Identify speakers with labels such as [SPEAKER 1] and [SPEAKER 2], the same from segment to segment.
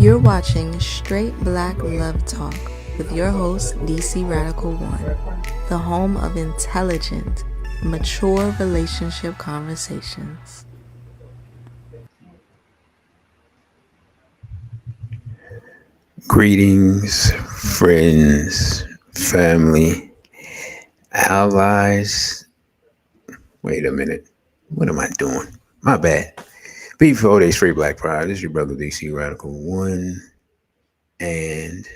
[SPEAKER 1] You're watching Straight Black Love Talk with your host, DcRadical1, the home of intelligent, mature relationship conversations.
[SPEAKER 2] Greetings, friends, family, allies. Wait a minute. What am I doing? My bad. Before they straight black pride, this is your brother DC Radical 1 and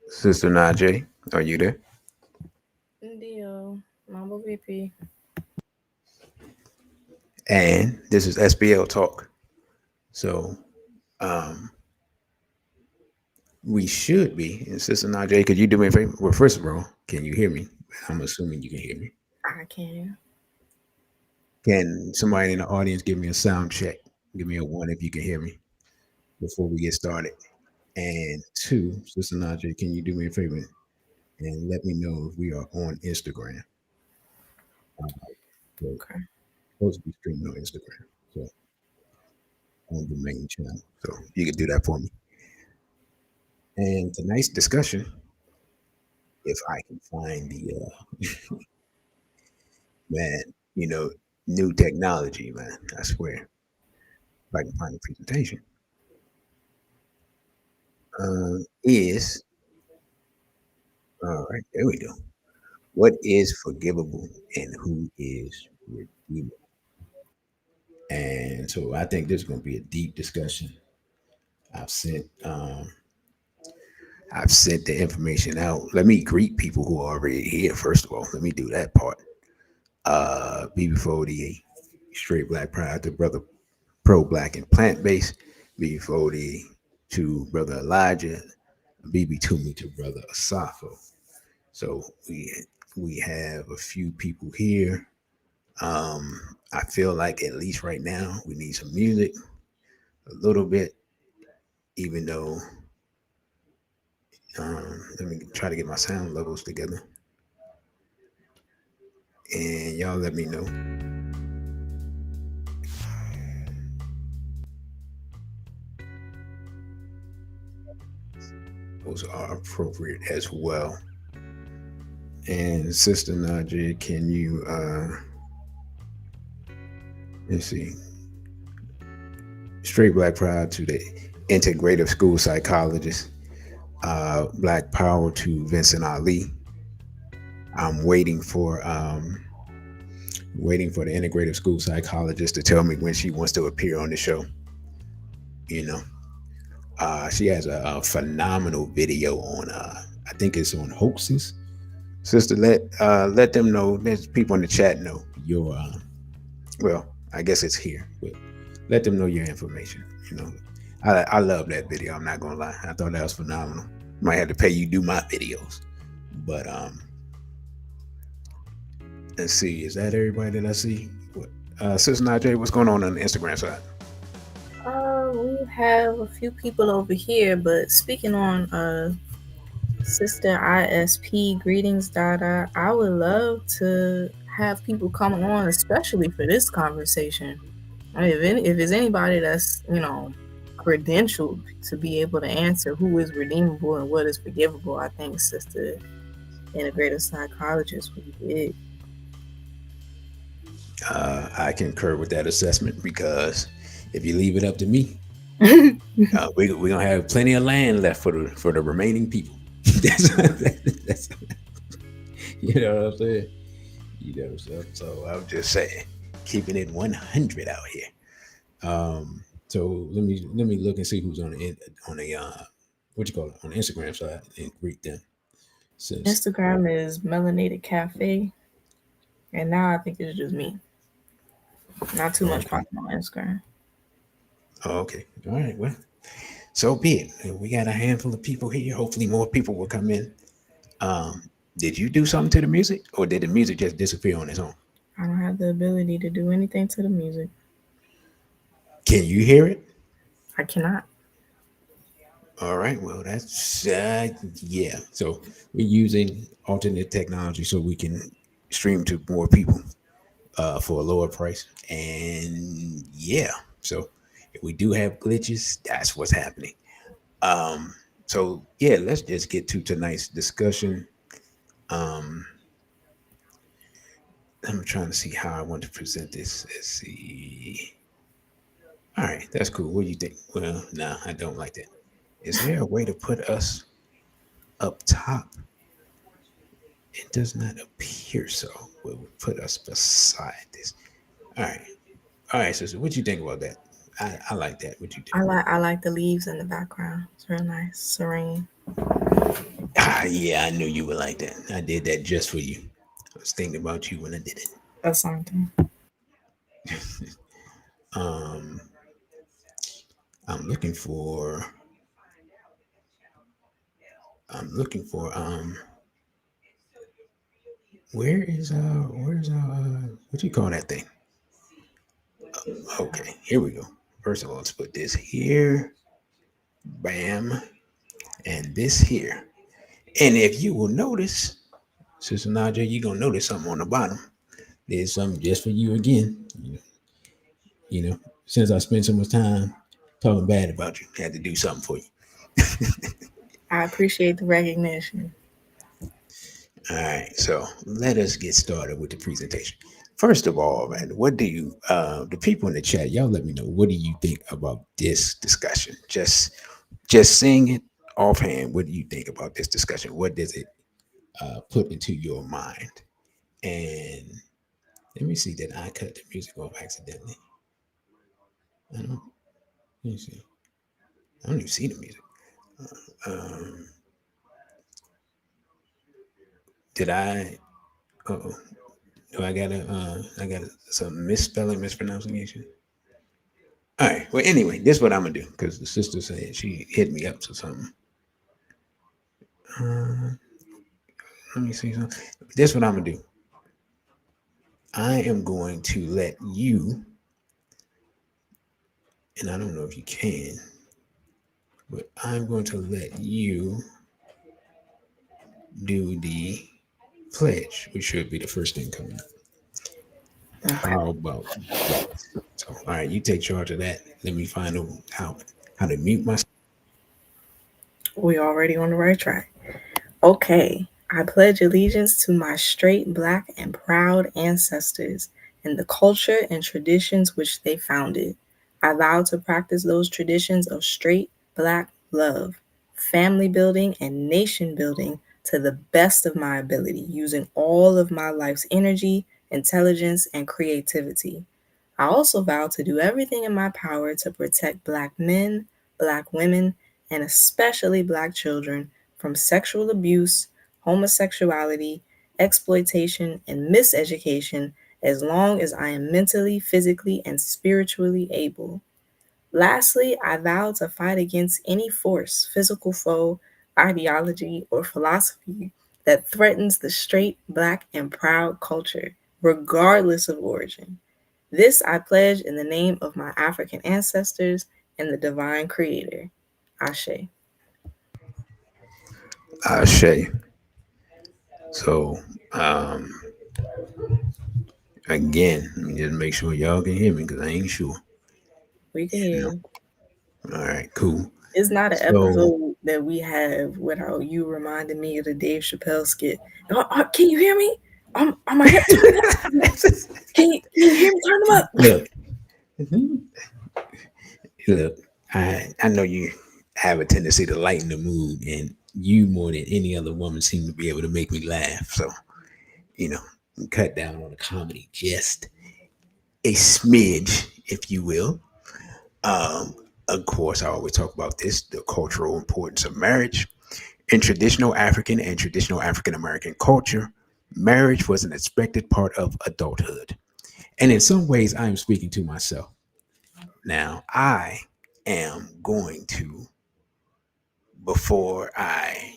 [SPEAKER 2] Sister Najai. Are you there?
[SPEAKER 1] Deal, Mambo VP.
[SPEAKER 2] And this is SBL Talk. So um we should be. And Sister Najai, could you do me a favor? Well, first of all, can you hear me? I'm assuming you can hear me.
[SPEAKER 1] I can.
[SPEAKER 2] Can somebody in the audience give me a sound check? Give me a one if you can hear me before we get started. And two, Sister Najee, can you do me a favor and let me know if we are on Instagram? We're
[SPEAKER 1] Okay.
[SPEAKER 2] supposed to be streaming on Instagram, so on the main channel. So you can do that for me. And tonight's discussion, if I can find the man, new technology, man. I swear, if I can find the presentation, is all right. There we go. What is forgivable and who is redeemable? And so I think this is going to be a deep discussion. I've sent um, I've sent the information out. Let me greet people who are already here. First of all, let me do that part. BB40, straight black pride to brother pro black and plant based. BB40 to brother Elijah. BB to me to brother Asafo. So we have a few people here. I feel like at least right now we need some music a little bit, even though let me try to get my sound levels together, and y'all let me know. Those are appropriate as well. And Sister Najee, can you let's see, straight black pride to the integrative school psychologist, black power to Vincent Ali. I'm waiting for the integrative school psychologist to tell me when she wants to appear on the show. You know, she has a phenomenal video on I think it's on hoaxes. Sister, let them know. There's people in the chat know your well, I guess it's here, but let them know your information. I love that video. I'm not gonna lie. I thought that was phenomenal. Might have to pay you do my videos, but let's see. Is that everybody that I see? What, Sister Najee, what's going on the Instagram side?
[SPEAKER 1] We have a few people over here, but speaking on Sister ISP greetings, Dada. I would love to have people come on, especially for this conversation. I mean, if there's anybody that's credentialed to be able to answer who is redeemable and what is forgivable, I think Sister Integrative Psychologist would be it.
[SPEAKER 2] I concur with that assessment because if you leave it up to me, we're gonna have plenty of land left for the remaining people. that's you know what I'm saying. So I'm just saying, keeping it 100 out here. So let me look and see who's on the what you call it on the Instagram side and greet them.
[SPEAKER 1] Since Instagram is Melanated Cafe, and now I think it's just me. Not too much popping on Instagram.
[SPEAKER 2] Oh, okay. All right. Well, so be it. We got a handful of people here. Hopefully more people will come in. Did you do something to the music or did the music just disappear on its own?
[SPEAKER 1] I don't have the ability to do anything to the music.
[SPEAKER 2] Can you hear it?
[SPEAKER 1] I cannot.
[SPEAKER 2] All right. Well, that's yeah. So we're using alternate technology so we can stream to more people for a lower price. And yeah, so If we do have glitches, that's what's happening. Um, so yeah, let's just get to tonight's discussion. Um, I'm trying to see how I want to present this. Let's see. All right, that's cool. What do you think? Well, no, I don't like that. Is there a way to put us up top? It does not appear so. We'll put us beside this. All right. All right, sister. What you think about that? I like that. What you think?
[SPEAKER 1] I like the leaves in the background. It's real nice, serene.
[SPEAKER 2] Ah, yeah, I knew you would like that. I did that just for you. I was thinking about you when I did it.
[SPEAKER 1] That's something.
[SPEAKER 2] Um, I'm looking for. I'm looking for. Where's our what you call that thing? Okay, here we go. First of all, let's put this here. Bam, and this here. And if you will notice, Sister Naja, you're gonna notice something on the bottom. There's something just for you again. You know, since I spent so much time talking bad about you, I had to do something for you.
[SPEAKER 1] I appreciate the recognition.
[SPEAKER 2] All right, so let us get started with the presentation. First of all, man, what do you, the people in the chat, y'all let me know, what do you think about this discussion? Just saying it offhand, what do you think about this discussion? What does it put into your mind? And let me see, did I cut the music off accidentally? I don't, let me see. I don't even see the music. Um, did I, oh, do I got some misspelling, mispronunciation? All right. Well, anyway, this is what I'm gonna do because the sister said she hit me up to something. Uh, let me see something. This is what I'm gonna do. I am going to let you, and I don't know if you can, but I'm going to let you do the pledge, which should be the first thing coming up.
[SPEAKER 1] Okay.
[SPEAKER 2] How about that? So, all right, you take charge of that. Let me find out how to mute myself.
[SPEAKER 1] We already on the right track. Okay. I pledge allegiance to my straight, black, and proud ancestors and the culture and traditions which they founded. I vow to practice those traditions of straight, black love, family building, and nation building to the best of my ability, using all of my life's energy, intelligence, and creativity. I also vow to do everything in my power to protect Black men, Black women, and especially Black children from sexual abuse, homosexuality, exploitation, and miseducation as long as I am mentally, physically, and spiritually able. Lastly, I vow to fight against any force, physical foe, ideology, or philosophy that threatens the straight, black, and proud culture, regardless of origin. This I pledge in the name of my African ancestors and the divine creator. Ashe.
[SPEAKER 2] Shay. So, um, again, let me just make sure y'all can hear me because I ain't sure.
[SPEAKER 1] We can
[SPEAKER 2] You
[SPEAKER 1] hear
[SPEAKER 2] know.
[SPEAKER 1] you.
[SPEAKER 2] All right, cool.
[SPEAKER 1] It's not an
[SPEAKER 2] So,
[SPEAKER 1] episode that we have without you reminding me of the Dave Chappelle skit. Can you hear me? My hip turned up. Can you hear me? Turn them up.
[SPEAKER 2] look, look. I know you have a tendency to lighten the mood, and you more than any other woman seem to be able to make me laugh. So, you know, cut down on the comedy just a smidge, if you will. Um, of course, I always talk about this: the cultural importance of marriage. In traditional African and traditional African American culture, marriage was an expected part of adulthood. And in some ways, I am speaking to myself. Now, I am going to, before I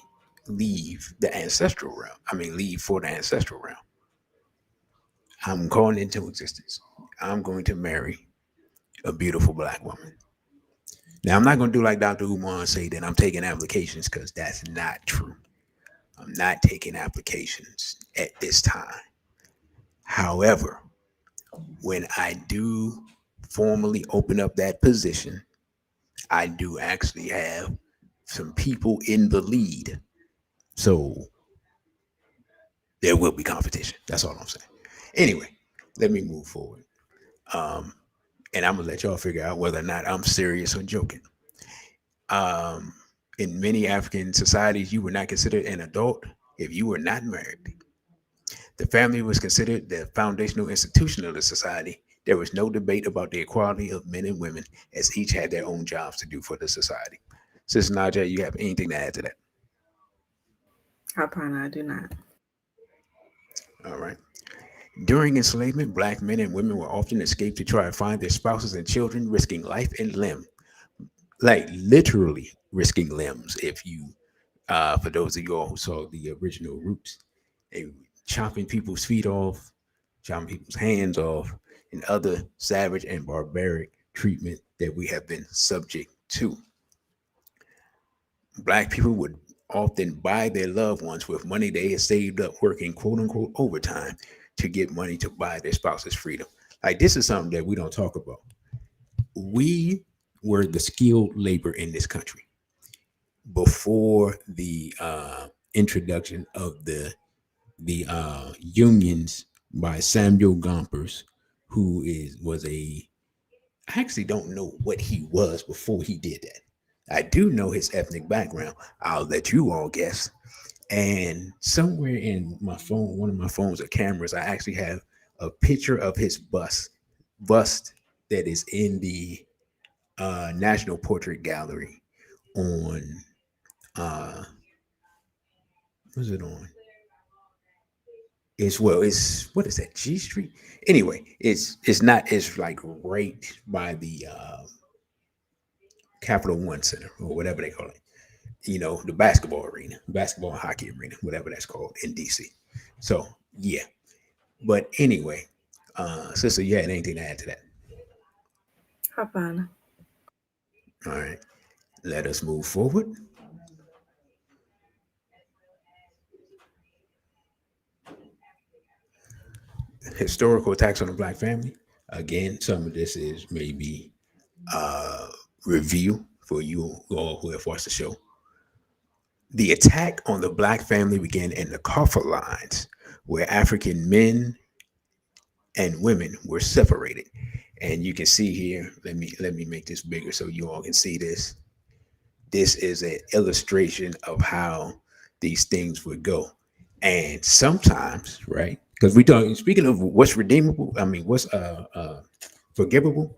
[SPEAKER 2] leave the ancestral realm, leave for the ancestral realm, I'm calling into existence. I'm going to marry a beautiful black woman. Now, I'm not going to do like Dr. Umar and say that I'm taking applications because that's not true. I'm not taking applications at this time. However, when I do formally open up that position, I do actually have some people in the lead. So there will be competition. That's all I'm saying. Anyway, let me move forward. Um, and I'm gonna let y'all figure out whether or not I'm serious or joking. Um, in many African societies, you were not considered an adult if you were not married. The family was considered the foundational institution of the society. There was no debate about the equality of men and women, as each had their own jobs to do for the society. Sister Najai, you have anything to add to that?
[SPEAKER 1] Hapana, I do not.
[SPEAKER 2] All right. During enslavement, black men and women were often escaped to try and find their spouses and children, risking life and limb, like literally risking limbs. If you, for those of you all who saw the original Roots, they were chopping people's feet off, chopping people's hands off, and other savage and barbaric treatment that we have been subject to. Black people would often buy their loved ones with money they had saved up working quote unquote overtime to get money to buy their spouse's freedom. Like, this is something that we don't talk about. We were the skilled labor in this country before the introduction of the unions by Samuel Gompers, who is was a I actually don't know what he was before he did that. I do know his ethnic background. I'll let you all guess. And somewhere in my phone, one of my phones or cameras, I actually have a picture of his bust that is in the National Portrait Gallery on what's it on? It's what is that, G Street? Anyway, it's not it's like right by the Capital One Center or whatever they call it. You know, the basketball arena, basketball and hockey arena, whatever that's called in DC. So yeah. But anyway, sister, you had anything to add to that?
[SPEAKER 1] Hapana.
[SPEAKER 2] All right. Let us move forward. Historical attacks on the black family. Again, some of this is maybe uh review for you all who have watched the show. The attack on the black family began in the Kaffa lines, where African men and women were separated. And you can see here, let me make this bigger so you all can see this. This is an illustration of how these things would go. And sometimes, right? Because we talking speaking of what's redeemable, I mean what's forgivable,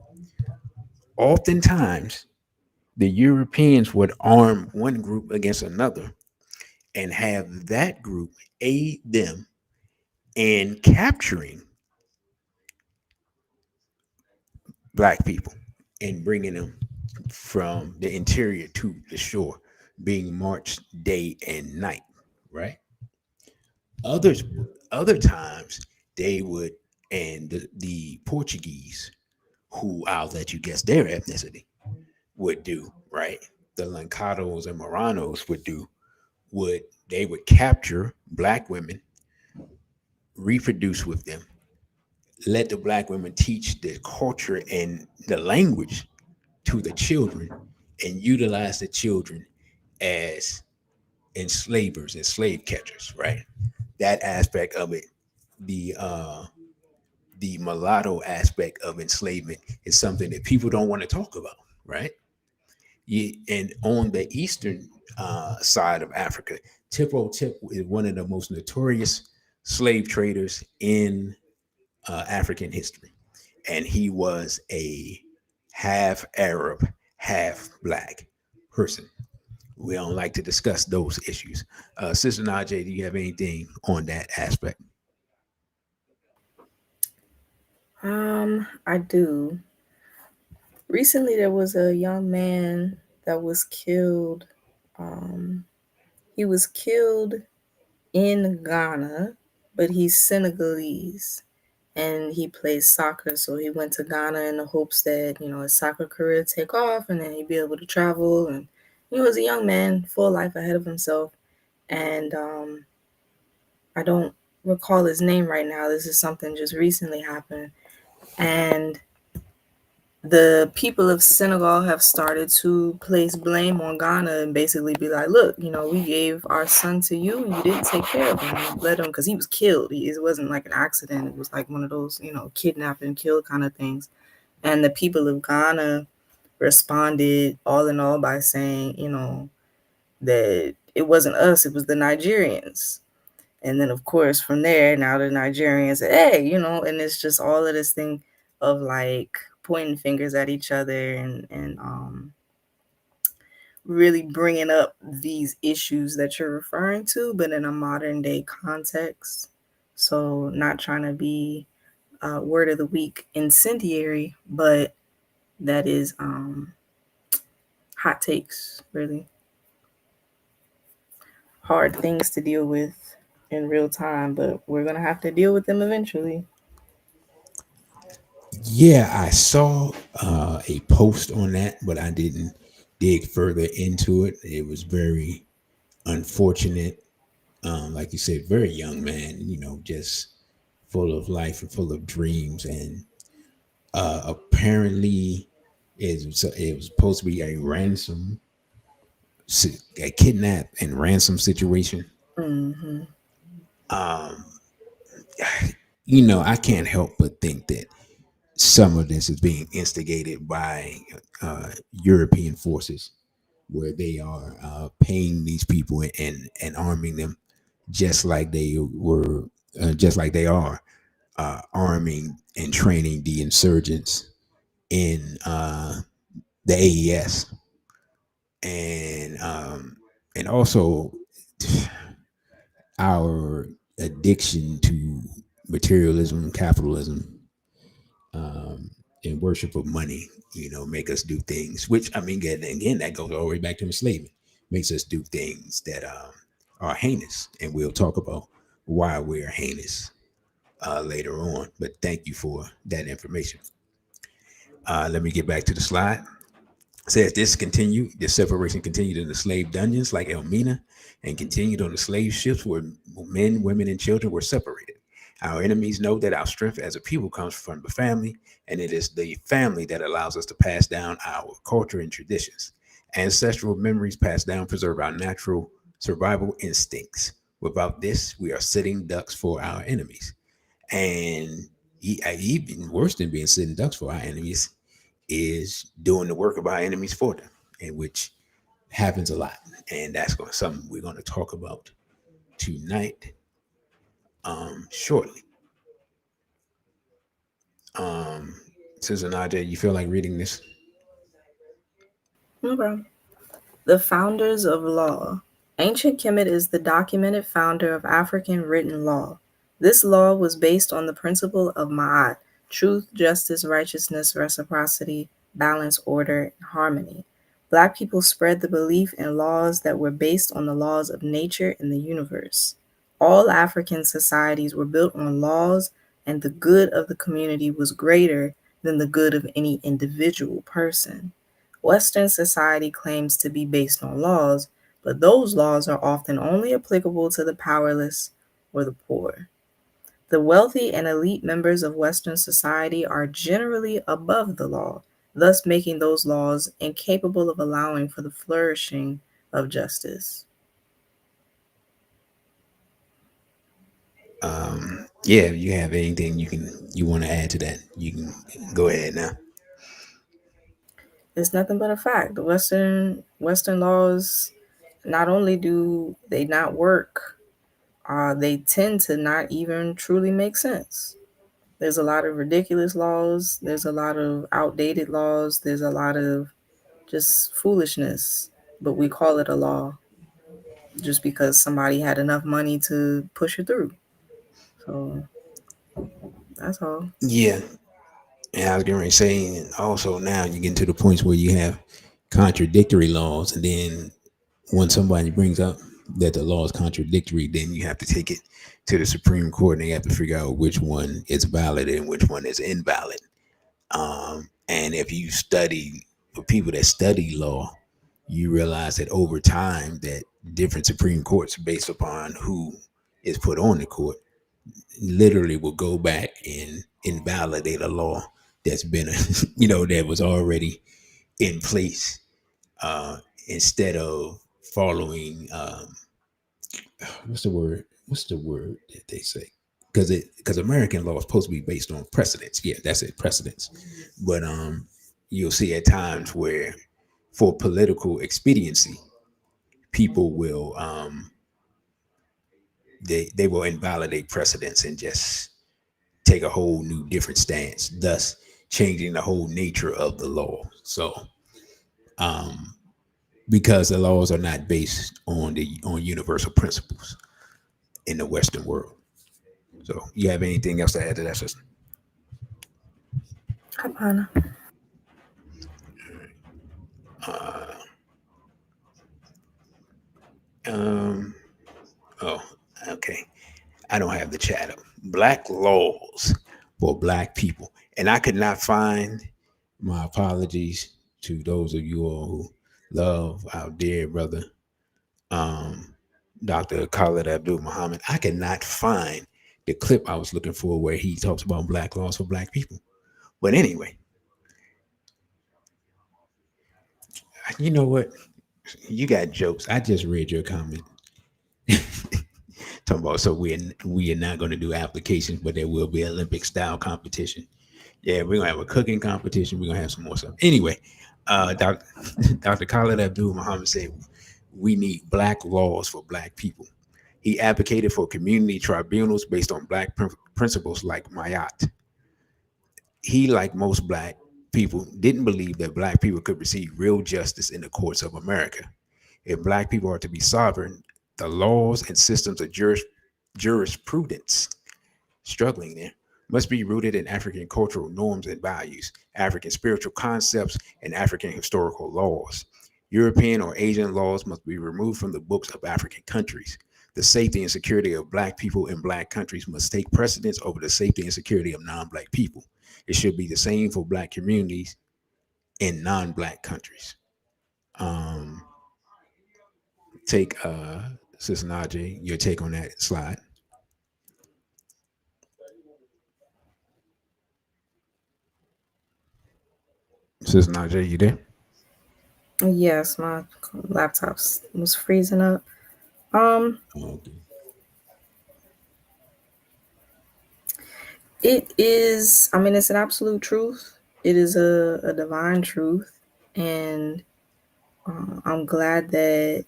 [SPEAKER 2] oftentimes the Europeans would arm one group against another and have that group aid them in capturing black people and bringing them from the interior to the shore, being marched day and night, right? Others, other times they would, and the Portuguese, who I'll let you guess their ethnicity, would do, right? The Lancados and Moranos would do, would they would capture black women, reproduce with them, let the black women teach the culture and the language to the children, and utilize the children as enslavers and slave catchers, right? That aspect of it, the mulatto aspect of enslavement is something that people don't want to talk about, right? And on the eastern side of Africa, Tipo Tip is one of the most notorious slave traders in African history. And he was a half Arab, half black person. We don't like to discuss those issues. Sister Najee, do you have anything on that aspect?
[SPEAKER 1] I do. Recently, there was a young man that was killed. Um, he was killed in Ghana, but he's Senegalese and he plays soccer. So he went to Ghana in the hopes that, his soccer career take off and then he'd be able to travel. And he was a young man, full life ahead of himself. And I don't recall his name right now. This is something just recently happened. And the people of Senegal have started to place blame on Ghana and basically be like, look, you know, we gave our son to you and you didn't take care of him. You let him, because he was killed. It wasn't like an accident. It was like one of those, you know, kidnap and kill kind of things. And the people of Ghana responded all in all by saying, you know, that it wasn't us, it was the Nigerians. And then, of course, from there, now the Nigerians, hey, you know, and it's just all of this thing of like pointing fingers at each other and really bringing up these issues that you're referring to, but in a modern day context. So, not trying to be word of the week incendiary, but that is hot takes, really hard things to deal with in real time, but we're gonna have to deal with them eventually.
[SPEAKER 2] Yeah, I saw a post on that, but I didn't dig further into it. It was very unfortunate. Like you said, very young man, you know, just full of life and full of dreams. And apparently, it was supposed to be a a kidnap and ransom situation.
[SPEAKER 1] Mm-hmm.
[SPEAKER 2] You know, I can't help but think that some of this is being instigated by European forces, where they are paying these people and arming them just like they were, just like they are arming and training the insurgents in the AES, and also our addiction to materialism, capitalism, and worship of money, you know, make us do things, which I mean, again, that goes all the way back to enslavement, makes us do things that are heinous. And we'll talk about why we're heinous later on. But thank you for that information. Let me get back to the slide. Says this separation continued in the slave dungeons like Elmina and continued on the slave ships where men, women, and children were separated. Our enemies know that our strength as a people comes from the family, and it is the family that allows us to pass down our culture and traditions. Ancestral memories passed down preserve our natural survival instincts. Without this, we are sitting ducks for our enemies. And even worse than being sitting ducks for our enemies is doing the work of our enemies for them, and which happens a lot. And that's something we're going to talk about tonight, shortly. Um, Sister Najai, you feel like reading this?
[SPEAKER 1] Okay. The founders of law. Ancient Kemet is the documented founder of African written law. This law was based on the principle of Ma'at, truth, justice, righteousness, reciprocity, balance, order, and harmony. Black people spread the belief in laws that were based on the laws of nature and the universe. All African societies were built on laws, and the good of the community was greater than the good of any individual person. Western society claims to be based on laws, but those laws are often only applicable to the powerless or the poor. The wealthy and elite members of Western society are generally above the law, thus making those laws incapable of allowing for the flourishing of justice.
[SPEAKER 2] Yeah, if you have anything you want to add to that, you can go ahead now.
[SPEAKER 1] It's nothing but a fact. The Western laws, not only do they not work, they tend to not even truly make sense. There's a lot of ridiculous laws. There's a lot of outdated laws. There's a lot of just foolishness, but we call it a law just because somebody had enough money to push it through. So that's all.
[SPEAKER 2] Yeah, and I was going to say, and also now you get to the points where you have contradictory laws, and then when somebody brings up that the law is contradictory, then you have to take it to the Supreme Court, and you have to figure out which one is valid and which one is invalid. And if you study, for people that study law, you realize that over time that different Supreme Courts, based upon who is put on the court, literally will go back and invalidate a law that's been, that was already in place, uh, instead of following, what's the word? What's the word that they say? Because American law is supposed to be based on precedents. Yeah, that's it, precedents. But you'll see at times where, for political expediency, people will they will invalidate precedents and just take a whole new different stance, thus changing the whole nature of the law. So because the laws are not based on universal principles in the Western world. So you have anything else to add to that, sister?
[SPEAKER 1] Hapana.
[SPEAKER 2] Um. Oh, okay. I don't have the chat up. Black laws for black people, and I could not find. My apologies to those of you all who love our dear brother, um, Dr. Khalid Abdul Muhammad. I could not find the clip I was looking for where he talks about black laws for black people. But anyway, you know what? You got jokes. I just read your comment. Talking about, so we are not going to do applications, but there will be Olympic style competition. Yeah, we're gonna have a cooking competition. We're gonna have some more stuff. Anyway, Dr. Khalid Abdul Muhammad said we need black laws for black people. He advocated for community tribunals based on black principles like Mayat. He, like most black people, didn't believe that black people could receive real justice in the courts of America. If black people are to be sovereign, the laws and systems of jurisprudence, struggling there, must be rooted in African cultural norms and values, African spiritual concepts, and African historical laws. European or Asian laws must be removed from the books of African countries. The safety and security of black people in black countries must take precedence over the safety and security of non-black people. It should be the same for black communities in non-black countries. Um, take Sis Najee, your take on that slide. Sis Najee, you there?
[SPEAKER 1] Yes, my laptop was freezing up. Um,
[SPEAKER 2] Okay.
[SPEAKER 1] it is. I mean, it's an absolute truth. It is a divine truth, and I'm glad that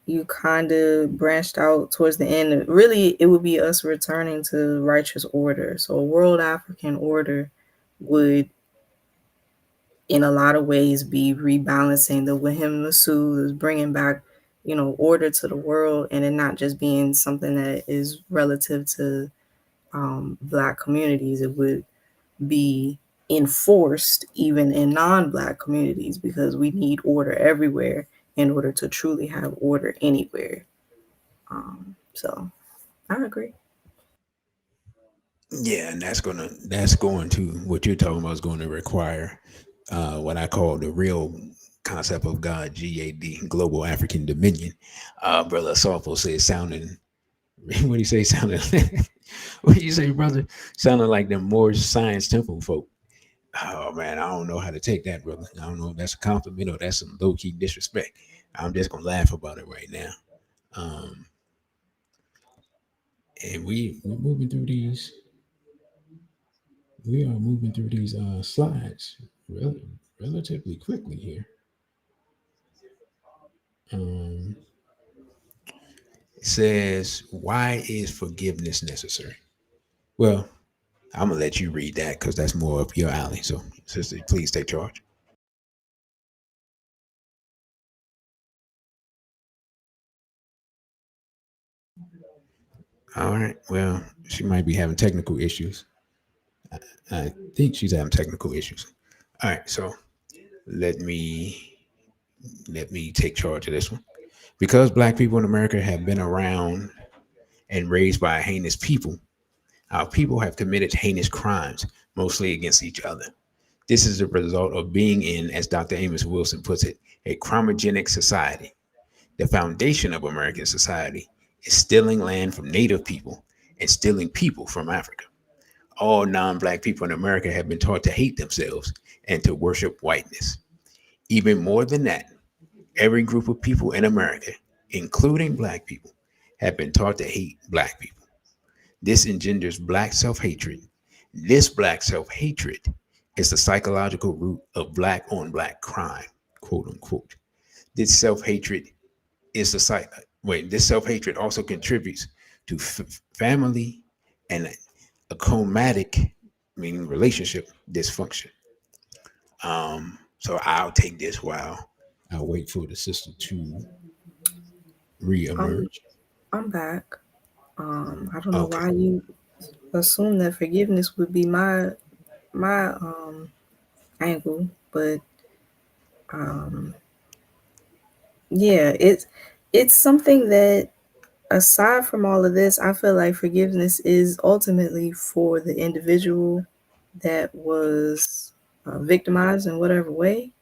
[SPEAKER 1] you kind of branched out towards the end. Really, it would be us returning to righteous order. So, a world African order would, in a lot of ways, be rebalancing the Wahim Masul, is bringing back, order to the world, and it not just being something that is relative to Black communities. It would be enforced even in non-Black communities, because we need order everywhere in order to truly have order anywhere. So I agree.
[SPEAKER 2] Yeah, and that's going to what you're talking about is going to require what I call the real concept of God, GAD, Global African Dominion. Brother Soulful says sounding what do you say sounding what do you say, brother? Sounding like them more science temple folk. Oh man, I don't know how to take that, brother. I don't know if that's a compliment or that's some low key disrespect. I'm just gonna laugh about it right now. Um, and we're moving through these. We are moving through these slides relatively quickly here. Um, it says, "Why is forgiveness necessary?" Well, I'm gonna let you read that because that's more up your alley. So, sister, please take charge. All right. Well, she might be having technical issues. I think she's having technical issues. All right. So let me let me take charge of this one. Because Black people in America have been around and raised by a heinous people, our people have committed heinous crimes, mostly against each other. This is a result of being in, as Dr. Amos Wilson puts it, a crimogenic society. The foundation of American society is stealing land from Native people and stealing people from Africa. all non-black people in America have been taught to hate themselves and to worship whiteness. Even more than that, every group of people in America, including black people, have been taught to hate black people. This engenders black self-hatred. This black self-hatred is the psychological root of black on black crime, quote unquote. This self-hatred is the site. Wait, this self-hatred also contributes to family and a chromatic, meaning relationship dysfunction. So I'll take this while I'll wait for the sister to
[SPEAKER 1] I'm
[SPEAKER 2] re-emerge.
[SPEAKER 1] I'm back. I don't know
[SPEAKER 2] Okay.
[SPEAKER 1] why you assume that forgiveness would be my angle, but um yeah, it's something that, aside from all of this, I feel like forgiveness is ultimately for the individual that was victimized in whatever way.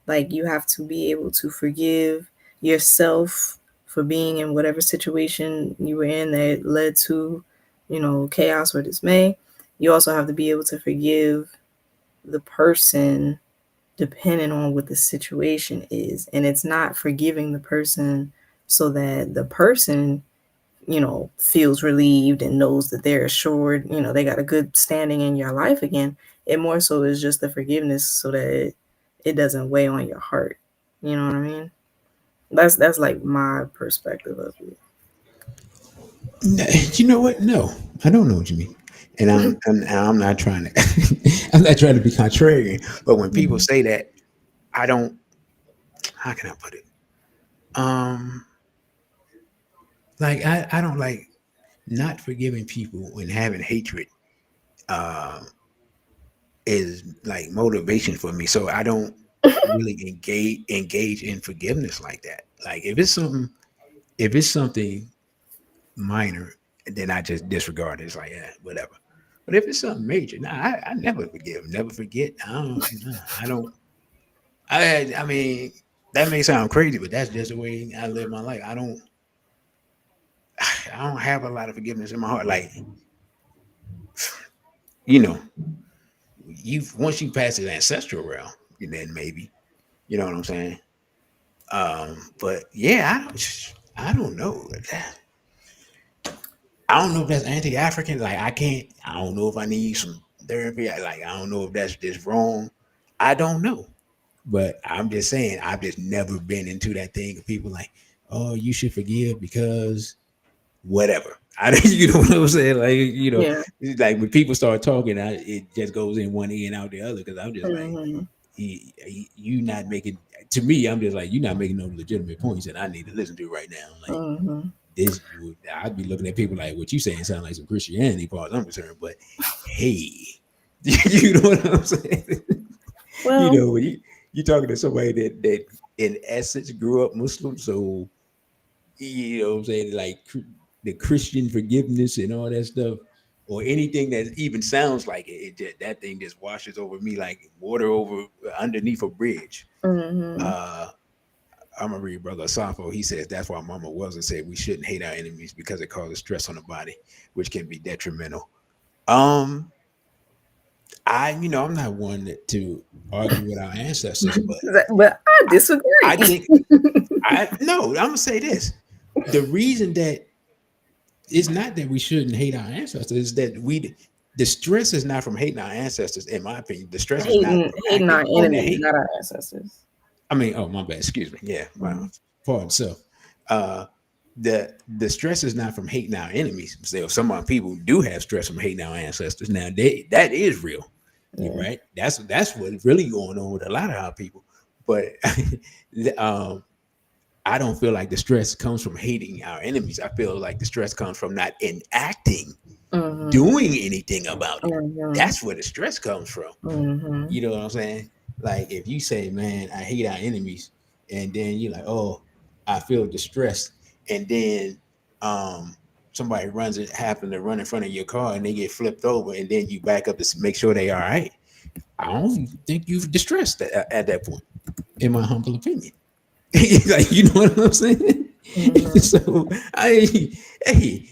[SPEAKER 1] Like, you have to be able to forgive yourself for being in whatever situation you were in that led to, chaos or dismay. You also have to be able to forgive the person depending on what the situation is. And it's not forgiving the person so that the person, feels relieved and knows that they're assured, they got a good standing in your life again. It more so is just the forgiveness so that it doesn't weigh on your heart. You know what I mean? That's like my perspective of
[SPEAKER 2] You know what? No, I don't know what you mean, and I'm not trying to I'm not trying to be contrarian. But when people
[SPEAKER 1] it.
[SPEAKER 2] say that, I don't. How can I put it? Um, like I don't like not forgiving people and having hatred. Uh, is like motivation for me. So I don't really engage in forgiveness like that. Like if it's something minor, then I just disregard it. It's like, yeah, whatever. But if it's something major, nah, I never forgive, never forget. I don't. I mean, that may sound crazy, but that's just the way I live my life. I don't have a lot of forgiveness in my heart. Like, you know, you once you pass the ancestral realm, then maybe, you know what I'm saying. But yeah, I don't know. I don't know if that's anti-African. Like I can't. I don't know if I need some therapy. I don't know if that's just wrong. I don't know. But I'm just saying I've just never been into that thing of people like, oh, you should forgive because whatever. You know what I'm saying? Like
[SPEAKER 1] Yeah.
[SPEAKER 2] it's like when people start talking, it just goes in one ear and out the other. Because I'm just like,
[SPEAKER 1] Hmm.
[SPEAKER 2] you not making. To me, I'm just like, you're not making no legitimate points that I need to listen to right now. Like
[SPEAKER 1] Hmm.
[SPEAKER 2] this would I'd be looking at people like what you saying sound like some Christianity part I'm concerned, but hey, you know what I'm saying?
[SPEAKER 1] Well.
[SPEAKER 2] When you talking to somebody that in essence grew up Muslim, so you know what I'm saying, like the Christian forgiveness and all that stuff, or anything that even sounds like it just, that thing just washes over me like water over underneath a bridge.
[SPEAKER 1] Hmm.
[SPEAKER 2] Uh, I'm gonna read Brother Asafo. He says that's why Mama was and said we shouldn't hate our enemies because it causes stress on the body, which can be detrimental. Um, I'm not one to argue with our ancestors, but
[SPEAKER 1] But I
[SPEAKER 2] I, I
[SPEAKER 1] disagree.
[SPEAKER 2] think I no. I'm gonna say this: the reason that it's not that we shouldn't hate our ancestors is that the stress is not from hating our ancestors. In my opinion, the stress is not from
[SPEAKER 1] Hating
[SPEAKER 2] acting
[SPEAKER 1] our
[SPEAKER 2] on the
[SPEAKER 1] enemies,
[SPEAKER 2] hate.
[SPEAKER 1] not our ancestors.
[SPEAKER 2] I mean, oh my bad. Excuse me. Yeah,
[SPEAKER 1] Hmm.
[SPEAKER 2] wow. Pardon. So, uh, the stress is not from hating our enemies. So some of our people do have stress from hating our ancestors. Now that is real. You
[SPEAKER 1] Yeah.
[SPEAKER 2] right. That's what's really going on with a lot of our people. But um, I don't feel like the stress comes from hating our enemies. I feel like the stress comes from not enacting,
[SPEAKER 1] Hmm.
[SPEAKER 2] doing anything about it.
[SPEAKER 1] Hmm.
[SPEAKER 2] That's where the stress comes from.
[SPEAKER 1] Hmm.
[SPEAKER 2] You know what I'm saying? Like if you say, "Man, I hate our enemies," and then you're like, "Oh, I feel distressed," and then um, somebody happen to run in front of your car and they get flipped over, and then you back up to make sure they are all right. I don't think you've distressed at that point, in my humble opinion. Like you know what I'm saying?
[SPEAKER 1] Hmm.
[SPEAKER 2] So I, hey,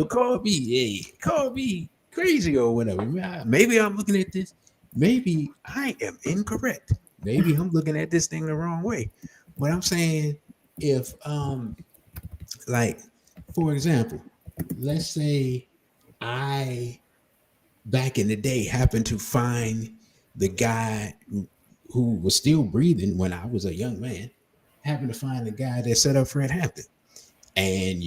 [SPEAKER 2] call me, hey, call me. crazy or whatever. Maybe I'm looking at this. Maybe I am incorrect. Maybe I'm looking at this thing the wrong way. But I'm saying if like for example, let's say I back in the day happened to find the guy who was still breathing when I was a young man, happened to find the guy that set up Fred Hampton. And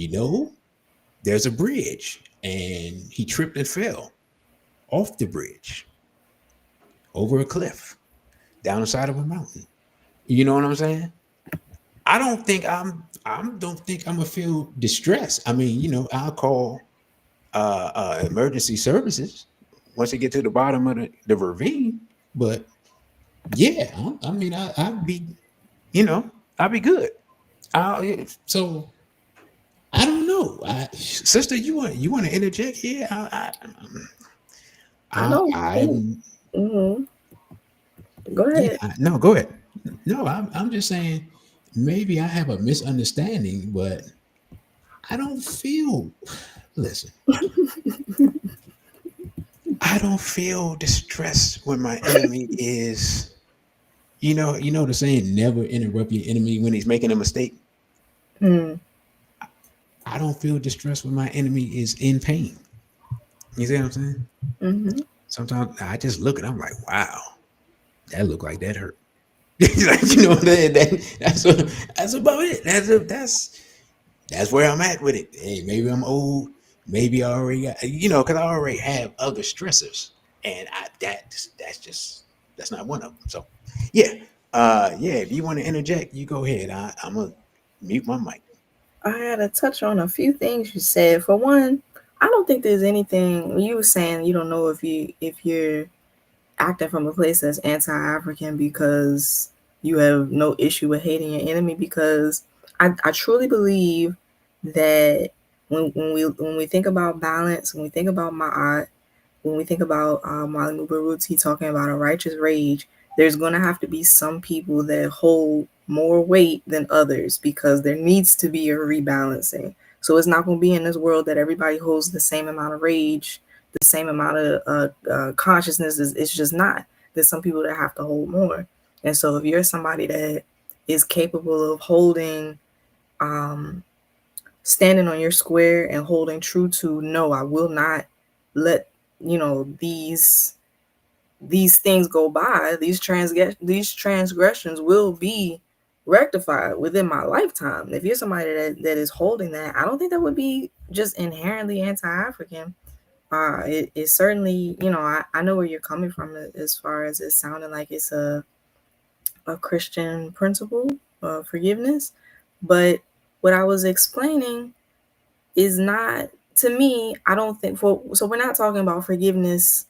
[SPEAKER 2] there's a bridge and he tripped and fell off the bridge over a cliff down the side of a mountain. You know what I'm saying? I don't think I'm gonna feel distressed. I mean, I'll call emergency services once you get to the bottom of the ravine. But yeah, I mean, I'd be, I'd be good. So I don't know, sister. You want to interject here?
[SPEAKER 1] I don't think.
[SPEAKER 2] I'm
[SPEAKER 1] Hmm. Go
[SPEAKER 2] Yeah,
[SPEAKER 1] ahead.
[SPEAKER 2] no, go ahead. No, I'm just saying maybe I have a misunderstanding, but I don't feel. Listen, I don't feel distress when my enemy is. The saying, never interrupt your enemy when he's making a mistake.
[SPEAKER 1] Mm,
[SPEAKER 2] I don't feel distress when my enemy is in pain. You see what I'm saying?
[SPEAKER 1] mm-hmm.
[SPEAKER 2] Sometimes I just look and I'm like, wow, that looked like that hurt. Like, that's about it. That's where I'm at with it. Hey, maybe I'm old. Maybe I already got, because I already have other stressors, and that's not one of them. So, yeah, yeah. If you want to interject, you go ahead. I'm gonna mute my mic.
[SPEAKER 1] I had to touch on a few things you said. For one, I don't think there's anything you were saying. You don't know if you're acting from a place that's anti-African because you have no issue with hating your enemy. Because I truly believe that when we think about balance, when we think about Ma'at, when we think about Mali Mubaruti talking about a righteous rage, there's going to have to be some people that hold more weight than others because there needs to be a rebalancing. So it's not going to be in this world that everybody holds the same amount of rage, the same amount of consciousness. It's just not. There's some people that have to hold more. And so if you're somebody that is capable of holding, um, standing on your square and holding true to, no, I will not let these things go by. These transgressions will be rectified within my lifetime. If you're somebody that is holding that, I don't think that would be just inherently anti-African. It certainly, I know where you're coming from as far as it sounding like it's a Christian principle of forgiveness. But what I was explaining is not, to me, I don't think, so we're not talking about forgiveness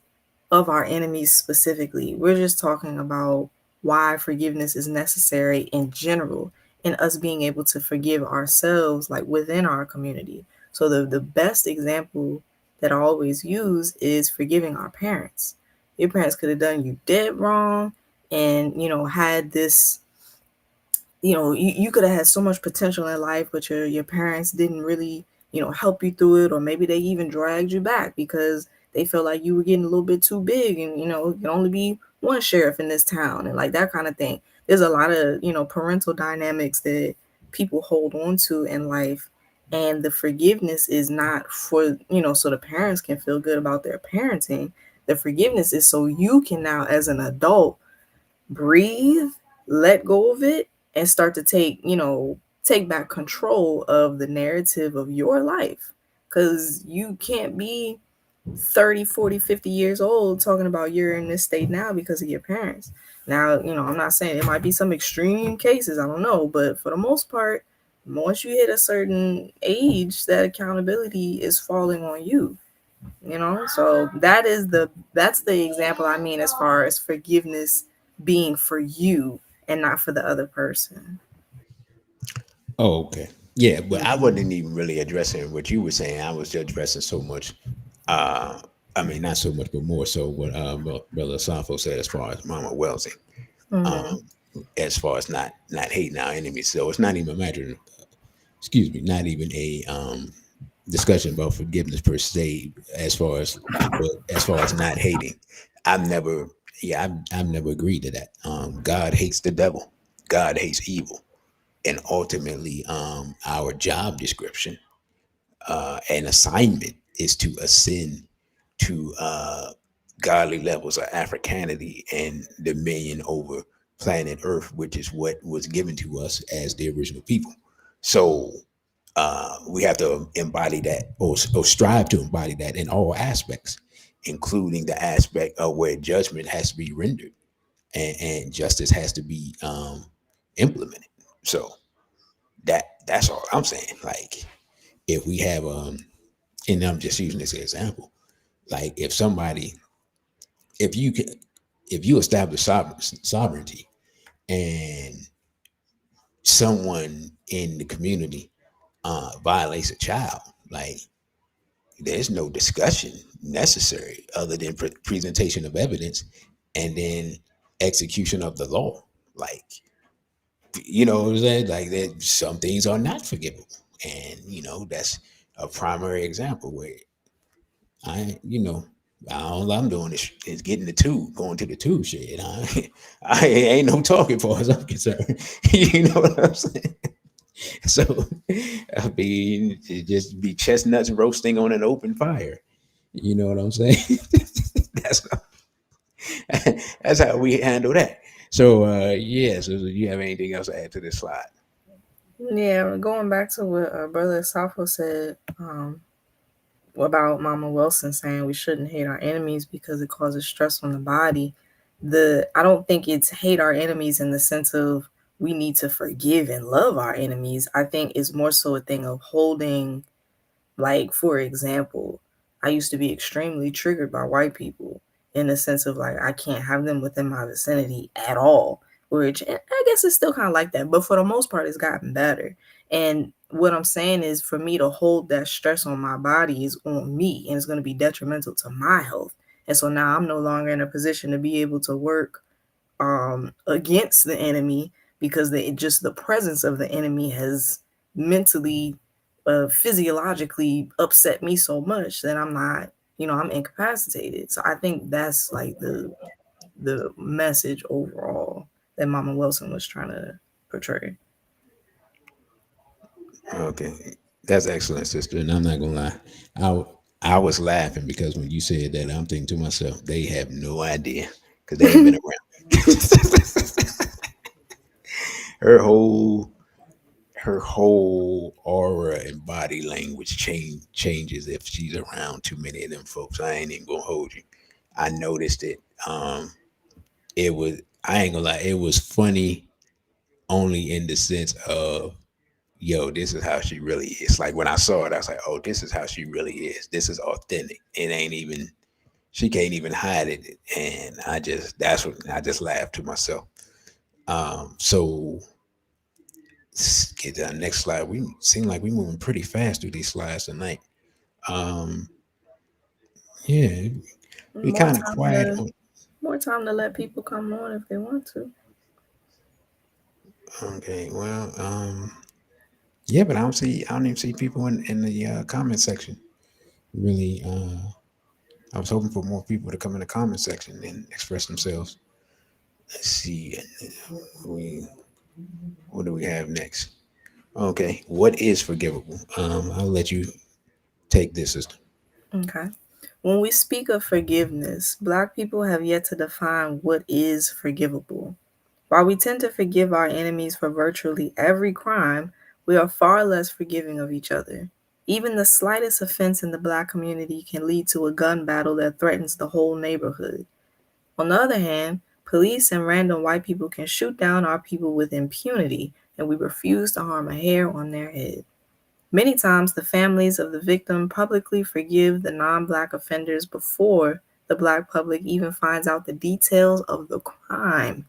[SPEAKER 1] of our enemies specifically. We're just talking about why forgiveness is necessary in general, and us being able to forgive ourselves, like within our community. So the best example that I always use is forgiving our parents. Your parents could have done you dead wrong, and had this, you could have had so much potential in life, but your parents didn't really, help you through it, or maybe they even dragged you back because they felt like you were getting a little bit too big, and it can only be one sheriff in this town, and like that kind of thing. There's a lot of parental dynamics that people hold on to in life, and the forgiveness is not for so the parents can feel good about their parenting. The forgiveness is so you can now, as an adult, breathe, let go of it, and start to take back control of the narrative of your life. Because you can't be 30, 40, 50 years old talking about you're in this state now because of your parents. Now, I'm not saying it might be some extreme cases, I don't know, but for the most part, once you hit a certain age, that accountability is falling on you. So that's the example I mean, as far as forgiveness being for you and not for the other person.
[SPEAKER 2] Oh, okay. Yeah, but I
[SPEAKER 1] Mhm.
[SPEAKER 2] wasn't even really addressing what you were saying. I was just addressing so much. Uh, I mean, not so much, but more so what Brother Safo said as far as Mama Wells,
[SPEAKER 1] Mhm.
[SPEAKER 2] um, as far as not hating our enemies. So it's not even a matter. Excuse me, not even a discussion about forgiveness per se, as far as not hating. I've never, yeah, I've never agreed to that. God hates the devil. God hates evil, and ultimately, our job description and assignment is to ascend to godly levels of Africanity and dominion over planet Earth, which is what was given to us as the original people. So we have to embody that, or strive to embody that in all aspects, including the aspect of where judgment has to be rendered and justice has to be implemented. So that's all I'm saying. Like if we have and I'm just using this example, like if somebody, if you can, if you establish sovereignty and someone in the community violates a child, like there's no discussion necessary other than presentation of evidence and then execution of the law. Like, you know what I'm saying? Like that, some things are not forgivable, and that's a primary example where all I'm doing is getting the tube, going to the tube shed. I ain't no talking for as I'm concerned. You know what I'm saying? So, I mean, it just be chestnuts roasting on an open fire. You know what I'm saying? that's that's how we handle that. So, yeah. So, do you have anything else to add to this slide?
[SPEAKER 1] Yeah, going back to what Brother Safo said about Mama Wilson saying we shouldn't hate our enemies because it causes stress on the body. I don't think it's hate our enemies in the sense of we need to forgive and love our enemies. I think it's more so a thing of holding, like, for example, I used to be extremely triggered by white people in the sense of like I can't have them within my vicinity at all. Which I guess it's still kind of like that, but for the most part, it's gotten better. And what I'm saying is, for me to hold that stress on my body is on me, and it's going to be detrimental to my health. And so now I'm no longer in a position to be able to work against the enemy because just the presence of the enemy has mentally, physiologically upset me so much that I'm not, I'm incapacitated. So I think that's like the message overall that Mama Wilson was trying to portray.
[SPEAKER 2] Okay, that's excellent, sister. And I'm not gonna lie, I was laughing because when you said that, I'm thinking to myself, they have no idea because they ain't been around. her whole her whole aura and body language changes if she's around too many of them folks. I ain't even gonna hold you. I noticed it. It was, I ain't gonna lie, it was funny only in the sense of, yo, this is how she really is. Like when I saw it, I was like, oh, this is how she really is. This is authentic. It ain't even, she can't even hide it. And that's what I just laughed to myself. So let's get to the next slide. We seem like we moving pretty fast through these slides tonight. Um, yeah, we
[SPEAKER 1] More
[SPEAKER 2] kind of
[SPEAKER 1] time
[SPEAKER 2] quiet
[SPEAKER 1] to
[SPEAKER 2] on.
[SPEAKER 1] more time to let people come on if they want to.
[SPEAKER 2] Okay, well, yeah, but I don't even see people in the comment section. Really, I was hoping for more people to come in the comment section and express themselves. Let's see, we what do we have next? Okay, what is forgivable? I'll let you take this, sister.
[SPEAKER 1] Okay. When we speak of forgiveness, Black people have yet to define what is forgivable. While we tend to forgive our enemies for virtually every crime, we are far less forgiving of each other. Even the slightest offense in the Black community can lead to a gun battle that threatens the whole neighborhood. On the other hand, police and random white people can shoot down our people with impunity, and we refuse to harm a hair on their head. Many times, the families of the victim publicly forgive the non Black offenders before the Black public even finds out the details of the crime.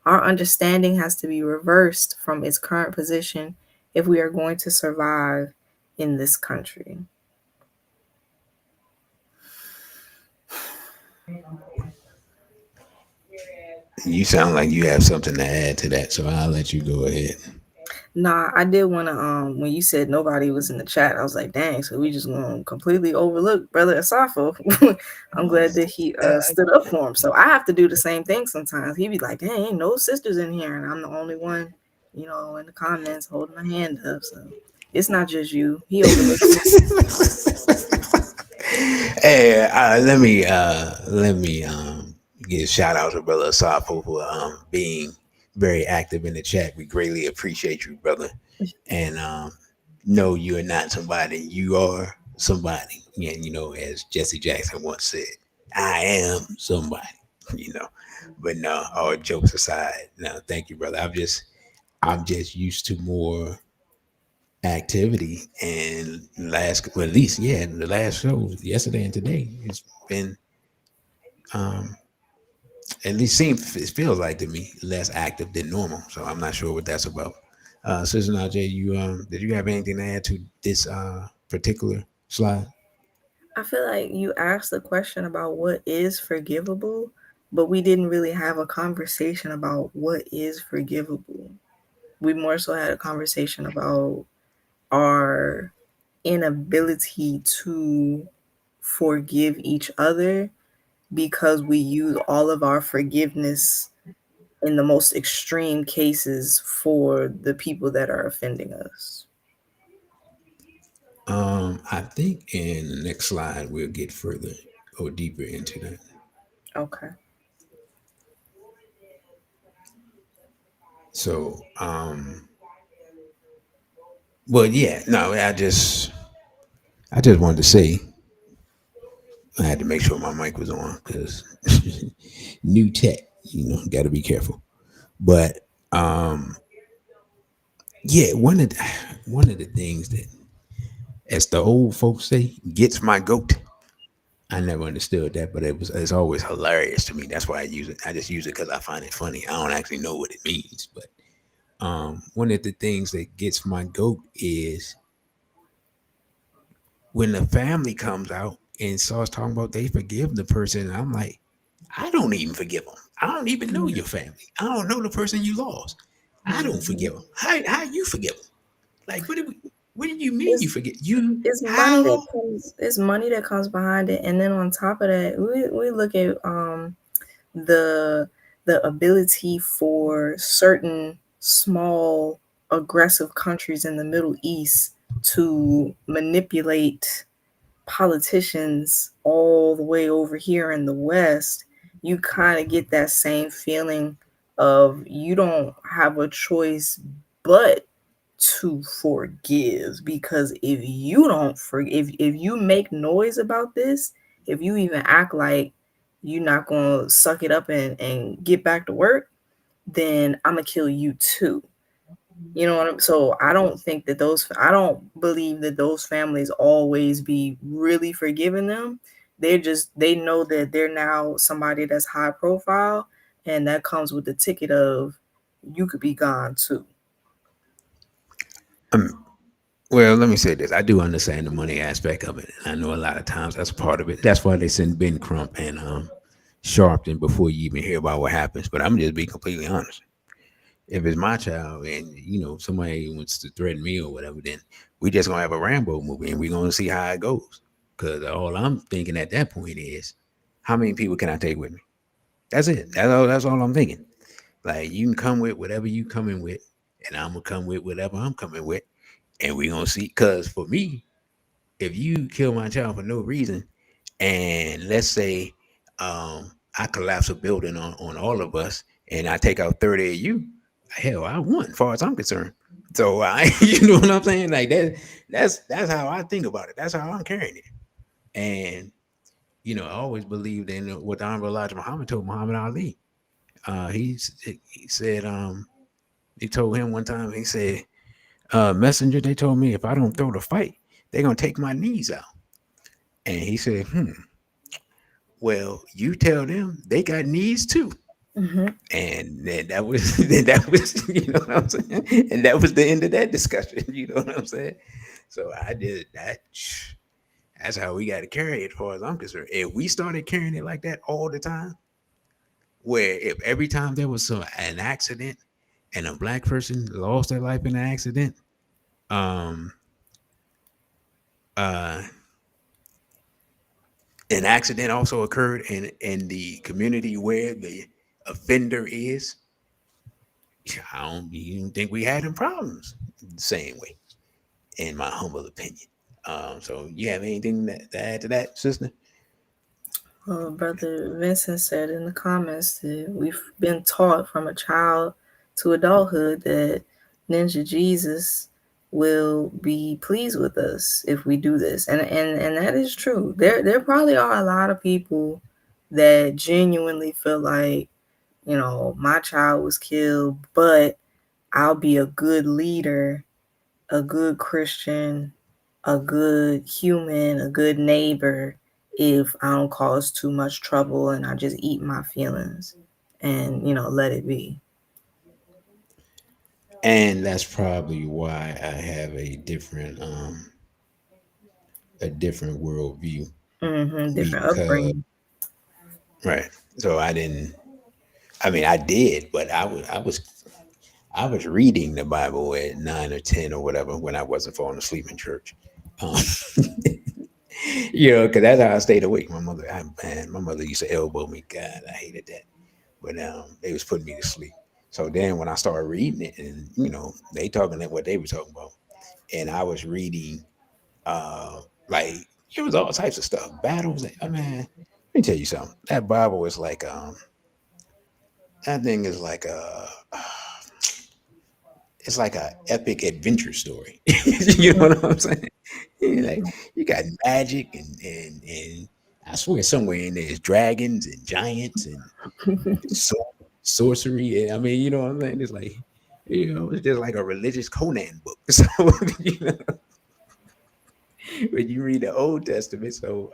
[SPEAKER 1] Our understanding has to be reversed from its current position if we are going to survive in this country.
[SPEAKER 2] You sound like you have something to add to that, so I'll let you go ahead.
[SPEAKER 1] Nah, I did want to. When you said nobody was in the chat, I was like, dang. So we just gonna completely overlook brother Asafo. I'm glad that he stood up for him. So I have to do the same thing sometimes. He be like, dang, ain't no sisters in here, and I'm the only one, in the comments holding my hand up. So it's not just you. He overlooked me.
[SPEAKER 2] Hey, let me give shout out to brother Asapo for being very active in the chat. We greatly appreciate you, brother. And no, you are not somebody. You are somebody. And as Jesse Jackson once said, I am somebody. You know, but no, all jokes aside, no, thank you, brother. I'm just used to more activity, and well, at least yeah, the last shows yesterday and today, it's been um at least it feels like to me less active than normal. So I'm not sure what that's about. Sister Najee, you did you have anything to add to this particular slide?
[SPEAKER 1] I feel like you asked the question about what is forgivable, but we didn't really have a conversation about what is forgivable. We more so had a conversation about our inability to forgive each other because we use all of our forgiveness in the most extreme cases for the people that are offending us.
[SPEAKER 2] I think in the next slide we'll get further or deeper into that.
[SPEAKER 1] Okay.
[SPEAKER 2] So, well, yeah, no, I just wanted to say I had to make sure my mic was on because new tech, got to be careful. But yeah, one of the things that, as the old folks say, gets my goat. I never understood that, but it's always hilarious to me. That's why I use it. I just use it because I find it funny. I don't actually know what it means, but one of the things that gets my goat is when the family comes out and starts talking about they forgive the person. And I'm like, I don't even forgive them. I don't even know your family. I don't know the person you lost. I don't
[SPEAKER 1] Mhm.
[SPEAKER 2] forgive them. How you forgive them? Like, what do you mean you
[SPEAKER 1] It's
[SPEAKER 2] forget? You
[SPEAKER 1] it's money that
[SPEAKER 2] how?
[SPEAKER 1] comes it's money that comes behind it, and then on top of that, we look at the the ability for certain small aggressive countries in the Middle East to manipulate politicians all the way over here in the West. You kind of get that same feeling of you don't have a choice but to forgive, because if you don't forgive, if you make noise about this, if you even act like you're not gonna suck it up and get back to work, then I'm gonna kill you too. You know what I'm so I don't believe that those families always be really forgiving them. They know that they're now somebody that's high profile, and that comes with the ticket of you could be gone too.
[SPEAKER 2] Um, well, let me say this. I do understand the money aspect of it. I know a lot of times that's part of it. That's why they send Ben Crump and Sharpton before you even hear about what happens. But I'm just being completely honest. If it's my child and somebody wants to threaten me or whatever, then we just gonna have a Rambo movie and we're gonna see how it goes. Because all I'm thinking at that point is, how many people can I take with me? That's it. That's all I'm thinking. Like, you can come with whatever you coming with, and I'm gonna come with whatever I'm coming with, and we gonna see. Because for me, if you kill my child for no reason, and let's say I collapse a building on all of us, and I take out 30 of you, hell, I won, as far as I'm concerned. So you know what I'm saying? Like that. That's how I think about it. That's how I'm carrying it. And I always believed in what the Honorable Elijah Muhammad told Muhammad Ali. He said he told him one time. He said, "Messenger, they told me if I don't throw the fight, they're gonna take my knees out." And he said, well, you tell them they got needs too.
[SPEAKER 1] Hmm.
[SPEAKER 2] And then that was then that was you know what I'm saying? And that was the end of that discussion. You know what I'm saying? So I did that. That's how we got to carry it, as far as I'm concerned. If we started carrying it like that all the time, where if every time there was an accident, and a black person lost their life in an accident. Um, uh, an accident also occurred in the community where the offender is. I don't even think we had them problems the same way, in my humble opinion. So you have anything to add to that, sister?
[SPEAKER 1] Brother Vincent said in the comments that we've been taught from a child to adulthood that Ninja Jesus will be pleased with us if we do this, and that is true. There probably are a lot of people that genuinely feel like, my child was killed, but I'll be a good leader, a good Christian, a good human, a good neighbor if I don't cause too much trouble and I just eat my feelings and, let it be.
[SPEAKER 2] And that's probably why I have a different worldview,
[SPEAKER 1] Different
[SPEAKER 2] because
[SPEAKER 1] upbringing.
[SPEAKER 2] right. So I didn't. I mean, I did, but I was reading the Bible at 9 or 10 or whatever when I wasn't falling asleep in church. Um, because that's how I stayed awake. My mother used to elbow me. God, I hated that. But they was putting me to sleep. So then when I started reading it, and they talking at what they were talking about, and I was reading, like it was all types of stuff, battles. I mean, let me tell you something. That Bible is like that thing is like a it's like a epic adventure story. You know what I'm saying? Like you got magic and I swear somewhere in there is dragons and giants and sorcery. And I mean, you know what I'm saying? It's like it's just like a religious Conan book. So you know, when you read the Old Testament, so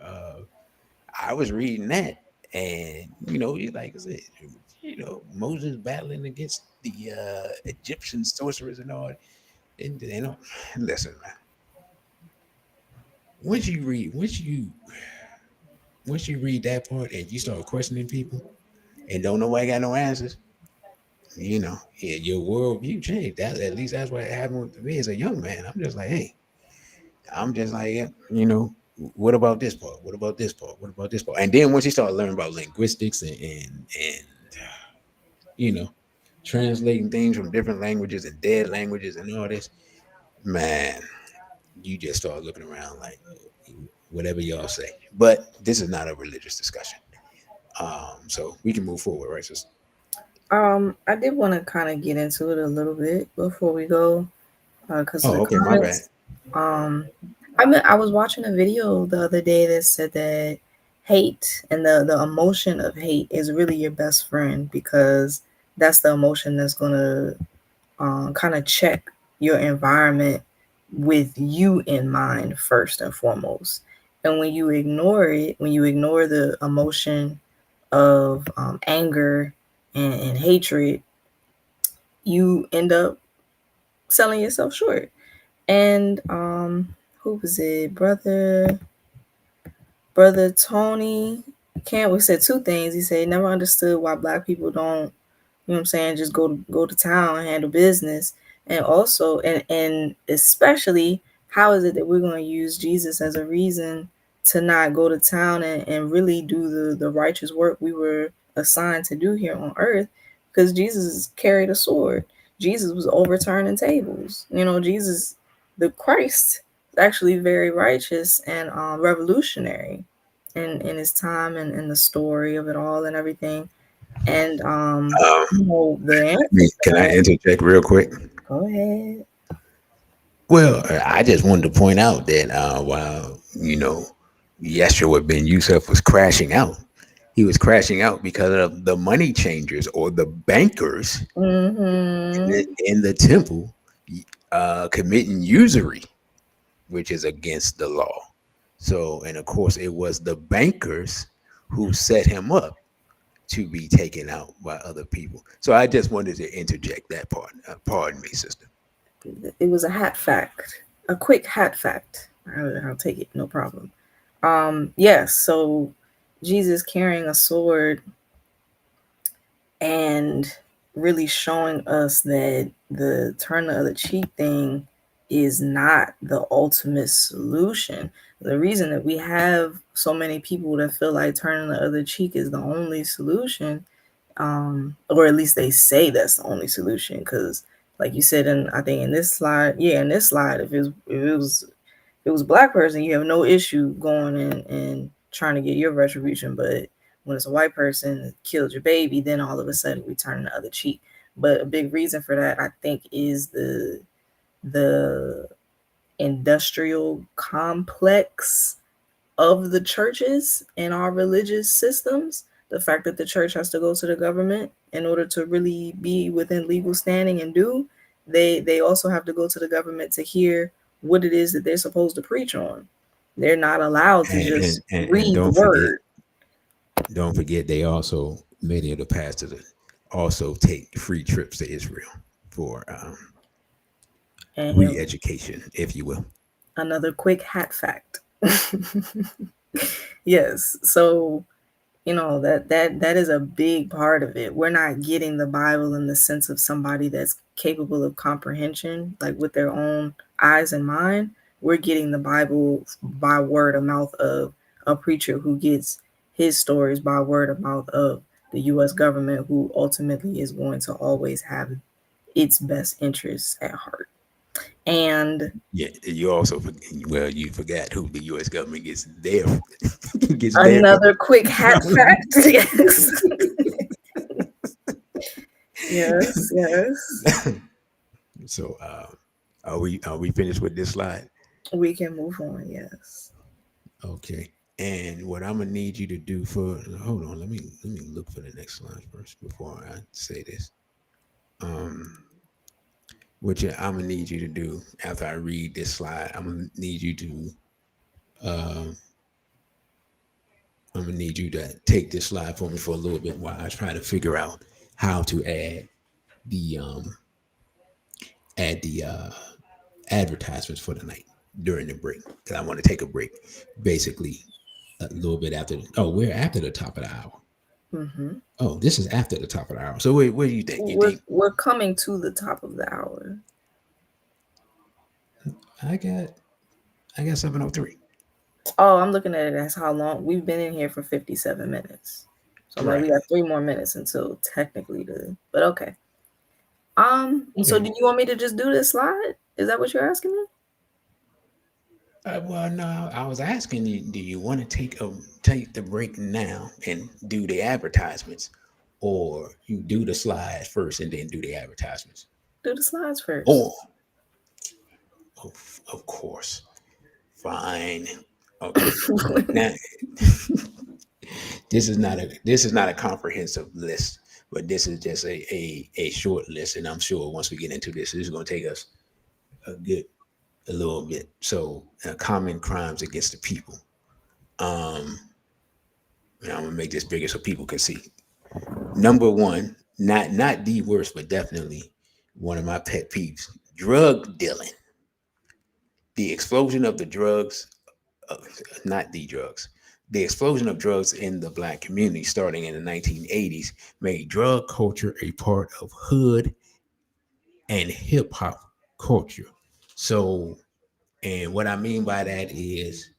[SPEAKER 2] I was reading that, and like I said, Moses battling against the Egyptian sorcerers and all. And listen, man. Once you read that part and you start questioning people and don't nobody got no answers, yeah, your worldview changed. That at least that's what happened with me as a young man. I'm just like, hey, I'm just like, yeah, what about this part? What about this part? What about this part? And then once you start learning about linguistics and you know, translating things from different languages and dead languages and all this, man, you just start looking around like whatever y'all say. But this is not a religious discussion. So we can move forward, right? Sis?
[SPEAKER 1] I did want to kind of get into it a little bit before we go, because the
[SPEAKER 2] Oh, okay, my bad.
[SPEAKER 1] comments. Um, I was watching a video the other day that said that hate and the emotion of hate is really your best friend, because that's the emotion that's gonna kind of check your environment with you in mind first and foremost. And when you ignore it, when you ignore the emotion of anger and hatred, you end up selling yourself short. And who was it? Brother Tony Campbell said two things. He said he never understood why black people don't, what I'm saying, just go to town and handle business. And also, and especially, how is it that we're going to use Jesus as a reason to not go to town and really do the righteous work we were assigned to do here on earth? Because Jesus carried a sword. Jesus was overturning tables. Jesus, the Christ, is actually very righteous and revolutionary in his time and the story of it all and everything. And
[SPEAKER 2] Um,
[SPEAKER 1] the answer to
[SPEAKER 2] can I
[SPEAKER 1] that,
[SPEAKER 2] interject real quick?
[SPEAKER 1] go ahead.
[SPEAKER 2] Well, I just wanted to point out that while Yeshua ben Yusuf was crashing out, he was crashing out because of the money changers or the bankers
[SPEAKER 1] Mm-hmm.
[SPEAKER 2] in the temple committing usury, which is against the law. So, and of course, it was the bankers who set him up to be taken out by other people. So I just wanted to interject that part. Pardon me, sister.
[SPEAKER 1] It was a hat fact, a quick hat fact. I'll take it, no problem. Yes. So Jesus carrying a sword, and really showing us that the turn the other cheek thing is not the ultimate solution. The reason that we have so many people that feel like turning the other cheek is the only solution, or at least they say that's the only solution, because like you said, and I think in this slide, yeah, in this slide, if it was a black person, you have no issue going in and trying to get your retribution. But when it's a white person that killed your baby, then all of a sudden we turn the other cheek. But a big reason for that, I think, is the industrial complex of the churches and our religious systems. The fact that the church has to go to the government in order to really be within legal standing and do, they also have to go to the government to hear what it is that they're supposed to preach on. They're not allowed to
[SPEAKER 2] And
[SPEAKER 1] just
[SPEAKER 2] and, and
[SPEAKER 1] read the word.
[SPEAKER 2] don't forget they also many of the pastors also take free trips to Israel for
[SPEAKER 1] And
[SPEAKER 2] re-education, if you will.
[SPEAKER 1] another quick hat fact. Yes, so that is a big part of it. We're not getting the Bible in the sense of somebody that's capable of comprehension, like with their own eyes and mind. We're getting the Bible by word of mouth of a preacher who gets his stories by word of mouth of the US government, who ultimately is going to always have its best interests at heart. And
[SPEAKER 2] Yeah, you also well, you forgot who the U.S. government gets their gets their
[SPEAKER 1] another quick hat fact. Yes. Yes, yes.
[SPEAKER 2] So, are we finished with this slide?
[SPEAKER 1] We can move on, yes.
[SPEAKER 2] Okay. And what I'm gonna need you to do for hold on, let me look for the next slide first before I say this. Um, I'm gonna need you to do after I read this slide, um, I'm gonna need you to take this slide for me for a little bit while I try to figure out how to the um add the advertisements for the night during the break because I want to take a break, basically a little bit after. We're after the top of the hour.
[SPEAKER 1] Hmm.
[SPEAKER 2] Oh, this is after the top of the hour. So what do you think? You
[SPEAKER 1] We're
[SPEAKER 2] think
[SPEAKER 1] we're coming to the top of the hour.
[SPEAKER 2] I got I got 7:03.
[SPEAKER 1] Oh, I'm looking at it as how long we've been in here for 57 minutes. So I'm like, we
[SPEAKER 2] Right.
[SPEAKER 1] got 3 more minutes until technically the. But okay. So
[SPEAKER 2] Okay.
[SPEAKER 1] do you want me to just do this slide? Is that what you're asking me?
[SPEAKER 2] Well, no, I was asking you, do you want to take the break now and do the advertisements, or you do the slides first and then do the advertisements?
[SPEAKER 1] Do the slides first.
[SPEAKER 2] Or, of course, fine. Okay. Now, this is not a comprehensive list, but this is just a short list, and I'm sure once we get into this is going to take us a little bit. So, common crimes against the people. Um, and I'm gonna make this bigger so people can see. Number one, not the worst, but definitely one of my pet peeves: drug dealing. The explosion of the drugs, uh, not the drugs. The explosion of drugs in the black community starting in the 1980s made drug culture a part of hood and hip hop culture. So, and what I mean by that is,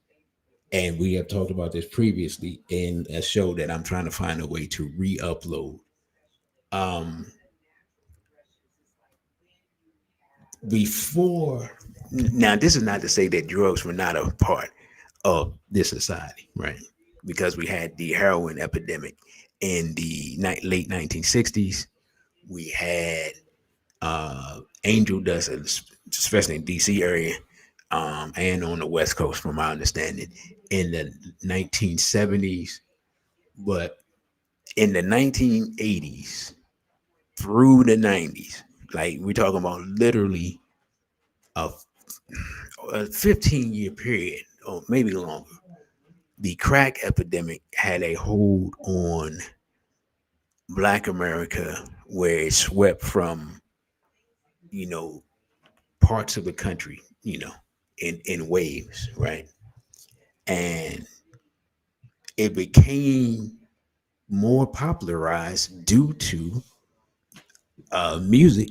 [SPEAKER 2] and we have talked about this previously in a show that I'm trying to find a way to re upload. Um, before, now, this is not to say that drugs were not a part of this society, right? Because we had the heroin epidemic in the late 1960s. We had angel dust, especially in DC area, and on the West Coast, from my understanding, in the 1970s. But in the 1980s through the 90s, like we're talking about literally a, a 15-year period or maybe longer, the crack epidemic had a hold on Black America where it swept from, you know, parts of the country, in waves, right? And it became more popularized due to music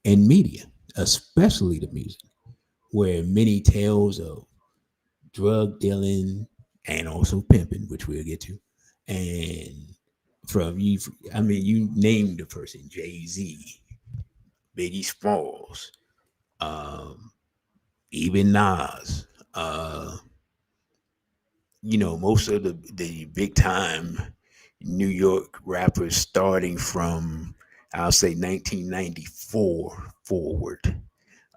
[SPEAKER 2] and media, especially the music, where many tales of drug dealing and also pimping, which we'll get to, and from you, I mean, you named the person: Jay-Z, Biggie Smalls, um, even Nas. Most of the big time New York rappers starting from, I'll say, 1994 forward.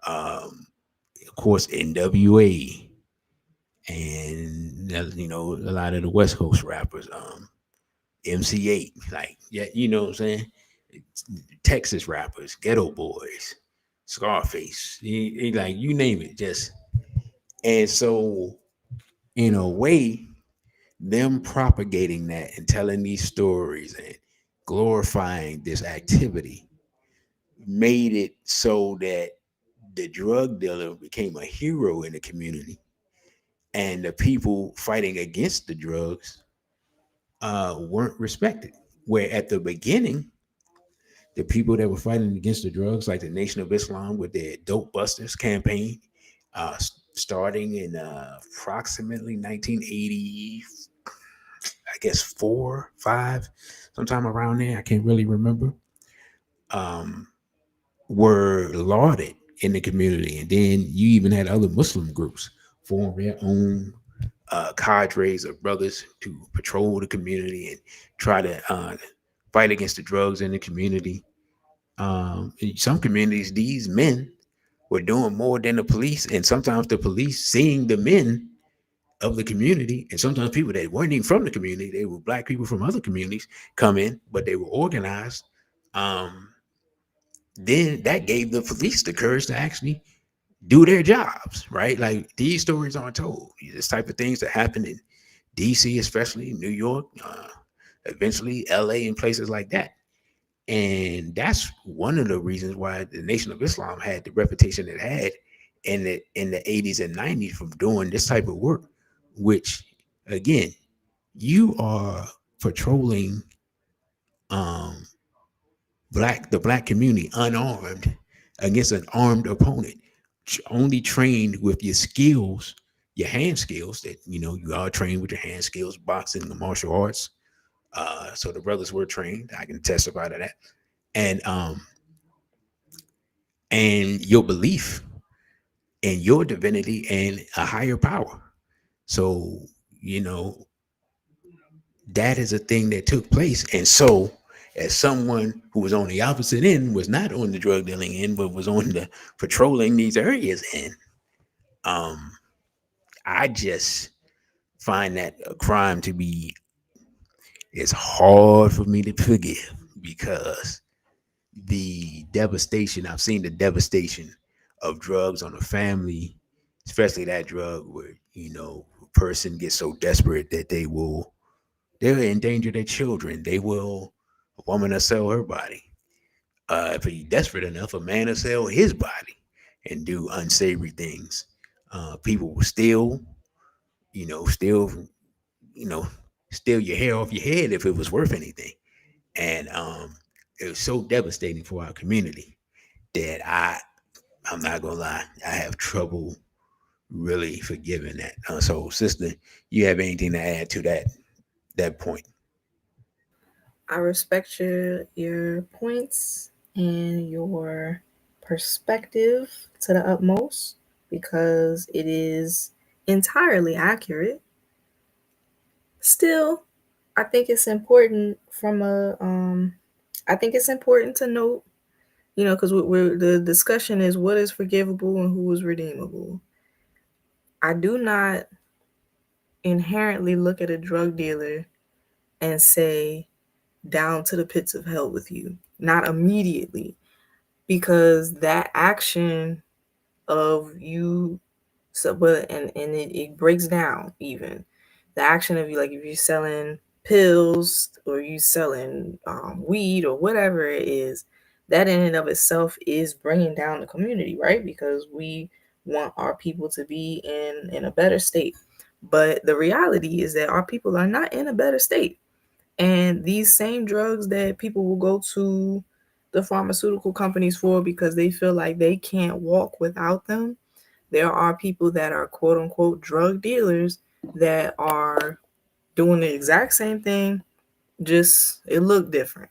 [SPEAKER 2] Of course, NWA, and a lot of the West Coast rappers, MC8, like, yeah, you know what I'm saying? Texas rappers, Ghetto Boys, Scarface, like, you name it, just. And so, in a way, them propagating that and telling these stories and glorifying this activity made it so that the drug dealer became a hero in the community, and the people fighting against the drugs weren't respected. Where at the beginning, the people that were fighting against the drugs, like the Nation of Islam with their Dope Busters campaign, starting in approximately 1980, I guess 4, 5, sometime around there. I can't really remember. Um, were lauded in the community, and then you even had other Muslim groups form their own cadres of brothers to patrol the community and try to fight against the drugs in the community. In some communities, these men were doing more than the police, and sometimes the police seeing the men of the community, and sometimes people that weren't even from the community, they were black people from other communities come in, but they were organized. Um, then that gave the police the courage to actually do their jobs, right? Like, these stories aren't told. This type of things that happen in DC, especially New York, eventually LA, and places like that. And that's one of the reasons why the Nation of Islam had the reputation it had in the 80s and 90s from doing this type of work, which, again, you are patrolling um the black community unarmed against an armed opponent, only trained with your skills, your hand skills, that you are trained with your hand skills, boxing, the martial arts. So the brothers were trained. I can testify to that. And your belief in your divinity and a higher power. So, you know, that is a thing that took place. And so, as someone who was on the opposite end, was not on the drug dealing end, but was on the patrolling these areas end, um, I just find that a crime to be, it's hard for me to forgive, because I've seen the devastation of drugs on a family, especially that drug where, a person gets so desperate that they'll endanger their children. A woman will sell her body. If he's desperate enough, a man will sell his body and do unsavory things. People will you know, steal, you know, steal your hair off your head if it was worth anything. And it was so devastating for our community that I'm not gonna lie, I have trouble really forgiving that. So, sister, you have anything to add to that point?
[SPEAKER 1] I respect your points and your perspective to the utmost because it is entirely accurate. Still, I think it's important from a I think it's important to note, because the discussion is what is forgivable and who is redeemable. I do not inherently look at a drug dealer and say down to the pits of hell with you. Not immediately, because that action of you, so but and it breaks down even the action of you, like if you're selling pills or you selling weed or whatever it is, that in and of itself is bringing down the community, right? Because we want our people to be in a better state, but the reality is that our people are not in a better state. And these same drugs that people will go to the pharmaceutical companies for because they feel like they can't walk without them. There are people that are quote unquote drug dealers that are doing the exact same thing, just it looked different.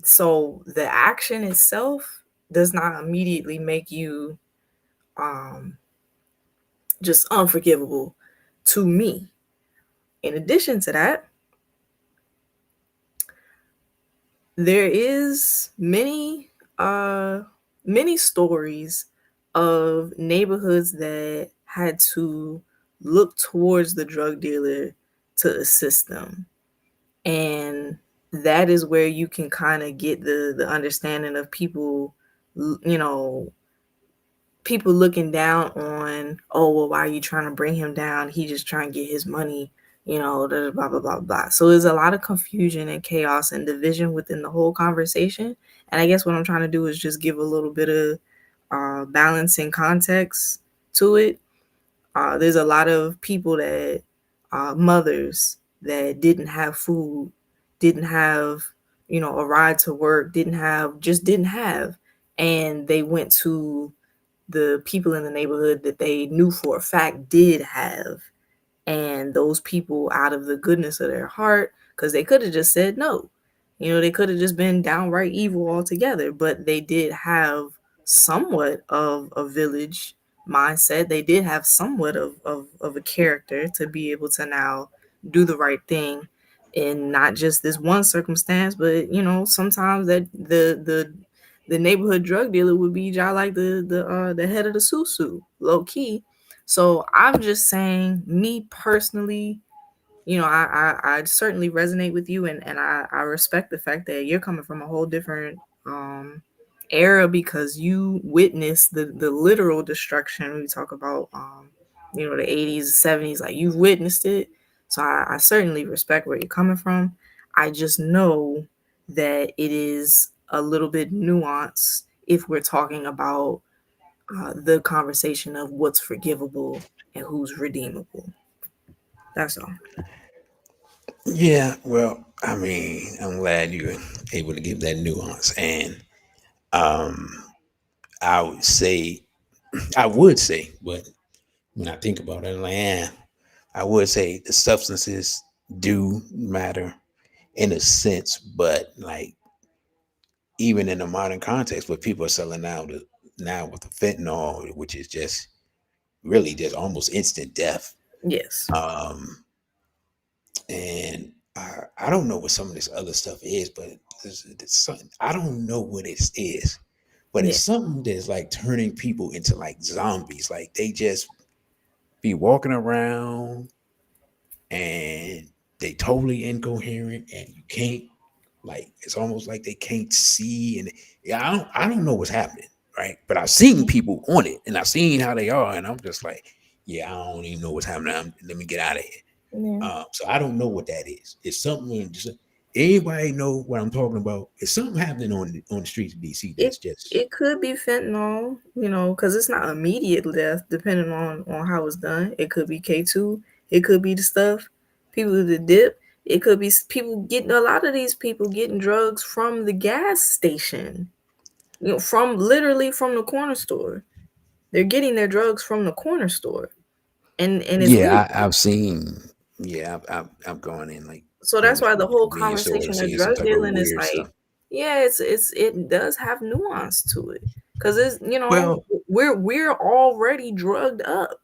[SPEAKER 1] So the action itself does not immediately make you um, just unforgivable to me. In addition to that, there is uh many stories of neighborhoods that had to look towards the drug dealer to assist them. And that is where you can kind of get the understanding of people, you know, people looking down on, oh, well, why are you trying to bring him down? He just trying to get his money, blah, blah, blah, blah. So there's a lot of confusion and chaos and division within the whole conversation. And I guess what I'm trying to do is just give a little bit of balance and context to it. There's a lot of people that, mothers that didn't have food, didn't have, a ride to work, didn't have. And they went to the people in the neighborhood that they knew for a fact did have. And those people, out of the goodness of their heart, because they could have just said no, they could have just been downright evil altogether, but they did have somewhat of a village mindset. They did have somewhat of a character to be able to now do the right thing in not just this one circumstance, but sometimes that the neighborhood drug dealer would be just like the head of the susu, low key. So I'm just saying, me personally, I certainly resonate with you, and I respect the fact that you're coming from a whole different era because you witnessed the literal destruction. We talk about the 80s, 70s, like you've witnessed it. So I certainly respect where you're coming from. I just know that it is a little bit nuanced if we're talking about the conversation of what's forgivable and who's redeemable. That's all.
[SPEAKER 2] Yeah, well, I mean, I'm glad you were able to give that nuance. And um, I would say, I would say, but when I think about it, I'm like, I would say the substances do matter in a sense, but like even in the modern context, what people are selling now with the fentanyl, which is just really just almost instant death.
[SPEAKER 1] Yes.
[SPEAKER 2] Um, and I don't know what some of this other stuff is, but there's something I don't know what it is, but it's
[SPEAKER 1] Yeah.
[SPEAKER 2] something that's like turning people into like zombies. Like they just be walking around and they totally incoherent, and you can't like it's almost like they can't see. And yeah, I don't know what's happening, right? But I've seen people on it, and I've seen how they are, and I'm just like, yeah, I don't even know what's happening. Let me get out of here.
[SPEAKER 1] Yeah.
[SPEAKER 2] So I don't know what that is. It's something. Just, anybody know what I'm talking about? It's something happening on the streets of DC
[SPEAKER 1] It
[SPEAKER 2] that's just
[SPEAKER 1] it could be fentanyl, because it's not immediate death, depending on how it's done. It could be K2. It could be the stuff people that dip. It could be people getting a lot of these people getting drugs from the gas station. From literally from the corner store. They're getting their drugs from the corner store, and it's
[SPEAKER 2] yeah.
[SPEAKER 1] legal.
[SPEAKER 2] I've seen. Yeah, I've gone in like
[SPEAKER 1] So that's
[SPEAKER 2] corner
[SPEAKER 1] why the whole
[SPEAKER 2] convenience store and
[SPEAKER 1] conversation of
[SPEAKER 2] seen some
[SPEAKER 1] drug
[SPEAKER 2] type of
[SPEAKER 1] dealing is
[SPEAKER 2] weird
[SPEAKER 1] like,
[SPEAKER 2] stuff.
[SPEAKER 1] yeah, it does have nuance to it, because it's
[SPEAKER 2] Well,
[SPEAKER 1] we're already drugged up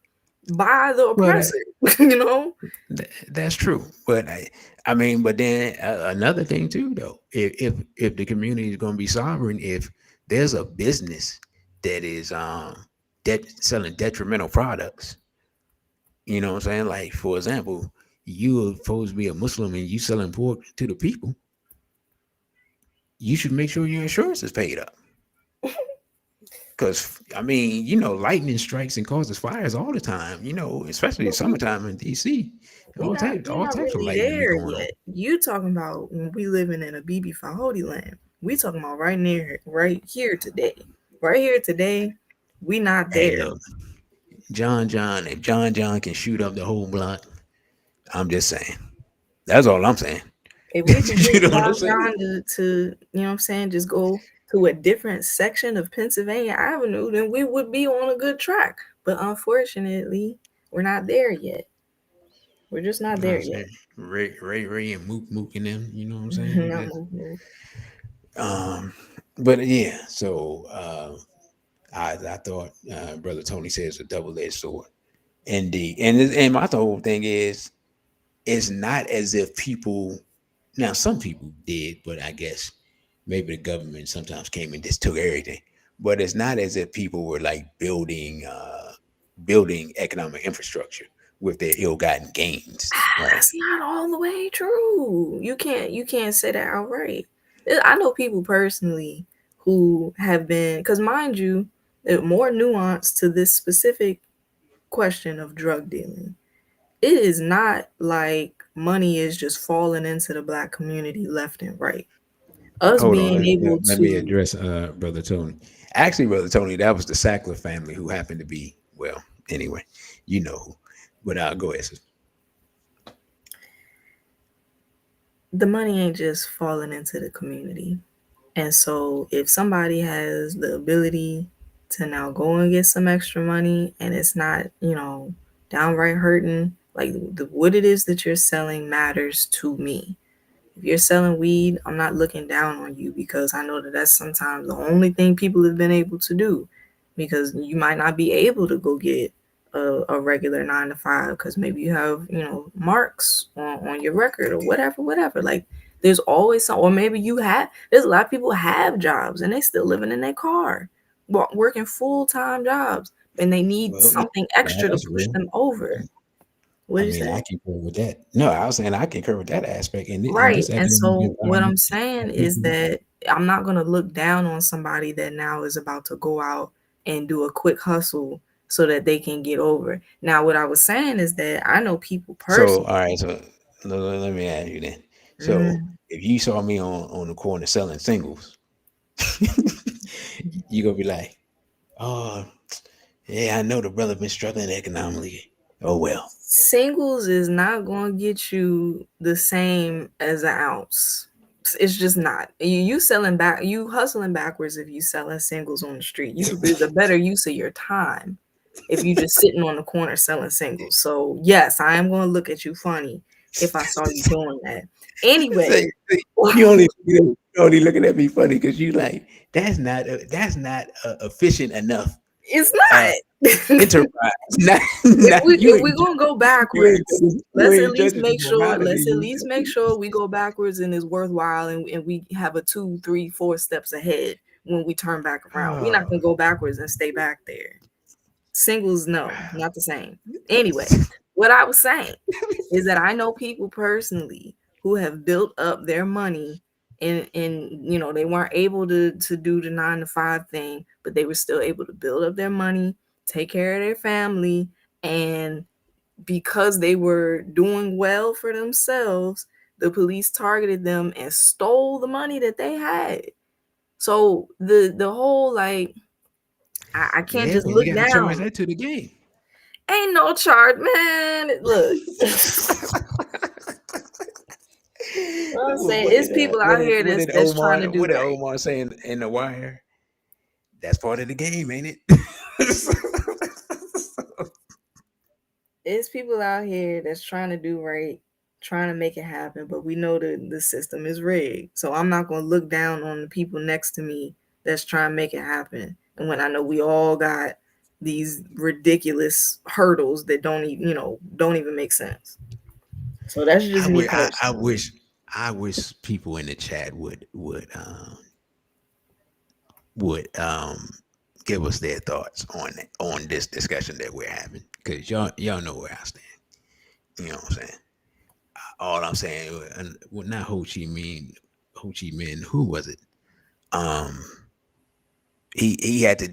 [SPEAKER 1] by the
[SPEAKER 2] well,
[SPEAKER 1] oppressor. you know.
[SPEAKER 2] that's true. But I mean, but then another thing too, though, if the community is going to be sovereign, if there's a business that is selling detrimental products, you know what I'm saying? Like for example, you are supposed to be a Muslim and you selling pork to the people, you should make sure your insurance is paid up. Because I mean, lightning strikes and causes fires all the time. Especially in
[SPEAKER 1] But we
[SPEAKER 2] summertime in DC,
[SPEAKER 1] we're
[SPEAKER 2] all
[SPEAKER 1] not
[SPEAKER 2] types of
[SPEAKER 1] really
[SPEAKER 2] lightning be
[SPEAKER 1] there
[SPEAKER 2] going on.
[SPEAKER 1] yet. You talking about when we living in a BB Fahody land? We talking about right here today, right here today. We not
[SPEAKER 2] Hey,
[SPEAKER 1] there.
[SPEAKER 2] look, John, if John can shoot up the whole block, I'm just saying. That's all I'm saying.
[SPEAKER 1] If we could
[SPEAKER 2] You
[SPEAKER 1] get
[SPEAKER 2] know what I'm
[SPEAKER 1] locked
[SPEAKER 2] saying?
[SPEAKER 1] down to you know what I'm saying, just go to a different section of Pennsylvania Avenue, then we would be on a good track. But unfortunately, we're not there yet. We're just not
[SPEAKER 2] You know what
[SPEAKER 1] there
[SPEAKER 2] I'm
[SPEAKER 1] yet.
[SPEAKER 2] saying? Ray, and Mook and them. You know what I'm saying?
[SPEAKER 1] Not move, move.
[SPEAKER 2] Um, but yeah. So I thought Brother Tony said it's a double edged sword. Indeed, and my whole thing is, it's not as if people, now some people did, but I guess maybe the government sometimes came and just took everything. But it's not as if people were like building economic infrastructure with their ill-gotten gains, right?
[SPEAKER 1] That's not all the way true. You can't say that outright. I know people personally who have been, because mind you, there's more nuance to this specific question of drug dealing. It is not like money is just falling into the black community left and right. Us
[SPEAKER 2] Hold on,
[SPEAKER 1] being able
[SPEAKER 2] let me
[SPEAKER 1] to,
[SPEAKER 2] address Brother Tony. Actually, Brother Tony, that was the Sackler family who happened to be, well, anyway, you know who. But go ahead, sis.
[SPEAKER 1] the money ain't just falling into the community. And so if somebody has the ability to now go and get some extra money and it's not, downright hurting, like what it is that you're selling matters to me. If you're selling weed, I'm not looking down on you because I know that that's sometimes the only thing people have been able to do, because you might not be able to go get a regular 9 to 5 because maybe you have, marks on your record or whatever. Like there's always some, or maybe there's a lot of people have jobs and they still living in their car, working full-time jobs, and they need
[SPEAKER 2] Well,
[SPEAKER 1] something
[SPEAKER 2] no,
[SPEAKER 1] extra to
[SPEAKER 2] that's
[SPEAKER 1] push
[SPEAKER 2] real.
[SPEAKER 1] them over. What
[SPEAKER 2] I
[SPEAKER 1] did you
[SPEAKER 2] mean, I
[SPEAKER 1] say?
[SPEAKER 2] concur with that. No, I was saying I concur with that aspect in
[SPEAKER 1] Right.
[SPEAKER 2] this
[SPEAKER 1] And
[SPEAKER 2] economic
[SPEAKER 1] so what I'm
[SPEAKER 2] environment.
[SPEAKER 1] saying is that I'm not going to look down on somebody that now is about to go out and do a quick hustle so that they can get over. Now, what I was saying is that I know people
[SPEAKER 2] So,
[SPEAKER 1] personally.
[SPEAKER 2] all right, so let me ask you then. So,
[SPEAKER 1] Mm,
[SPEAKER 2] if you saw me on the corner selling singles, you gonna be like, "Oh, yeah, I know the brother been struggling economically. Oh well."
[SPEAKER 1] singles is not going to get you the same as an ounce. It's just not. You hustling backwards if you selling singles on the street. You could be the better use of your time if you just sitting on the corner selling singles. So yes, I am going to look at you funny if I saw you doing that. Anyway,
[SPEAKER 2] See, you only looking at me funny because you like that's not efficient enough
[SPEAKER 1] it's
[SPEAKER 2] uh
[SPEAKER 1] not.
[SPEAKER 2] enterprise. Not,
[SPEAKER 1] if
[SPEAKER 2] not
[SPEAKER 1] we
[SPEAKER 2] you
[SPEAKER 1] if we
[SPEAKER 2] ain't
[SPEAKER 1] gonna go
[SPEAKER 2] you ain't
[SPEAKER 1] backwards,
[SPEAKER 2] you
[SPEAKER 1] let's at
[SPEAKER 2] ain't
[SPEAKER 1] least
[SPEAKER 2] judging the
[SPEAKER 1] make sure.
[SPEAKER 2] morality.
[SPEAKER 1] Let's at least make sure we go backwards and is worthwhile, and we have a 2, 3, 4 steps ahead when we turn back around. We're not
[SPEAKER 2] Oh.
[SPEAKER 1] gonna go backwards and stay back there. Singles, no, not the same. Anyway, what I was saying is that I know people personally who have built up their money, and they weren't able to do the 9 to 5 thing, but they were still able to build up their money, take care of their family, and because they were doing well for themselves, the police targeted them and stole the money that they had. So the whole, like, I can't
[SPEAKER 2] Yeah,
[SPEAKER 1] just
[SPEAKER 2] but you
[SPEAKER 1] look
[SPEAKER 2] got to charge
[SPEAKER 1] down.
[SPEAKER 2] that to the game.
[SPEAKER 1] Ain't no chart, man. Look, what I'm saying,
[SPEAKER 2] what
[SPEAKER 1] it's
[SPEAKER 2] did
[SPEAKER 1] people out here
[SPEAKER 2] what did
[SPEAKER 1] that's trying to
[SPEAKER 2] Omar
[SPEAKER 1] do
[SPEAKER 2] what did
[SPEAKER 1] right.
[SPEAKER 2] Omar say in the wire? That's part of the game, ain't it?
[SPEAKER 1] It's people out here that's trying to do right, trying to make it happen, but we know that the system is rigged. So I'm not gonna look down on the people next to me that's trying to make it happen. And when I know we all got these ridiculous hurdles that don't even make sense. So that's just me
[SPEAKER 2] I
[SPEAKER 1] personally.
[SPEAKER 2] wish people in the chat would give us their thoughts on this discussion that we're having, because y'all know where I stand. You know what I'm saying? All I'm saying, and well, not Ho Chi Minh, who was it? Um, he had to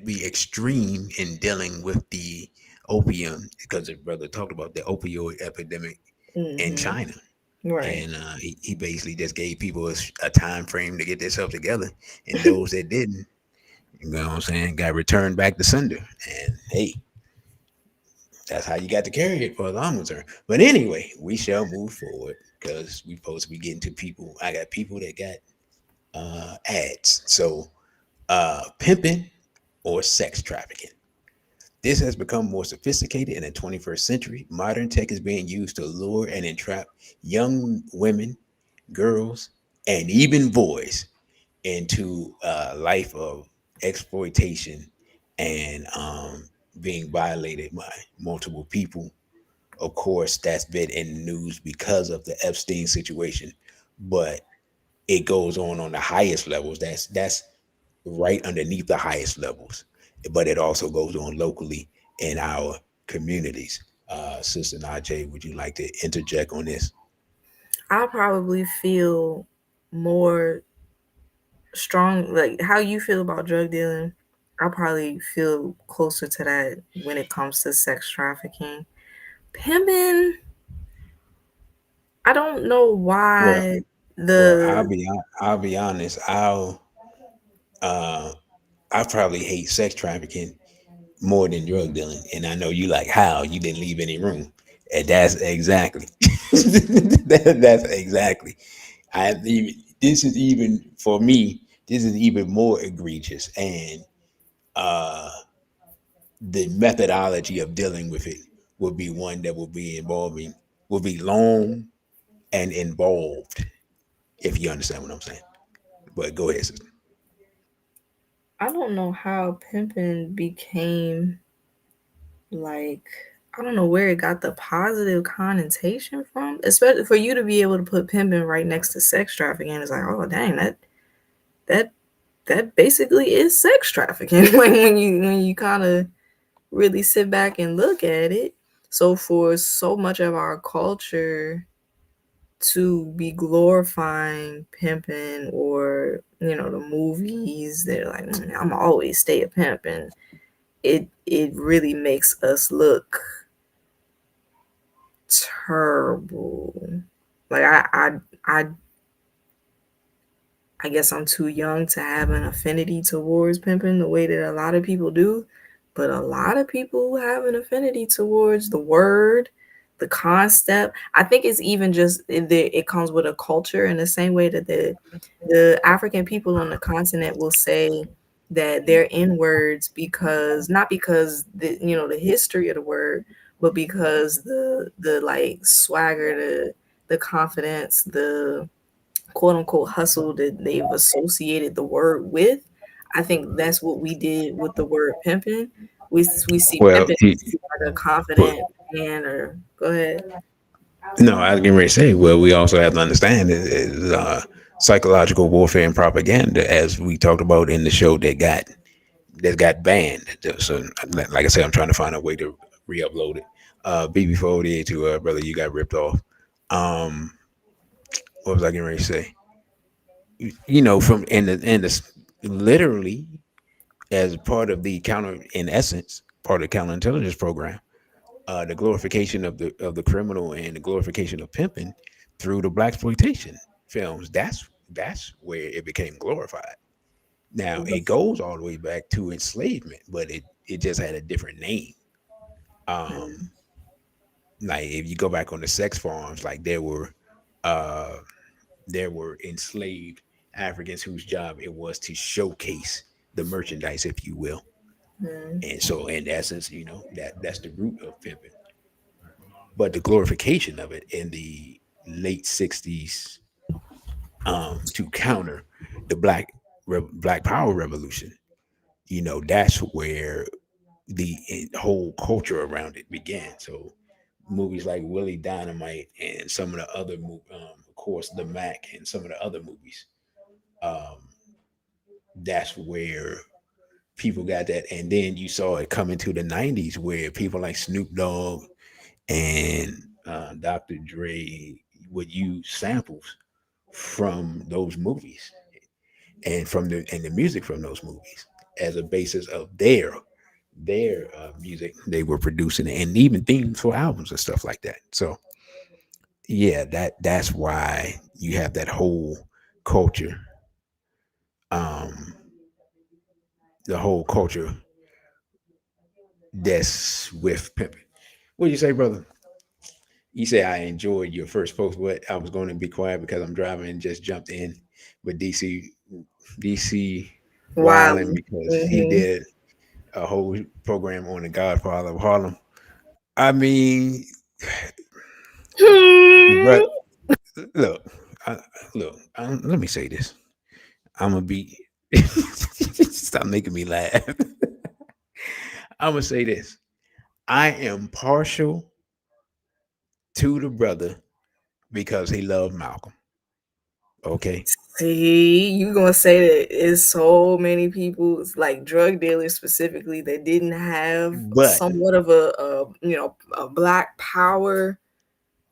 [SPEAKER 2] be extreme in dealing with the opium, because the brother talked about the opioid epidemic in
[SPEAKER 1] Hmm.
[SPEAKER 2] China.
[SPEAKER 1] Right.
[SPEAKER 2] And he basically just gave people a time frame to get themselves together, and those that didn't, you know what I'm saying, got returned back to sender. And hey, that's how you got to carry it for as I'm concerned. But anyway, we shall move forward. because we supposed to be getting to people. I got people that got ads. So pimping or sex trafficking. This has become more sophisticated in the 21st century. Modern tech is being used to lure and entrap young women, girls, and even boys into a life of exploitation and being violated by multiple people. Of course, that's been in the news because of the Epstein situation, but it goes on the highest levels. That's right underneath the highest levels, but it also goes on locally in our communities. Sister Najee, would you like to interject on this?
[SPEAKER 1] I probably feel more strong, like how you feel about drug dealing. I probably feel closer to that when it comes to sex trafficking. Pimping, I don't know
[SPEAKER 2] Well,
[SPEAKER 1] why
[SPEAKER 2] well,
[SPEAKER 1] the
[SPEAKER 2] I'll be honest. Uh, I probably hate sex trafficking more than drug dealing, and I know you like how you didn't leave any room, and that's exactly that's exactly. I even this is even for me. This is even more egregious, and uh, the methodology of dealing with it will be one that will be long and involved. If you understand what I'm saying, but go ahead, sister.
[SPEAKER 1] I don't know how pimping became like, I don't know where it got the positive connotation from, especially for you to be able to put pimping right next to sex trafficking. It's like, oh dang, that that basically is sex trafficking. Like when you kind of really sit back and look at it. So for so much of our culture to be glorifying pimping, or the movies, they're like, I'm always stay a pimp, and it really makes us look terrible. Like I I guess I'm too young to have an affinity towards pimping the way that a lot of people do. But a lot of people have an affinity towards the word, the concept. I think it's even just it comes with a culture, in the same way that the African people on the continent will say that they're in words, because not because the history of the word, but because the like swagger, the confidence, the quote unquote hustle that they've associated the word with. I think that's what we did with the word pimping. We see
[SPEAKER 2] Well,
[SPEAKER 1] pimping, we see like a
[SPEAKER 2] but
[SPEAKER 1] confident man, or go ahead.
[SPEAKER 2] no, I was getting ready to say. Well, we also have to understand is psychological warfare and propaganda, as we talked about in the show that got banned. So, like I said, I'm trying to find a way to re-upload it. BB488 to brother, you got ripped off. Um, what was I getting ready to say? You know, from in the literally as part of the counter, in essence, part of the counterintelligence program, the glorification of the criminal and the glorification of pimping through the black exploitation films. That's where it became glorified. Now it goes all the way back to enslavement, but it just had a different name. Um, like if you go back on the sex farms, like uh, there were enslaved Africans whose job it was to showcase the merchandise, if you will.
[SPEAKER 1] Mm,
[SPEAKER 2] And so, in essence, you know that's the root of pimping. But the glorification of it in the late '60s, to counter the Black Power revolution, you know, that's where the whole culture around it began. So movies like Willie Dynamite and some of the other, of course, The Mac and some of the other movies. Um, that's where people got that, and then you saw it come into the '90s where people like Snoop Dogg and Dr. Dre would use samples from those movies and from the music from those movies as a basis of their music they were producing, and even themes for albums and stuff like that. So yeah, that's why you have that whole culture, um, the whole culture that's with pimping. What do you say, brother? You say I enjoyed your first post, but I was going to be quiet because I'm driving and just jumped in with DC Wilding
[SPEAKER 1] Wildly.
[SPEAKER 2] because he
[SPEAKER 1] Mm-hmm.
[SPEAKER 2] did a whole program on the Godfather of Harlem. I mean, but look, I, let me say this. I'm gonna be stop making me laugh. I'm gonna say this. I am partial to the brother because he loved Malcolm. Okay,
[SPEAKER 1] See, you gonna say that it's so many people, like drug dealers specifically, that didn't have
[SPEAKER 2] but
[SPEAKER 1] somewhat of a black power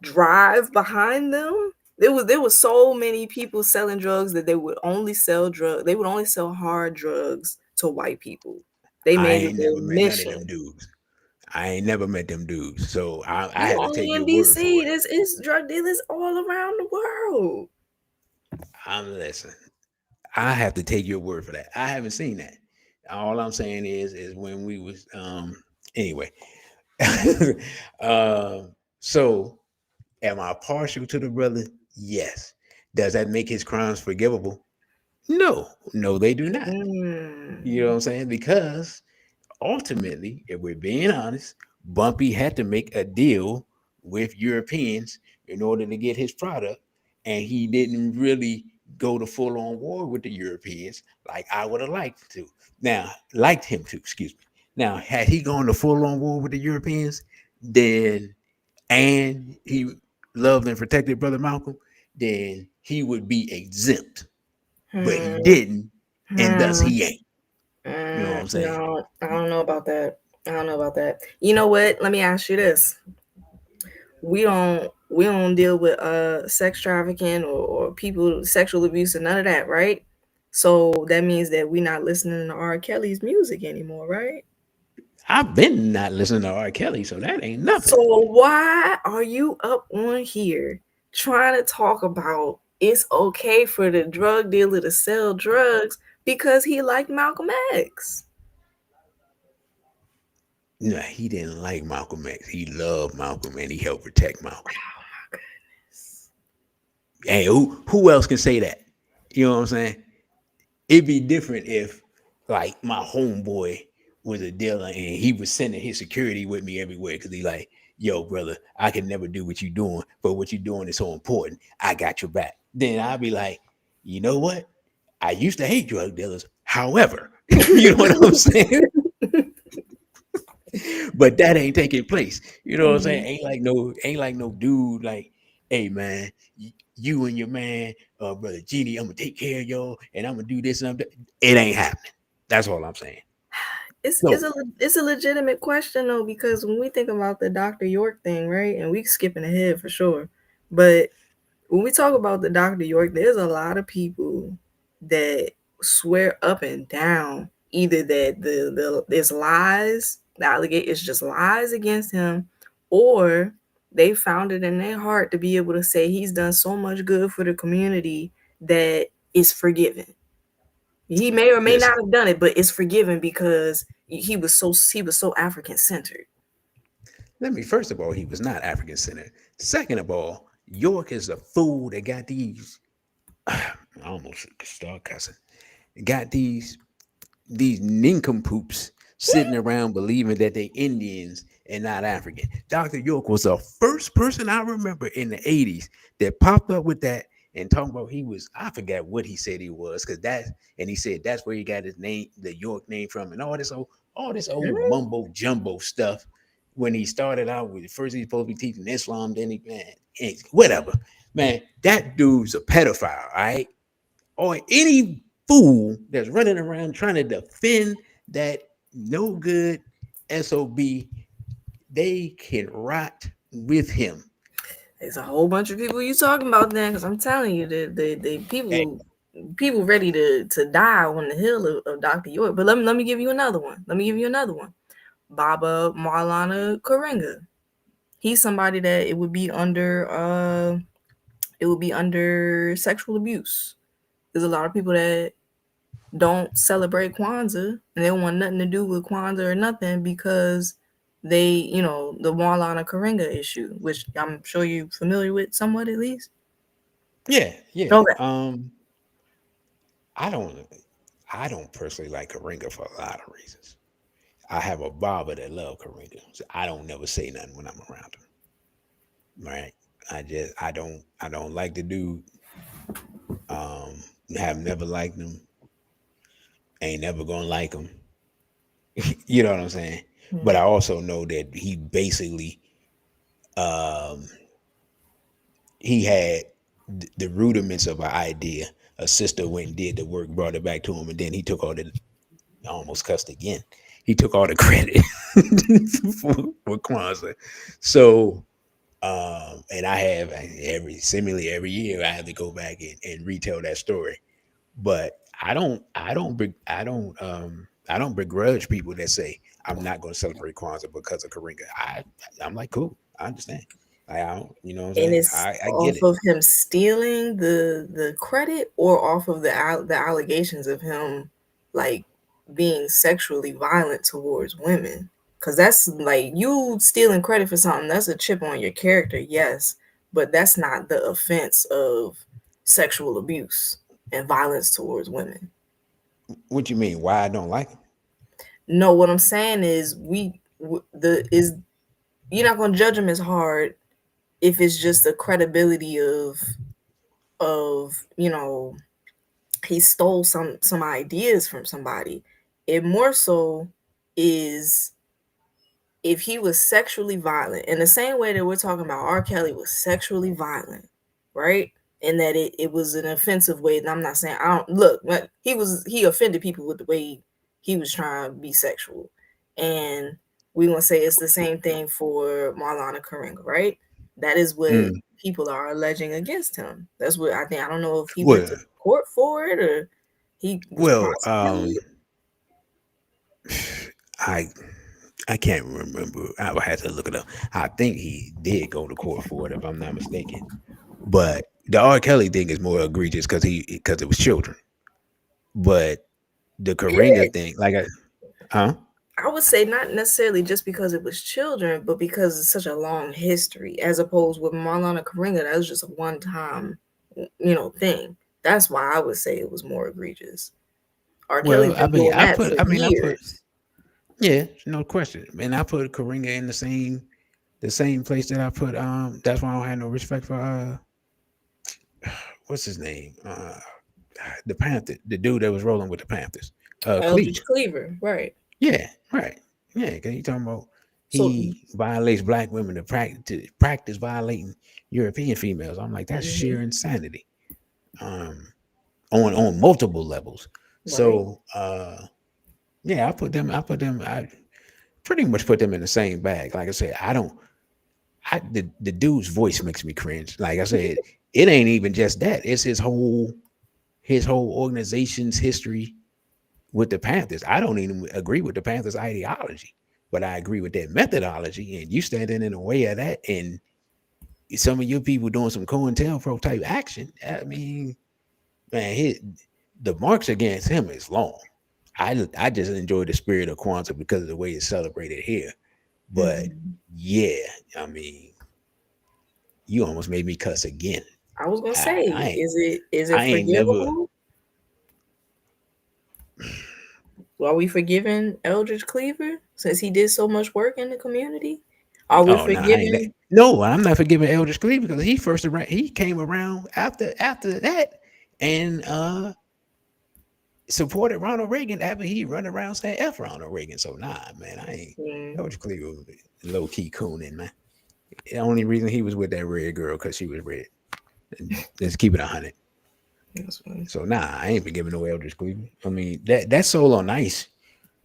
[SPEAKER 1] drive behind them. There was so many people selling drugs that they would only sell drug. They would only sell hard drugs to white people. They
[SPEAKER 2] I
[SPEAKER 1] made it
[SPEAKER 2] ain't
[SPEAKER 1] their
[SPEAKER 2] never met none of
[SPEAKER 1] mission.
[SPEAKER 2] them dudes. I ain't never met them dudes, so I
[SPEAKER 1] You
[SPEAKER 2] have to take
[SPEAKER 1] only in
[SPEAKER 2] your word for
[SPEAKER 1] DC.
[SPEAKER 2] it.
[SPEAKER 1] This is drug dealers all around the world.
[SPEAKER 2] I'm listen. I have to take your word for that. I haven't seen that. All I'm saying is when we was anyway. So am I partial to the brother? Yes. Does that make his crimes forgivable? No, no, they do not. You know what
[SPEAKER 1] Mm.
[SPEAKER 2] I'm saying? Because ultimately, if we're being honest, Bumpy had to make a deal with Europeans in order to get his product, and he didn't really go to full on war with the Europeans like I would have liked to. Now, liked him to, excuse me. Now, had he gone to full on war with the Europeans, then and he loved and protected Brother Malcolm, then he would be exempt. But he
[SPEAKER 1] Hmm.
[SPEAKER 2] didn't, and thus
[SPEAKER 1] Hmm.
[SPEAKER 2] he ain't. You know what I'm saying?
[SPEAKER 1] No, I don't know about that. I don't know about that. You know what? Let me ask you this. We don't deal with sex trafficking or people sexual abuse and none of that, right? So that means that we're not listening to R. Kelly's music anymore, right?
[SPEAKER 2] I've been not listening to R. Kelly, so that ain't
[SPEAKER 1] So
[SPEAKER 2] nothing.
[SPEAKER 1] why are you up on here trying to talk about it's okay for the drug dealer to sell drugs because he liked Malcolm X?
[SPEAKER 2] No, he didn't like Malcolm X. He loved Malcolm and he helped protect Malcolm. Hey, who else can say that? You know what I'm saying? It'd be different if like my homeboy was a dealer and he was sending his security with me everywhere because he like, yo, brother, I can never do what you're doing, but what you're doing is so important. I got your back. Then I'd be like, you know what? I used to hate drug dealers. However, you know what I'm saying? But that ain't taking place. You know what I'm saying?
[SPEAKER 1] Mhm.
[SPEAKER 2] Ain't like no dude like, hey man, you and your man, brother Genie, I'm gonna take care of y'all and I'm gonna do this and it ain't happening. That's all I'm saying.
[SPEAKER 1] It's it's
[SPEAKER 2] So
[SPEAKER 1] a it's a legitimate question though, because when we think about the Dr. York thing, right? And we skipping ahead for sure. But when we talk about the Dr. York, there's a lot of people that swear up and down either that there's lies, the allegation is just lies against him, or they found it in their heart to be able to say he's done so much good for the community that it's forgiven. He may or may
[SPEAKER 2] listen,
[SPEAKER 1] not have done it, but it's forgiven because he was so African centered.
[SPEAKER 2] let me first of all, he was not African centered. Second of all, York is a fool that got these I almost start cussing. Got these nincompoops sitting around believing that they Indians and not African. Dr. York was the first person I remember in the 80s that popped up with that and talking about he was, I forgot what he said he was, because that and he said that's where he got his name, the York name from, and all this old
[SPEAKER 1] Mm.
[SPEAKER 2] mumbo jumbo stuff. When he started out with first he's supposed to be teaching Islam, then he man, whatever. Man, that dude's a pedophile, all right? Or any fool that's running around trying to defend that no good SOB, they can rot with him.
[SPEAKER 1] There's a whole bunch of people you talking about then, because I'm telling you, the
[SPEAKER 2] Hey,
[SPEAKER 1] people ready to die on the hill of Dr. York. But let me give you another one. Let me give you another one. Baba Marlana Karenga. He's somebody that it would be under sexual abuse. There's a lot of people that don't celebrate Kwanzaa and they don't want nothing to do with Kwanzaa or nothing because they, the Marlana Karenga issue, which I'm sure you're familiar with somewhat at least.
[SPEAKER 2] Yeah, yeah.
[SPEAKER 1] Okay.
[SPEAKER 2] I don't I don't personally like Karinga for a lot of reasons. I have a barber that love Karinga. So I don't never say nothing when I'm around him. Right. I don't like the dude. Um have never liked him. Ain't never gonna like him. You know what I'm saying? But I
[SPEAKER 1] Hmm.
[SPEAKER 2] also know that he basically um he had the rudiments of an idea. A sister went and did the work, brought it back to him, and then he took all the almost cussed again. He took all the credit for Kwanzaa. So and I have every year I have to go back and retell that story. But I don't begrudge people that say I'm not going to celebrate Kwanzaa because of Karinga. I'm like, cool, I understand. I don't, you know what I'm
[SPEAKER 1] And
[SPEAKER 2] saying?
[SPEAKER 1] it's
[SPEAKER 2] I get
[SPEAKER 1] off
[SPEAKER 2] it.
[SPEAKER 1] of him stealing the credit, or off of the allegations of him like being sexually violent towards women. Because that's like, you stealing credit for something, that's a chip on your character, yes, but that's not the offense of sexual abuse and violence towards women.
[SPEAKER 2] What you mean? Why I don't like him?
[SPEAKER 1] No, what I'm saying is, the is you're not going to judge him as hard if it's just the credibility of he stole some ideas from somebody. It more so is if he was sexually violent, in the same way that we're talking about R. Kelly was sexually violent, right? And that it was an offensive way. And I'm not saying, I don't look, he offended people with the way he was trying to be sexual. And we gonna say it's the same thing for Marlana Karenga, right? That is what
[SPEAKER 2] Mm.
[SPEAKER 1] people are alleging against him. That's what I think. I don't know if he went
[SPEAKER 2] Well,
[SPEAKER 1] to court for it, or he was
[SPEAKER 2] well,
[SPEAKER 1] prosecuted.
[SPEAKER 2] I I can't remember. I would have to look it up. I think he did go to court for it, if I'm not mistaken. But the R. Kelly thing is more egregious because it was children. But the
[SPEAKER 1] Yeah,
[SPEAKER 2] Karinga thing, huh?
[SPEAKER 1] I would say not necessarily just because it was children, but because it's such a long history, as opposed with Marlana Karinga, that was just a one time, thing. That's why I would say it was more egregious. R. Kelly's
[SPEAKER 2] Well,
[SPEAKER 1] been doing that for
[SPEAKER 2] I put,
[SPEAKER 1] years.
[SPEAKER 2] yeah, no question. And I put Karinga in the same place that I put, that's why I don't have no respect for, what's his name? The Panther, the dude that was rolling with the Panthers,
[SPEAKER 1] Eldridge
[SPEAKER 2] Cleaver.
[SPEAKER 1] Cleaver, right?
[SPEAKER 2] Yeah, right. Yeah, because he talking about
[SPEAKER 1] So,
[SPEAKER 2] he violates black women to practice violating European females. I'm like, that's sheer
[SPEAKER 1] mhm,
[SPEAKER 2] insanity. Um, on multiple levels.
[SPEAKER 1] right.
[SPEAKER 2] So yeah, I pretty much put them in the same bag. Like I said, I don't the dude's voice makes me cringe. Like I said, it ain't even just that. It's his whole organization's history with the Panthers. I don't even agree with the Panthers ideology, but I agree with that methodology. And you standing in the way of that, and some of your people doing some COINTELPRO type action. I mean, man, the marks against him is long. I just enjoy the spirit of Kwanzaa because of the way it's celebrated here. But
[SPEAKER 1] Mhm.
[SPEAKER 2] yeah, I mean, you almost made me cuss again.
[SPEAKER 1] I was gonna
[SPEAKER 2] I,
[SPEAKER 1] say,
[SPEAKER 2] I ain't
[SPEAKER 1] is it
[SPEAKER 2] I ain't never.
[SPEAKER 1] forgivable? Are we forgiving Eldridge Cleaver since he did so much work in the community? Are we
[SPEAKER 2] Oh no, I ain't that.
[SPEAKER 1] forgiving?
[SPEAKER 2] No, I'm not forgiving Eldridge Cleveland because he came around after that and supported Ronald Reagan after he run around saying F Ronald Reagan. So nah, man, I ain't
[SPEAKER 1] Mm,
[SPEAKER 2] Eldridge Cleveland was low key cooning, man. The only reason he was with that red girl because she was red. Let's keep it 100.
[SPEAKER 1] that's funny.
[SPEAKER 2] So nah, I ain't forgiving no Eldridge Cleveland. I mean that's Soul on Ice.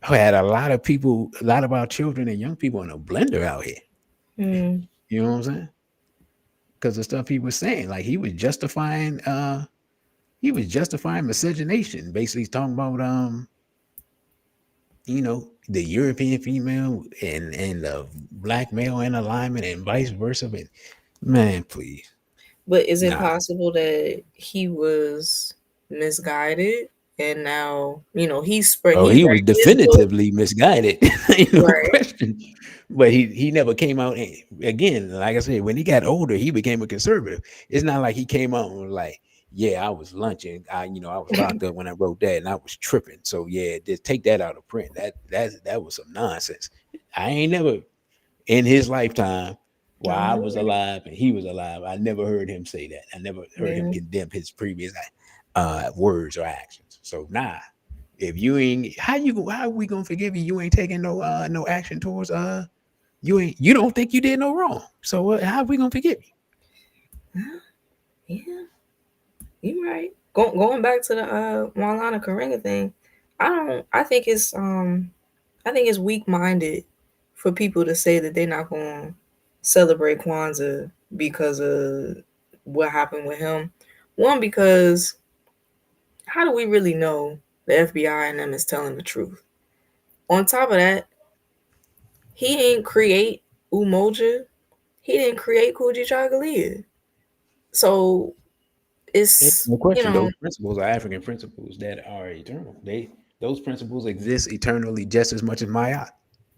[SPEAKER 2] I had a lot of people, a lot of our children and young people in a blender out here.
[SPEAKER 1] Mm,
[SPEAKER 2] You know what I'm saying? Because the stuff he was saying, like he was justifying miscegenation. Basically, he's talking about the European female and the black male in alignment and vice versa. But man, please,
[SPEAKER 1] but is it
[SPEAKER 2] nah.
[SPEAKER 1] possible that he was misguided? and now he's spread.
[SPEAKER 2] Oh,
[SPEAKER 1] He
[SPEAKER 2] he was
[SPEAKER 1] read his book,
[SPEAKER 2] definitively misguided, ain't no
[SPEAKER 1] right?
[SPEAKER 2] question. But he never came out again. Like I said, when he got older, he became a conservative. It's not like he came out and was like, "Yeah, I was lunching. I was locked up when I wrote that, and I was tripping." So yeah, just take that out of print. That was some nonsense. I ain't never in his lifetime while
[SPEAKER 1] No,
[SPEAKER 2] I
[SPEAKER 1] you're
[SPEAKER 2] was
[SPEAKER 1] right.
[SPEAKER 2] alive and he was alive. I never heard him say that. I never heard him
[SPEAKER 1] Yeah.
[SPEAKER 2] condemn his previous words or actions. So nah, if you ain't how we gonna forgive you? You ain't taking no action towards you don't think you did no wrong. So how we gonna forgive you?
[SPEAKER 1] Yeah, you're right. Going back to the Marlana Karenga thing, I think it's weak minded for people to say that they're not gonna celebrate Kwanzaa because of what happened with him. One, because how do we really know the FBI and them is telling the truth? On top of that, he didn't create Umoja. He didn't create Kujichagulia. So
[SPEAKER 2] Ain't
[SPEAKER 1] it's
[SPEAKER 2] no question. Those principles are African principles that are eternal. Those principles exist eternally just as much as Maya.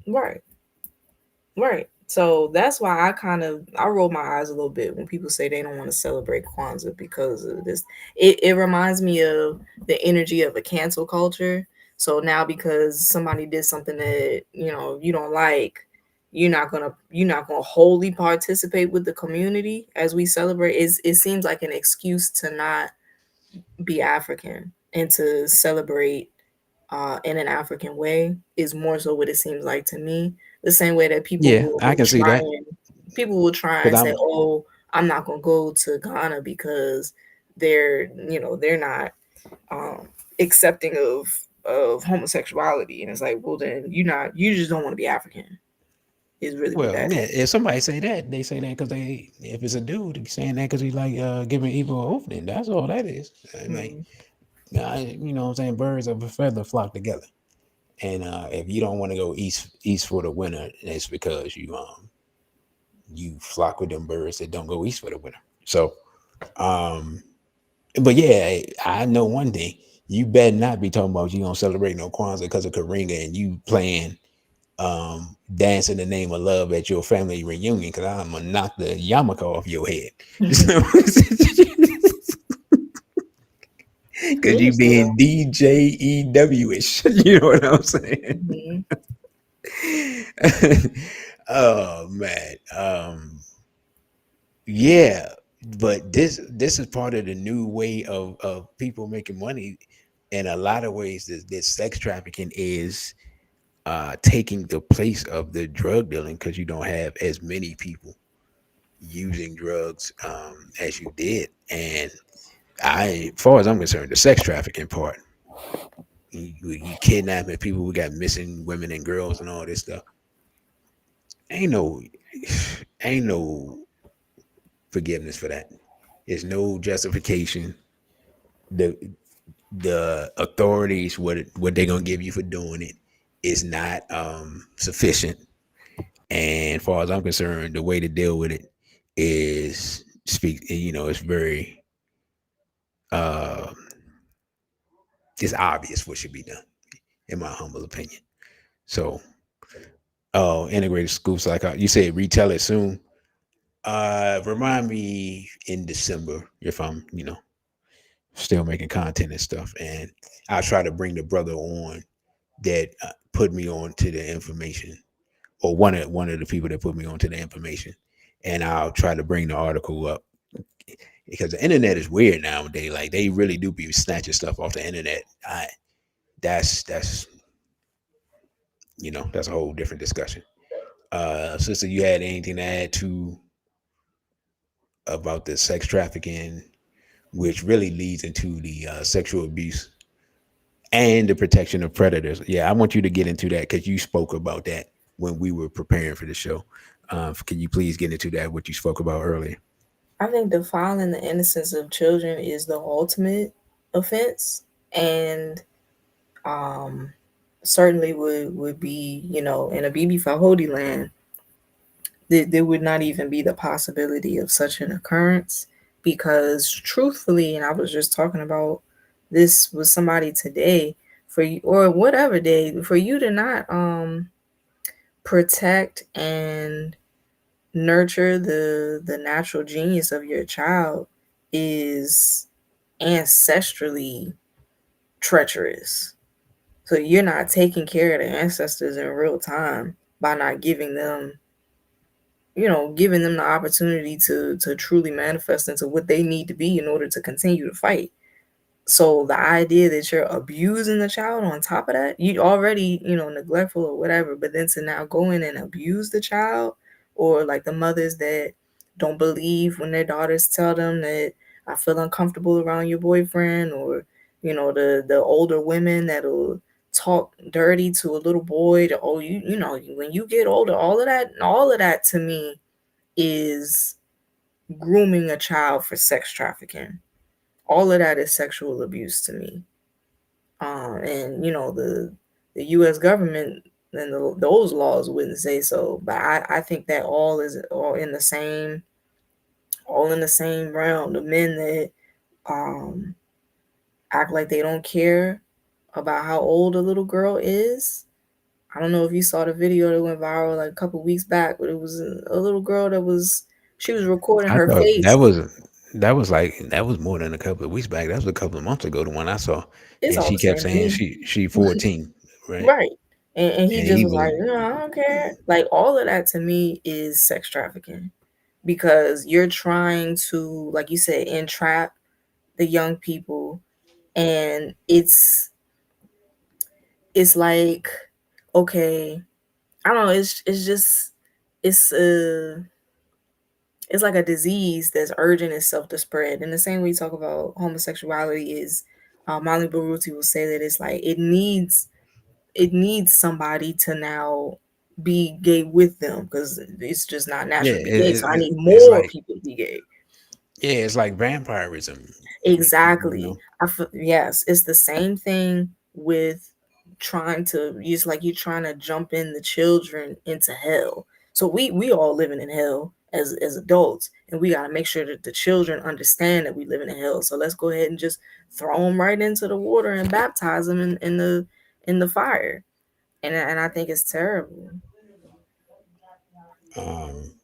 [SPEAKER 1] right. Right. So that's why I roll my eyes a little bit when people say they don't want to celebrate Kwanzaa because of this. It reminds me of the energy of a cancel culture. So now because somebody did something that you don't like, you're not gonna wholly participate with the community as we celebrate. It seems like an excuse to not be African and to celebrate in an African way is more so what it seems like to me. The same way that
[SPEAKER 2] Yeah, I can see that
[SPEAKER 1] people will try
[SPEAKER 2] because
[SPEAKER 1] and say,
[SPEAKER 2] I'm
[SPEAKER 1] "Oh, I'm not gonna go to Ghana because they're not um, accepting of homosexuality," and it's like, well, then you just don't want to be African. Is really what
[SPEAKER 2] well,
[SPEAKER 1] that
[SPEAKER 2] yeah.
[SPEAKER 1] is.
[SPEAKER 2] If somebody say that, they say that because they if it's a dude he's saying that because he like giving evil a opening. That's all that is. Like
[SPEAKER 1] Hmm.
[SPEAKER 2] what I'm saying, birds of a feather flock together. And if you don't want to go east for the winter, it's because you flock with them birds that don't go east for the winter. So, um, but yeah, I know one thing: you better not be talking about you gonna celebrate no Kwanzaa because of Karinga and you playing dance in the name of love at your family reunion because I'm gonna knock the yarmulke off your head. Because you
[SPEAKER 1] Seriously.
[SPEAKER 2] being DJEW ish. You know what I'm saying?
[SPEAKER 1] Hmm.
[SPEAKER 2] Oh man. Yeah, but this is part of the new way of people making money. In a lot of ways, this sex trafficking is taking the place of the drug dealing because you don't have as many people using drugs as you did. And as far as I'm concerned, the sex trafficking part, you kidnapping people, we got missing women and girls and all this stuff. Ain't no, ain't no forgiveness for that. There's no justification. The authorities what they're gonna give you for doing it is not sufficient. And as far as I'm concerned, the way to deal with it is speak. It's very uh, it's obvious what should be done, in my humble opinion. So, oh, integrated school psychology. You said retell it soon. Remind me in December if I'm still making content and stuff, and I'll try to bring the brother on that put me on to the information, or one of the people that put me on to the information, and I'll try to bring the article up because the internet is weird nowadays. Like they really do be snatching stuff off the internet. That's that's a whole different discussion. Sister, you had anything to add to about the sex trafficking, which really leads into the sexual abuse and the protection of predators? Yeah, I want you to get into that because you spoke about that when we were preparing for the show. Can you please get into that what you spoke about earlier?
[SPEAKER 1] I think defiling the innocence of children is the ultimate offense, and um, certainly would be in a BB Fahodi land, there would not even be the possibility of such an occurrence because truthfully, and I was just talking about this was somebody today for you, or whatever day, for you to not protect and nurture the natural genius of your child is ancestrally treacherous. So you're not taking care of the ancestors in real time by not giving them, giving them the opportunity to truly manifest into what they need to be in order to continue to fight. So the idea that you're abusing the child on top of that, you already, neglectful or whatever, but then to now go in and abuse the child, or like the mothers that don't believe when their daughters tell them that I feel uncomfortable around your boyfriend, or the older women that'll talk dirty to a little boy to, oh, when you get older, all of that to me is grooming a child for sex trafficking. All of that is sexual abuse to me. And the U.S. government and those laws wouldn't say so, but I think that all is all in the same realm. The men that um, act like they don't care about how old a little girl is. I don't know if you saw the video that went viral like a couple weeks back, but it was a little girl she was recording
[SPEAKER 2] I
[SPEAKER 1] her
[SPEAKER 2] thought
[SPEAKER 1] face.
[SPEAKER 2] that was more than a couple of weeks back. That was a couple of months ago. The one I saw,
[SPEAKER 1] It's
[SPEAKER 2] and
[SPEAKER 1] all
[SPEAKER 2] she
[SPEAKER 1] the
[SPEAKER 2] kept
[SPEAKER 1] same to
[SPEAKER 2] saying
[SPEAKER 1] me.
[SPEAKER 2] she 14, right?
[SPEAKER 1] Right. And he
[SPEAKER 2] And
[SPEAKER 1] just
[SPEAKER 2] he
[SPEAKER 1] was
[SPEAKER 2] was
[SPEAKER 1] like, no, I don't care. Like, all of that to me is sex trafficking, because you're trying to, like you said, entrap the young people. And it's like, okay, I don't know, it's just, it's it's like a disease that's urging itself to spread. In the same way you talk about homosexuality is, Molly Baruti will say that it's like it needs somebody to now be gay with them, because it's just not
[SPEAKER 2] yeah.
[SPEAKER 1] natural to be gay. So I need
[SPEAKER 2] It's
[SPEAKER 1] more
[SPEAKER 2] like
[SPEAKER 1] people to be gay.
[SPEAKER 2] it's like vampirism. You
[SPEAKER 1] Exactly.
[SPEAKER 2] know.
[SPEAKER 1] Yes, it's the same thing with trying to, it's like you're trying to jump in the children into hell. So we all living in hell as adults, and we got to make sure that the children understand that we live in hell. So let's go ahead and just throw them right into the water and baptize them in the fire. And I think it's terrible.
[SPEAKER 2] Um,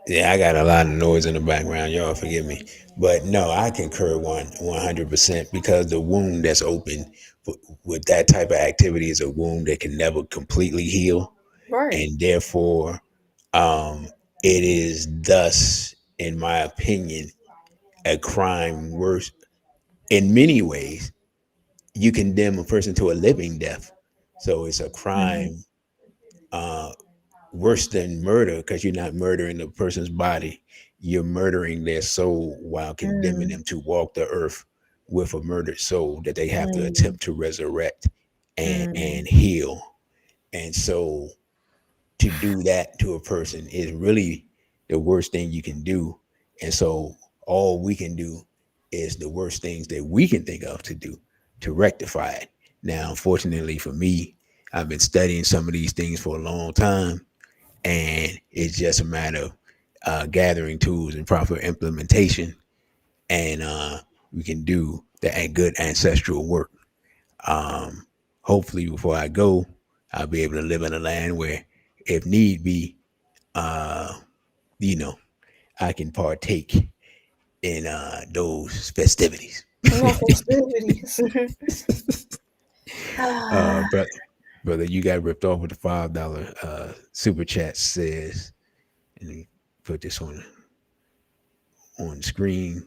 [SPEAKER 2] Yeah, I got a lot of noise in the background. Y'all forgive me, but no, I concur 100% because the wound that's open with that type of activity is a wound that can never completely heal,
[SPEAKER 1] Right.
[SPEAKER 2] and therefore, um, it is thus, in my opinion, a crime worse in many ways. You condemn a person to a living death, so it's a
[SPEAKER 1] Hmm.
[SPEAKER 2] crime worse than murder because you're not murdering the person's body. You're murdering their soul while condemning
[SPEAKER 1] Mm,
[SPEAKER 2] them to walk the earth with a murdered soul that they have to
[SPEAKER 1] mm,
[SPEAKER 2] attempt to resurrect
[SPEAKER 1] mm,
[SPEAKER 2] and heal. And so to do that to a person is really the worst thing you can do. And so all we can do is the worst things that we can think of to do to rectify it. Now, unfortunately for me, I've been studying some of these things for a long time, and it's just a matter of gathering tools and proper implementation, and we can do the good ancestral work. Um, Hopefully, before I go, I'll be able to live in a land where, if need be, uh, you know, I can partake in those festivities.
[SPEAKER 1] no festivities. Ah,
[SPEAKER 2] But brother, you got ripped off with the $5 super chat. Says, and me put this on the screen.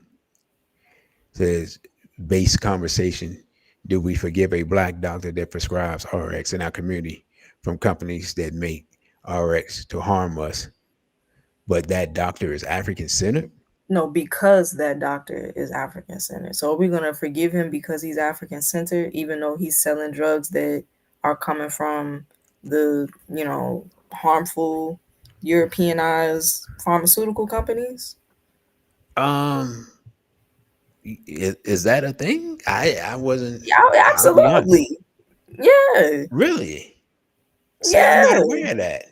[SPEAKER 2] Says, base conversation. Do we forgive a black doctor that prescribes RX in our community from companies that make RX to harm us, but that doctor is African centered?
[SPEAKER 1] no, because that doctor is African centered. So are we gonna forgive him because he's African centered, even though he's selling drugs that are coming from the, harmful Europeanized pharmaceutical companies?
[SPEAKER 2] Um, is that a thing? I wasn't.
[SPEAKER 1] Yeah,
[SPEAKER 2] I'll be honest.
[SPEAKER 1] absolutely. Yeah,
[SPEAKER 2] Really? See, I'm not
[SPEAKER 1] yeah.
[SPEAKER 2] aware of that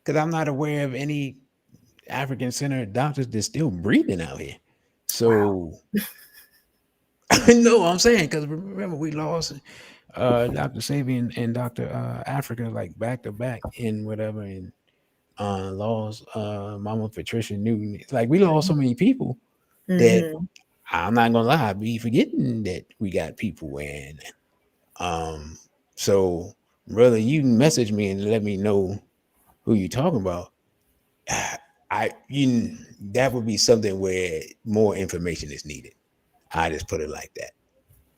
[SPEAKER 2] because I'm not aware of any African centered doctors that's still breathing out here.
[SPEAKER 1] Wow.
[SPEAKER 2] So No, I'm saying because remember we lost Dr. Sabian and Dr. Africa like back to back in whatever, and lost Mama Patricia Newton. Like we lost so many people that
[SPEAKER 1] Mm-hmm.
[SPEAKER 2] I'm not gonna lie, I be forgetting that we got people. And um so brother, you can message me and let me know who you talking about. I you that would be something where more information is needed. I just put it like that.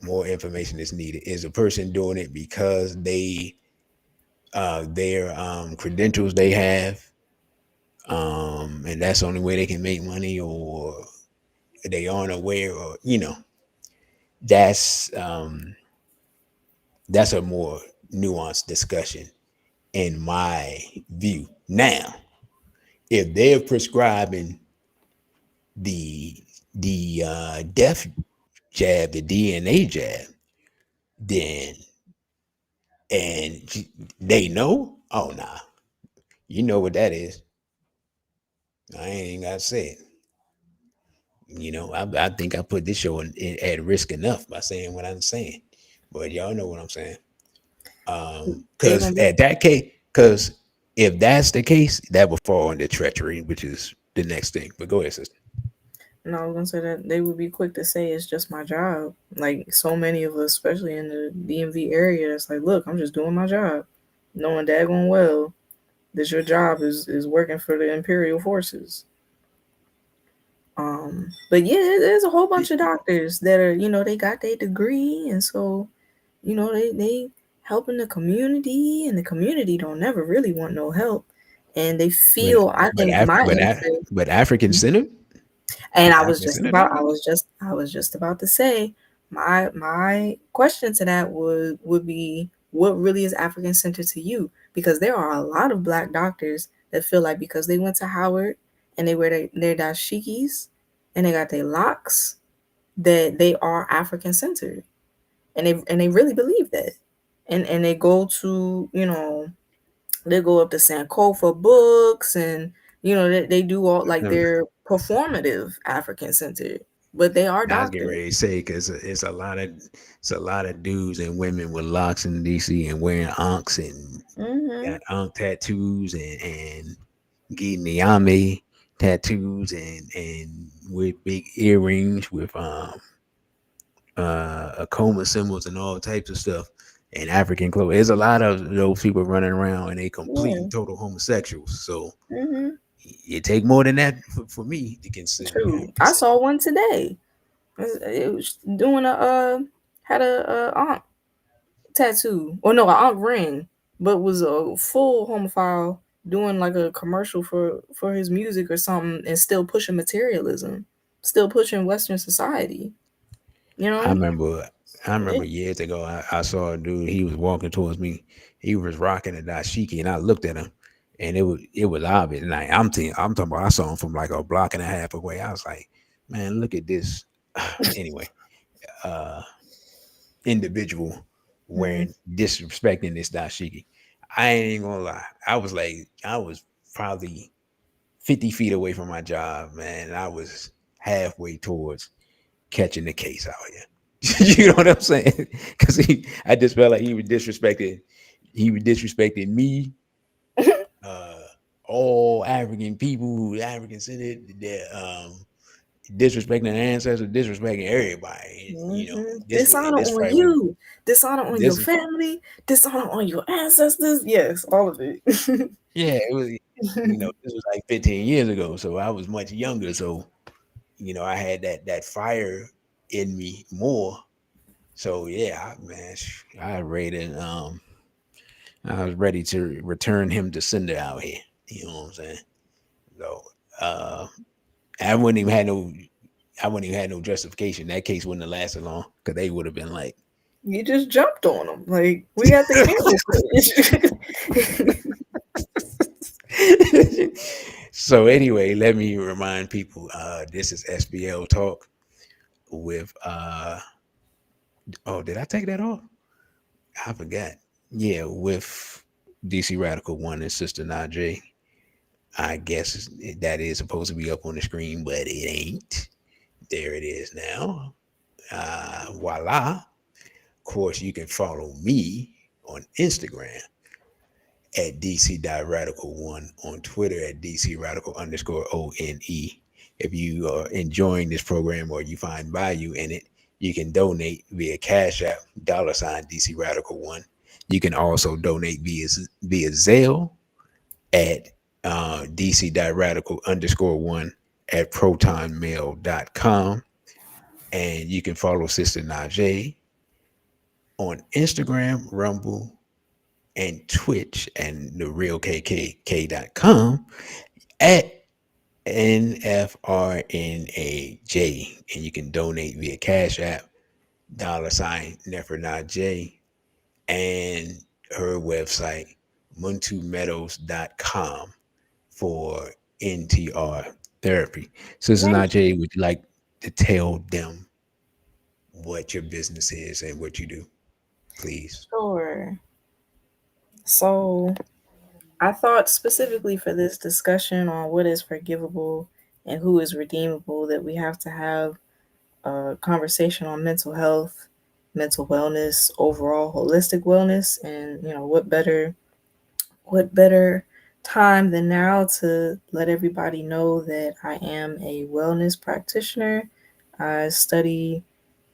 [SPEAKER 2] More information is needed. Is a person doing it because their credentials they have, and that's the only way they can make money, or they aren't aware, or that's um that's a more nuanced discussion in my view. Now, if they're prescribing the death jab, the DNA jab, then and they know, oh nah, you know what that is. I ain't gotta say it. I think I put this show at risk enough by saying what I'm saying, but y'all know what I'm saying.
[SPEAKER 1] They're
[SPEAKER 2] Because
[SPEAKER 1] gonna be.
[SPEAKER 2] at that case, because if that's the case, that would fall under treachery, which is the next thing. But go ahead, sister.
[SPEAKER 1] No, I was gonna say that they would be quick to say it's just my job. Like so many of us, especially in the DMV area, it's like, look, I'm just doing my job, knowing daggone well that your job is working for the imperial forces. But yeah, there's a whole bunch of doctors that are, they got their degree, and so, they helping the community, and the community don't never really want no help, and they
[SPEAKER 2] But
[SPEAKER 1] feel, I
[SPEAKER 2] but
[SPEAKER 1] think
[SPEAKER 2] Af-
[SPEAKER 1] my
[SPEAKER 2] but Af-
[SPEAKER 1] answer.
[SPEAKER 2] but African Center,
[SPEAKER 1] And
[SPEAKER 2] African Center doctor.
[SPEAKER 1] I was just about to say my question to that would be, what really is African centered to you? Because there are a lot of black doctors that feel like because they went to Howard and they wear their dashikis and they got their locks, that they are African centered. And they really believe that. And they go to, they go up to Sankofa books, and they do all like
[SPEAKER 2] Um,
[SPEAKER 1] they're performative African centered, but they are
[SPEAKER 2] I was getting
[SPEAKER 1] doctors.
[SPEAKER 2] ready to say because it's a lot of dudes and women with locks in DC and wearing ankhs and
[SPEAKER 1] Mm-hmm.
[SPEAKER 2] got ankh tattoos and getting the Yame tattoos and with big earrings with Akoma symbols and all types of stuff and African clothes. There's a lot of those people running around and they complete
[SPEAKER 1] Yeah.
[SPEAKER 2] and total homosexuals. So
[SPEAKER 1] Mm-hmm.
[SPEAKER 2] it take more than that for me to consider you
[SPEAKER 1] True.
[SPEAKER 2] African
[SPEAKER 1] I
[SPEAKER 2] centered.
[SPEAKER 1] saw one today. It was doing a had a ankh tattoo, or no, a ankh ring, but was a full homophile doing like a commercial for his music or something, and still pushing materialism, still pushing Western society. You
[SPEAKER 2] I
[SPEAKER 1] know.
[SPEAKER 2] remember I remember
[SPEAKER 1] Yeah.
[SPEAKER 2] years ago I saw a dude, he was walking towards me. He was rocking a dashiki and I looked at him and it was obvious. And I'm talking about I saw him from like a block and a half away. I was like, man, look at this. Anyway, uh individual
[SPEAKER 1] Mm-hmm.
[SPEAKER 2] wearing disrespecting this dashiki. I ain't gonna lie. I was probably 50 feet away from my job, man. And I was halfway towards catching the case out here. You know what I'm saying? Because I just felt like he was disrespecting me, uh, all African people who African centered, that disrespecting the ancestors, disrespecting everybody. This
[SPEAKER 1] Dishonor
[SPEAKER 2] this
[SPEAKER 1] on
[SPEAKER 2] fight was
[SPEAKER 1] you, dishonor on your
[SPEAKER 2] this
[SPEAKER 1] family, dishonor on your ancestors. Yes, all of it.
[SPEAKER 2] yeah, it was this was like 15 years ago, so I was much younger. So I had that fire in me more. So yeah, man, I rated I was ready to return him to sender out here. You know what I'm saying? So uh, I wouldn't even had no, I wouldn't even had no justification. That case wouldn't have lasted long because they would have been like.
[SPEAKER 1] You just jumped on them. Like we got the camera footage.
[SPEAKER 2] So anyway, let me remind people. This is SBL Talk with. Oh, did I take that off? I forgot. Yeah, with DC Radical 1 and Sister Najai. I guess that is supposed to be up on the screen, but it ain't. There it is now. Voila. Of course, you can follow me on Instagram at DC.Radical1, on Twitter at DCRadical_ONE. If you are enjoying this program or you find value in it, you can donate via Cash App, $ DC Radical1. You can also donate via Zelle at DC.Radical_1 at protonmail.com. And you can follow Sister Najai on Instagram, Rumble, and Twitch, and the real KKK.com at NFRNAJ. And you can donate via Cash App, $Nefer and her website, muntumeadows.com, for NTR therapy. Sister
[SPEAKER 1] Thank
[SPEAKER 2] Najee, would you like to tell them what your business is and what you do, please?
[SPEAKER 1] Sure. So I thought specifically for this discussion on what is forgivable and who is redeemable that we have to have a conversation on mental health, mental wellness, overall holistic wellness, and what better time than now to let everybody know that I am a wellness practitioner. I study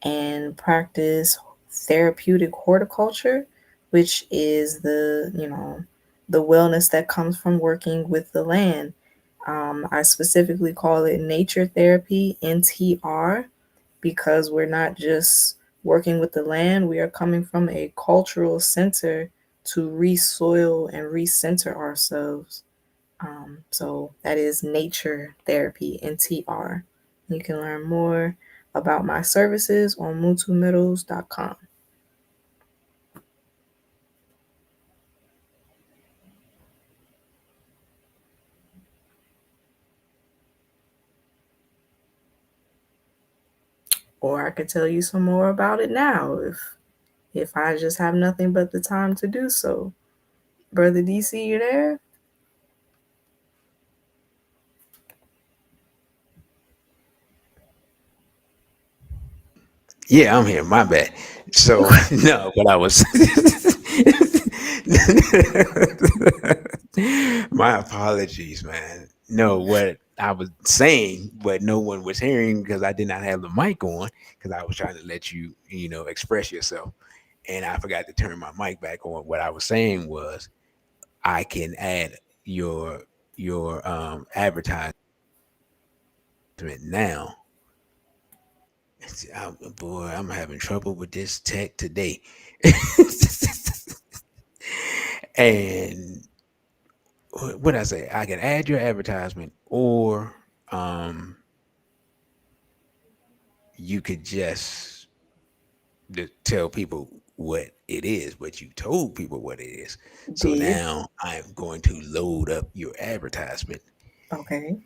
[SPEAKER 1] and practice therapeutic horticulture, which is the wellness that comes from working with the land. I specifically call it nature therapy, NTR, because we're not just working with the land, we are coming from a cultural center to resoil and recenter ourselves. So that is nature therapy, NTR. You can learn more about my services on muntumeadows.com. Or I could tell you some more about it now if I just have nothing but the time to do so. Brother DC, you there?
[SPEAKER 2] Yeah, I'm here. My bad. So no, but I was my apologies, man. No, what I was saying, but no one was hearing because I did not have the mic on because I was trying to let you, express yourself. And I forgot to turn my mic back on. What I was saying was I can add your advertisement now. Boy, I'm having trouble with this tech today. And what I say, I can add your advertisement, or you could just tell people what it is, but you told people what it is. So
[SPEAKER 1] Did.
[SPEAKER 2] now I'm going to load up your advertisement
[SPEAKER 1] Okay.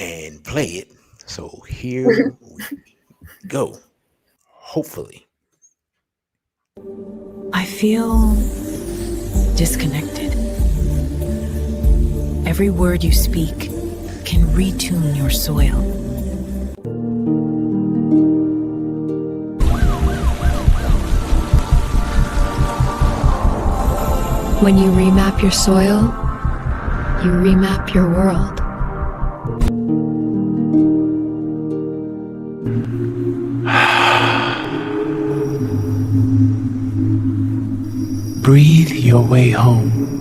[SPEAKER 2] and play it. So here we go. Hopefully.
[SPEAKER 3] I feel disconnected. Every word you speak can retune your soil. When you remap your soil, you remap your world.
[SPEAKER 4] Breathe your way home.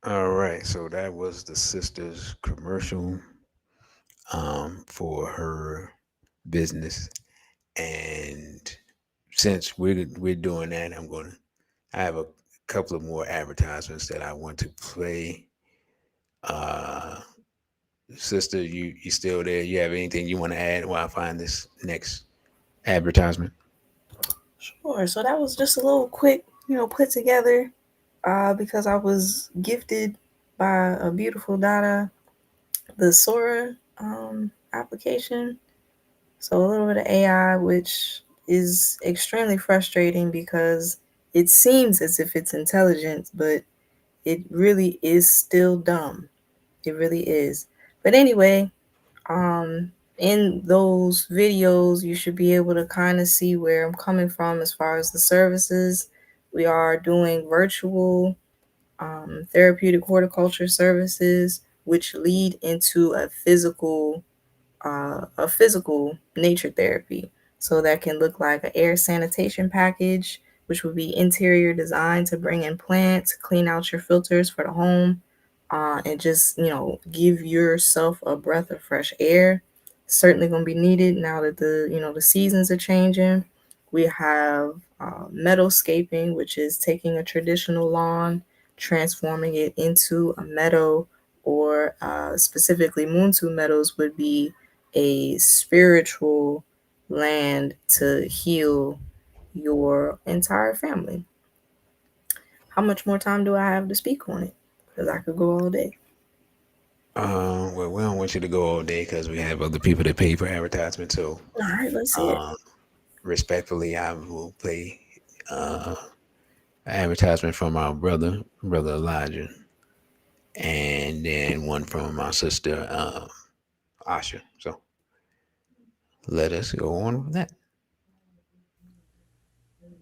[SPEAKER 2] All right, so that was the sister's commercial for her business, and since we're doing that, I have a couple of more advertisements that I want to play. Uh, Sister, you still there? You have anything you want to add while I find this next advertisement?
[SPEAKER 1] Sure. So that was just a little quick, put together, because I was gifted by a beautiful Dada, the Sora application. So a little bit of AI, which is extremely frustrating because it seems as if it's intelligent, but it really is still dumb. It really is. But anyway, in those videos, you should be able to kind of see where I'm coming from as far as the services. We are doing virtual therapeutic horticulture services, which lead into a physical nature therapy. So that can look like an air sanitation package, which would be interior design to bring in plants, clean out your filters for the home, and just give yourself a breath of fresh air. Certainly going to be needed now that the seasons are changing. We have meadowscaping, which is taking a traditional lawn, transforming it into a meadow, or specifically Moontu Meadows would be a spiritual land to heal your entire family. How much more time do I have to speak on it? Because I could go all day.
[SPEAKER 2] Well, we don't want you to go all day because we have other people that pay for advertisement. So,
[SPEAKER 1] All right, let's see it.
[SPEAKER 2] uh, respectfully, I will play uh, an advertisement from our brother Elijah, and then one from our sister Asha. So let us go on with that.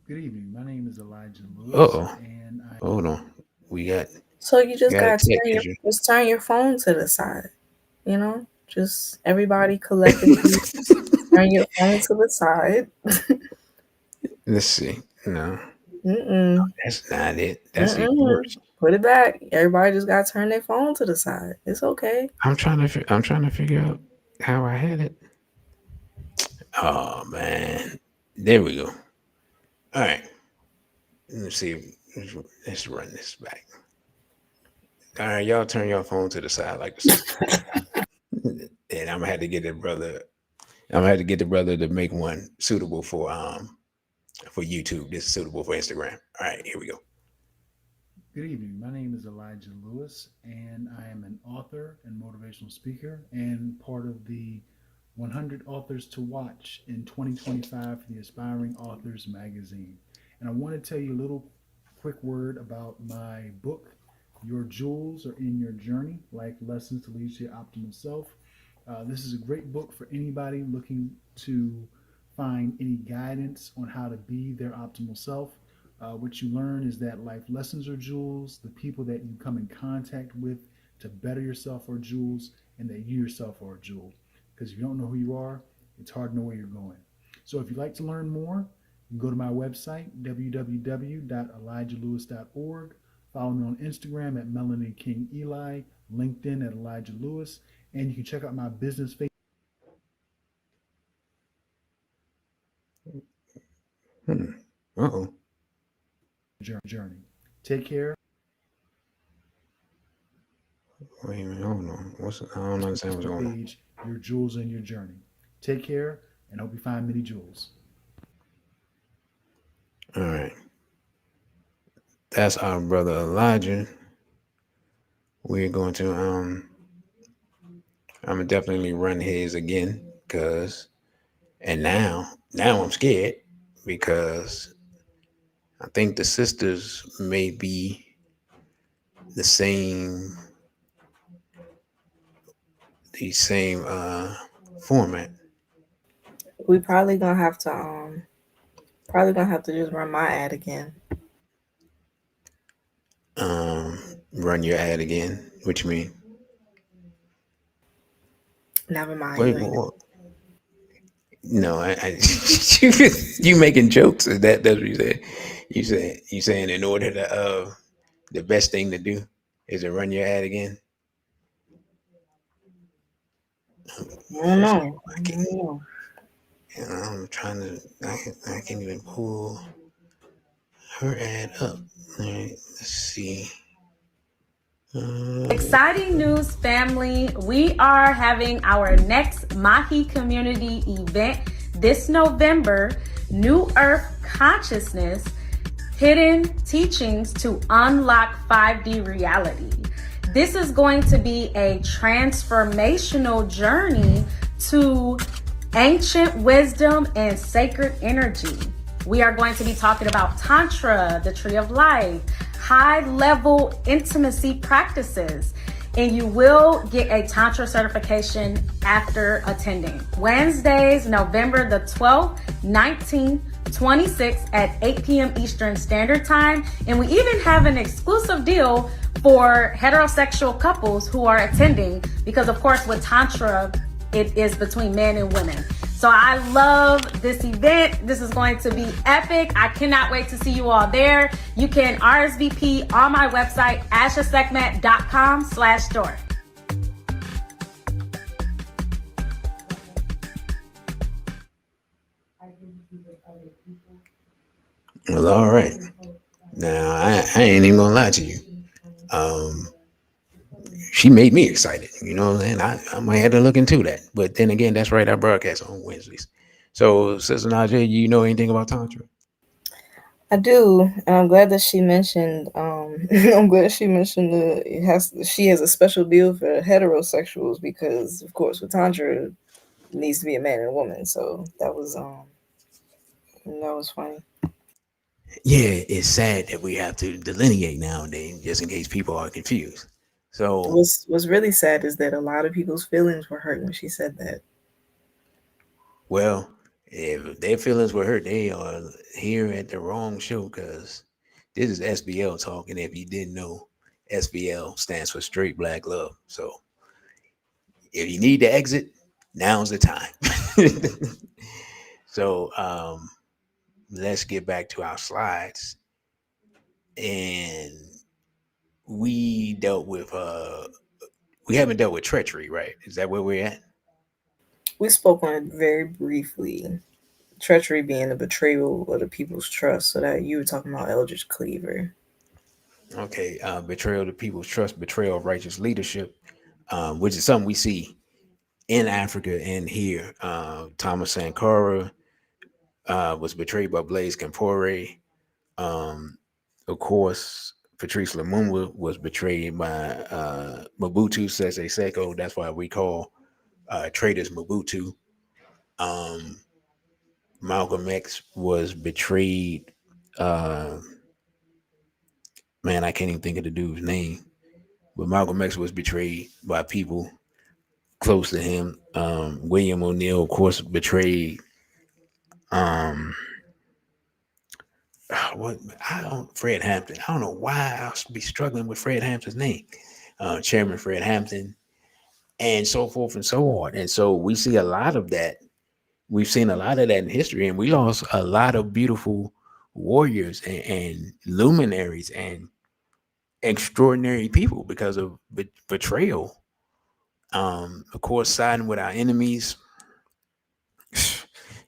[SPEAKER 4] Good evening. My name is Elijah Lewis,
[SPEAKER 2] Oh,
[SPEAKER 4] and I
[SPEAKER 2] hold on. We got
[SPEAKER 1] So you just
[SPEAKER 2] got a
[SPEAKER 1] gotta
[SPEAKER 2] tech issue.
[SPEAKER 1] turn your phone to the side. Just everybody collectively turn your phone to the side.
[SPEAKER 2] Let's see. No,
[SPEAKER 1] Mm-mm.
[SPEAKER 2] that's not it. That's even
[SPEAKER 1] Mm-mm.
[SPEAKER 2] worse.
[SPEAKER 1] Put it back. Everybody just gotta turn their phone to the side. It's okay.
[SPEAKER 2] I'm trying to figure out how I had it. Oh man, there we go. All right, let's see. Let's run this back. All right, y'all turn your phone to the side like the sister. And I'm gonna have to get the brother. I'm gonna have to get the brother to make one suitable for YouTube. This is suitable for Instagram. All right, here we go.
[SPEAKER 4] Good evening. My name is Elijah Lewis, and I am an author and motivational speaker, and part of the 100 Authors to Watch in 2025 for the Aspiring Authors Magazine. And I want to tell you a little quick word about my book. Your jewels are in your journey, life lessons to lead to your optimal self. This is a great book for anybody looking to find any guidance on how to be their optimal self. What you learn is that life lessons are jewels, the people that you come in contact with to better yourself are jewels, and that you yourself are a jewel. Because if you don't know who you are, it's hard to know where you're going. So if you'd like to learn more, you can go to my website, www.elijahlewis.org. Follow me on Instagram at Melanie King Eli, LinkedIn at Elijah Lewis, and you can check out my business Facebook
[SPEAKER 2] Hmm. Uh-oh.
[SPEAKER 4] journey. Take care.
[SPEAKER 2] Wait a minute. Hold on. I don't understand what's going on.
[SPEAKER 4] Page, your jewels in your journey. Take care, and hope you find many jewels.
[SPEAKER 2] All right. That's our brother Elijah. We're going to I'm gonna definitely run his again because and now I'm scared because I think the sisters may be the same format.
[SPEAKER 1] We probably gonna have to just run my ad again.
[SPEAKER 2] Um Run your ad again, which mean
[SPEAKER 1] Never mind,
[SPEAKER 2] wait
[SPEAKER 1] you ain't.
[SPEAKER 2] no I you making jokes. That's what you said. You saying in order to the best thing to do. Is it run your ad again?
[SPEAKER 1] I don't
[SPEAKER 2] For some
[SPEAKER 1] know.
[SPEAKER 2] I
[SPEAKER 1] I
[SPEAKER 2] can't,
[SPEAKER 1] don't know.
[SPEAKER 2] I'm trying to. I can't even pull her ad up. All right, let's see. Uh,
[SPEAKER 5] Exciting news, family. We are having our next Mahi community event this November, New Earth Consciousness, Hidden Teachings to Unlock 5D Reality. This is going to be a transformational journey to ancient wisdom and sacred energy. We are going to be talking about Tantra, the Tree of Life, high level intimacy practices, and you will get a Tantra certification after attending. Wednesdays, November the 12th, 19th, 26th at 8 p.m. Eastern Standard Time. And we even have an exclusive deal for heterosexual couples who are attending because, of course, with Tantra, it is between men and women. So I love this event. This is going to be epic. I cannot wait to see you all there. You can RSVP on my website, ashasekmet.com/store.
[SPEAKER 2] well, all right. Now I ain't even gonna lie to you. Um, she made me excited. You know what I'm saying? I might have to look into that. But then again, that's right. I broadcast on Wednesdays. So, Sister Najee, you know anything about Tantra?
[SPEAKER 1] I do, and I'm glad that she mentioned. I'm glad she mentioned she has a special deal for heterosexuals because, of course, with tantra, it needs to be a man and a woman. So that was funny.
[SPEAKER 2] Yeah, it's sad that we have to delineate nowadays, just in case people are confused. So,
[SPEAKER 1] What's really sad is that a lot of people's feelings were hurt when she said that.
[SPEAKER 2] well, if their feelings were hurt, they are here at the wrong show because this is SBL Talk. And if you didn't know, SBL stands for Straight Black Love. So, if you need to exit, now's the time. So, let's get back to our slides. And we dealt with, we haven't dealt with treachery, right? Is that where we're at?
[SPEAKER 1] We spoke on it very briefly. Treachery being the betrayal of the people's trust. So that you were talking about Eldridge Cleaver.
[SPEAKER 2] Okay, betrayal of the people's trust, betrayal of righteous leadership, which is something we see in Africa and here. Thomas Sankara was betrayed by Blaise Compaoré. Um, of course, Patrice Lumumba was betrayed by Mobutu Sese Seko. That's why we call traitors Mobutu. Um, Malcolm X was betrayed. Uh, man, I can't even think of the dude's name. But Malcolm X was betrayed by people close to him. William O'Neill, of course, betrayed. Um, what I don't Fred Hampton. I don't know why I'll be struggling with Fred Hampton's name. Chairman Fred Hampton, and so forth and so on. And so we see a lot of that. We've seen a lot of that in history, and we lost a lot of beautiful warriors and luminaries and extraordinary people because of betrayal. Of course, siding with our enemies.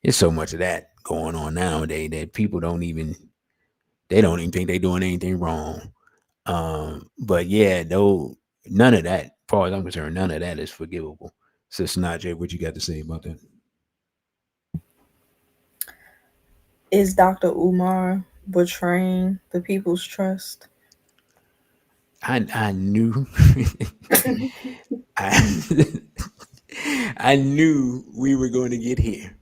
[SPEAKER 2] There's so much of that going on nowadays that people don't even think they're doing anything wrong. But yeah, no, none of that, as far as I'm concerned, none of that is forgivable. Sister Najee, what you got to say about that?
[SPEAKER 1] Is Dr. Umar betraying the people's trust?
[SPEAKER 2] I knew I I knew we were going to get here.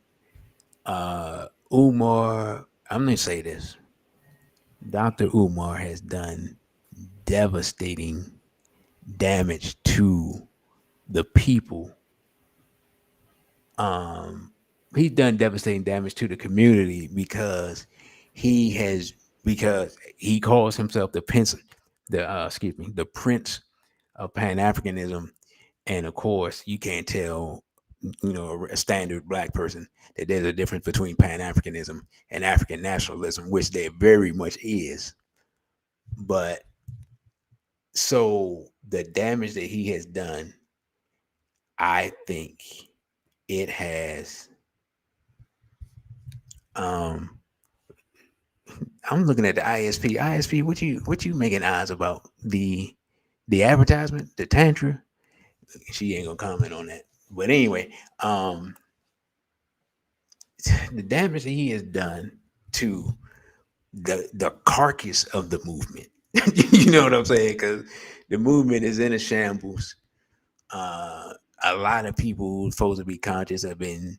[SPEAKER 2] Umar, I'm gonna say this. Dr. Umar has done devastating damage to the people. Um, he's done devastating damage to the community he has because he calls himself the prince of Pan Africanism, and of course you can't tell a standard black person that there's a difference between Pan Africanism and African nationalism, which there very much is. But So the damage that he has done, I think it has. Um, I'm looking at the ISP. ISP, what you making eyes about the advertisement, the tantra? She ain't gonna comment on that. But anyway, um, the damage that he has done to the carcass of the movement. You know what I'm saying? Because the movement is in a shambles. Uh, a lot of people who's supposed to be conscious have been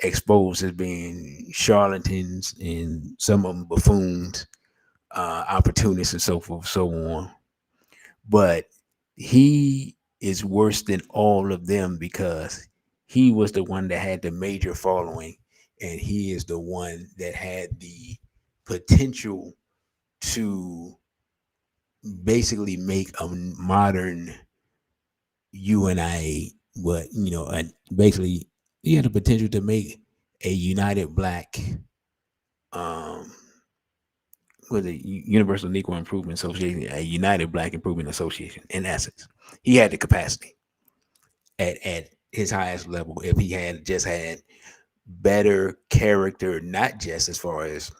[SPEAKER 2] exposed as being charlatans and some of them buffoons, opportunists, and so forth, so on. But he is worse than all of them because he was the one that had the major following, and he is the one that had the potential to basically make a modern UNIA. What basically he had the potential to make a united black, um, was a Universal Negro Improvement Association, a United Black Improvement Association. In essence, he had the capacity at his highest level if he had just had better character, not just as far as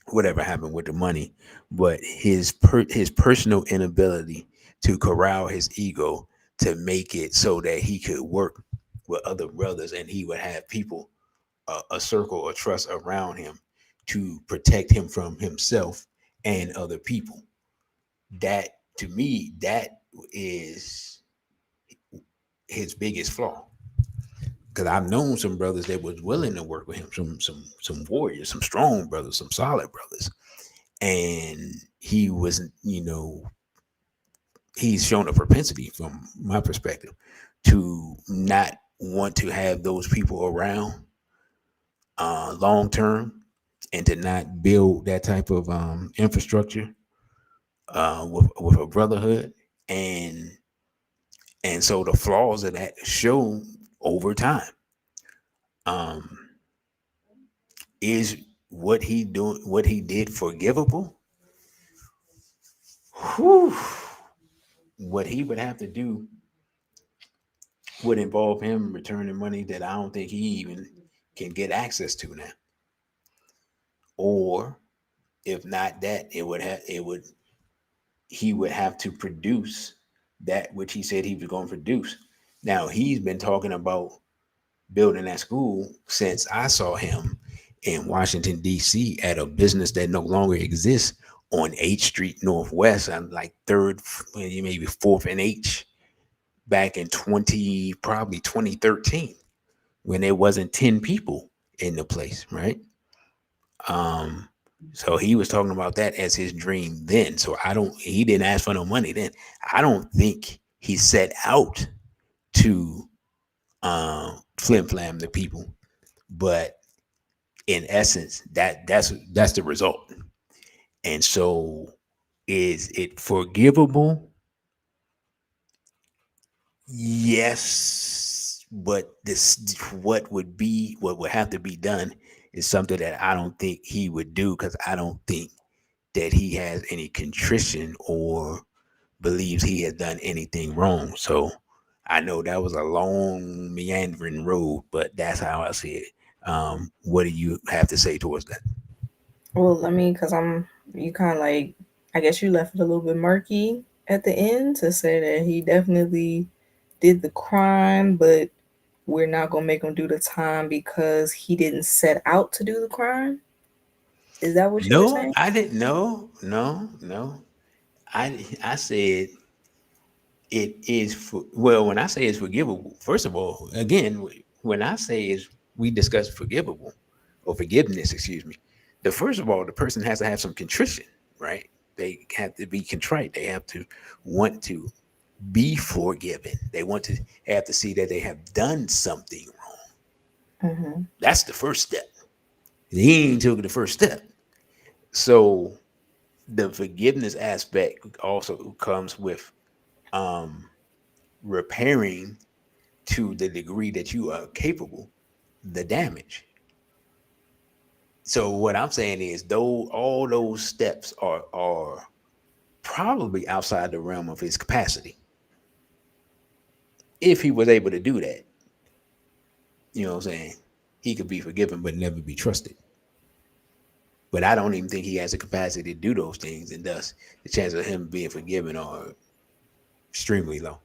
[SPEAKER 2] whatever happened with the money, but his personal inability to corral his ego to make it so that he could work with other brothers and he would have people, a circle of trust around him to protect him from himself and other people. That, to me, that is his biggest flaw. Because I've known some brothers that was willing to work with him, some warriors, some strong brothers, some solid brothers, and he wasn't. He's shown a propensity, from my perspective, to not want to have those people around long term, and to not build that type of infrastructure with a brotherhood, and so the flaws of that show over time. Um, is what he did forgivable? Whew. What he would have to do would involve him returning money that I don't think he even can get access to now. Or if not that, he would have to produce that which he said he was going to produce. Now he's been talking about building that school since I saw him in Washington D.C. at a business that no longer exists on 8th Street Northwest. I'm like third, maybe fourth and H, back in 2013, when there wasn't 10 people in the place, right? Um, so he was talking about that as his dream then. So he didn't ask for no money then. I don't think he set out to flim flam the people, but in essence, that's the result. And so, is it forgivable? Yes, but this what would have to be done is something that I don't think he would do, because I don't think that he has any contrition or believes he has done anything wrong. So I know that was a long meandering road, but that's how I see it. What do you have to say towards that?
[SPEAKER 1] Well, I mean, because you kind of like, I guess you left it a little bit murky at the end to say that he definitely did the crime, but we're not going to make him do the time because he didn't set out to do the crime. Is that what you were
[SPEAKER 2] No,
[SPEAKER 1] saying?
[SPEAKER 2] I didn't. No, no, no. I said it is well. When I say it's forgivable, first of all, again, when I say is we discuss forgivable or forgiveness, excuse me. The first of all, the person has to have some contrition, right? They have to be contrite. They have to want to be forgiven. They want to have to see that they have done something wrong.
[SPEAKER 1] Mm-hmm.
[SPEAKER 2] That's the first step. He ain't took the first step. So the forgiveness aspect also comes with um, repairing to the degree that you are capable the damage. So what I'm saying is, though all those steps are probably outside the realm of his capacity. If he was able to do that, you know what I'm saying, he could be forgiven but never be trusted. But I don't even think he has the capacity to do those things, and thus the chance of him being forgiven are extremely low.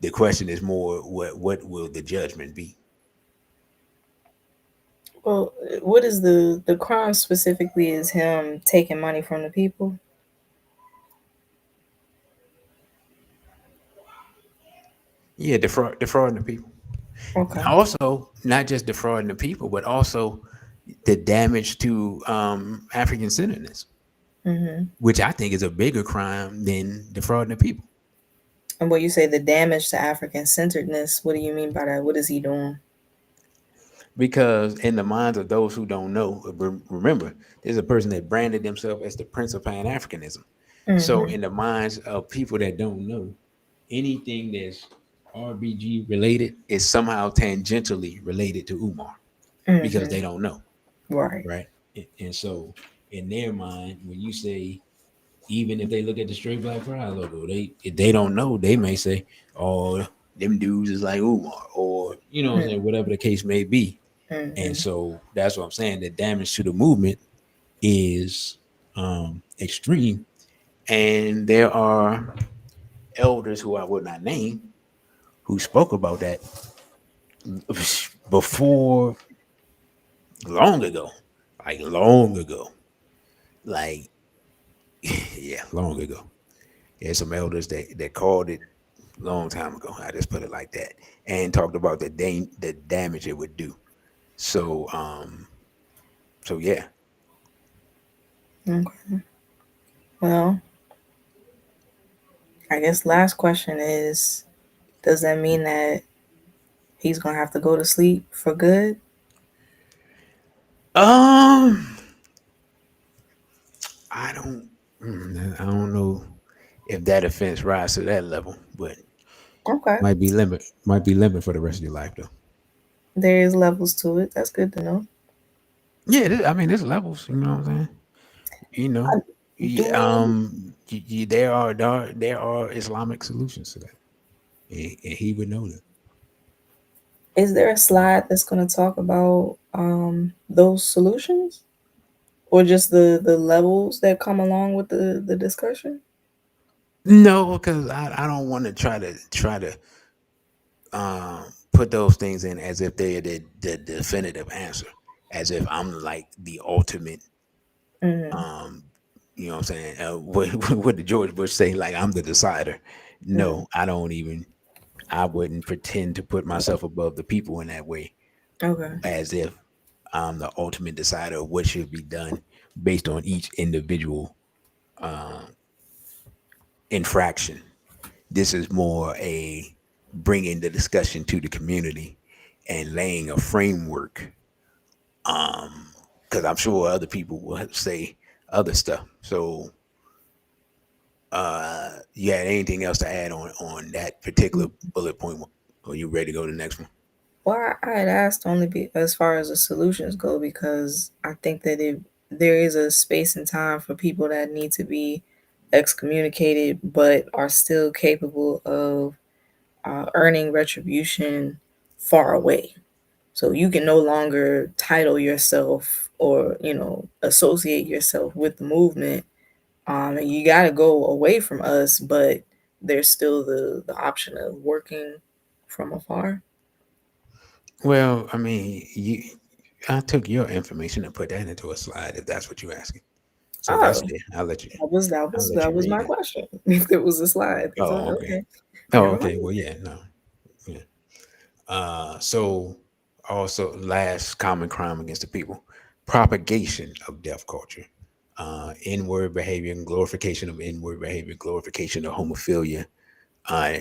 [SPEAKER 2] The question is more, what will the judgment be?
[SPEAKER 1] Well, what is the crime specifically? Is him taking money from the people?
[SPEAKER 2] Yeah, defrauding the people.
[SPEAKER 1] Okay.
[SPEAKER 2] Also, not just defrauding the people, but also the damage to African centeredness,
[SPEAKER 1] Mm-hmm.
[SPEAKER 2] which I think is a bigger crime than defrauding the people.
[SPEAKER 1] And what you say, the damage to African centeredness, what do you mean by that? What is he doing?
[SPEAKER 2] Because in the minds of those who don't know, remember, there's a person that branded themselves as the Prince of Pan Africanism. So
[SPEAKER 1] Mm-hmm.
[SPEAKER 2] in the minds of people that don't know, anything that's RBG related is somehow tangentially related to Umar because
[SPEAKER 1] Mm-hmm.
[SPEAKER 2] they don't know,
[SPEAKER 1] Right.
[SPEAKER 2] right? And so in their mind, when you say, even if they look at the straight black pride logo, they if they don't know, they may say, "Oh, them dudes is like Umar," or you know what I'm saying, whatever the case may be. And
[SPEAKER 1] Mm-hmm.
[SPEAKER 2] so that's what I'm saying. The damage to the movement is extreme, and there are elders who I would not name who spoke about that before, long ago, like long ago, like yeah, long ago. There's some elders that called it long time ago. I just put it like that, and talked about the damage it would do. So so yeah.
[SPEAKER 1] Okay. Well, I guess last question is, does that mean that he's gonna have to go to sleep for good?
[SPEAKER 2] Um, I don't I don't know if that offense rise to that level, but
[SPEAKER 1] Okay.
[SPEAKER 2] might be limit for the rest of your life though.
[SPEAKER 1] There is levels to it. That's good to know.
[SPEAKER 2] Yeah, I mean, there's levels. You know what I'm saying? You know,
[SPEAKER 1] I, do we
[SPEAKER 2] there are Islamic solutions to that, and he would know that.
[SPEAKER 1] Is there a slide that's going to talk about those solutions, or just the levels that come along with the discussion?
[SPEAKER 2] No, because I don't want to try to put those things in as if they're the definitive answer, as if I'm like the ultimate.
[SPEAKER 1] Mm-hmm.
[SPEAKER 2] Um, you know what I'm saying? What did George Bush say? Like I'm the decider.
[SPEAKER 1] Mm-hmm.
[SPEAKER 2] No, I don't even. I wouldn't pretend to put myself above the people in that way,
[SPEAKER 1] Okay.
[SPEAKER 2] as if I'm the ultimate decider of what should be done based on each individual infraction. This is more a bringing the discussion to the community and laying a framework. Because I'm sure other people will say other stuff. So, you had anything else to add on that particular bullet point? Are you ready to go to the next one?
[SPEAKER 1] Well, I had asked only as far as the solutions go, because I think that there is a space and time for people that need to be excommunicated but are still capable of earning retribution far away. So you can no longer title yourself or associate yourself with the movement. And you got to go away from us, but there's still the option of working from afar.
[SPEAKER 2] Well, I mean, I took your information and put that into a slide if that's what you're asking. So that's
[SPEAKER 1] Oh,
[SPEAKER 2] it. I'll let you.
[SPEAKER 1] that was that
[SPEAKER 2] I'll
[SPEAKER 1] was
[SPEAKER 2] let
[SPEAKER 1] that
[SPEAKER 2] you
[SPEAKER 1] was
[SPEAKER 2] read
[SPEAKER 1] my
[SPEAKER 2] it.
[SPEAKER 1] question. If there was a slide, that's
[SPEAKER 2] Oh, okay.
[SPEAKER 1] okay.
[SPEAKER 2] Oh,
[SPEAKER 1] Never
[SPEAKER 2] okay.
[SPEAKER 1] mind.
[SPEAKER 2] Well, yeah, no. Yeah. So also last common crime against the people, propagation of deaf culture, inward behavior and glorification of inward behavior, glorification of homophilia.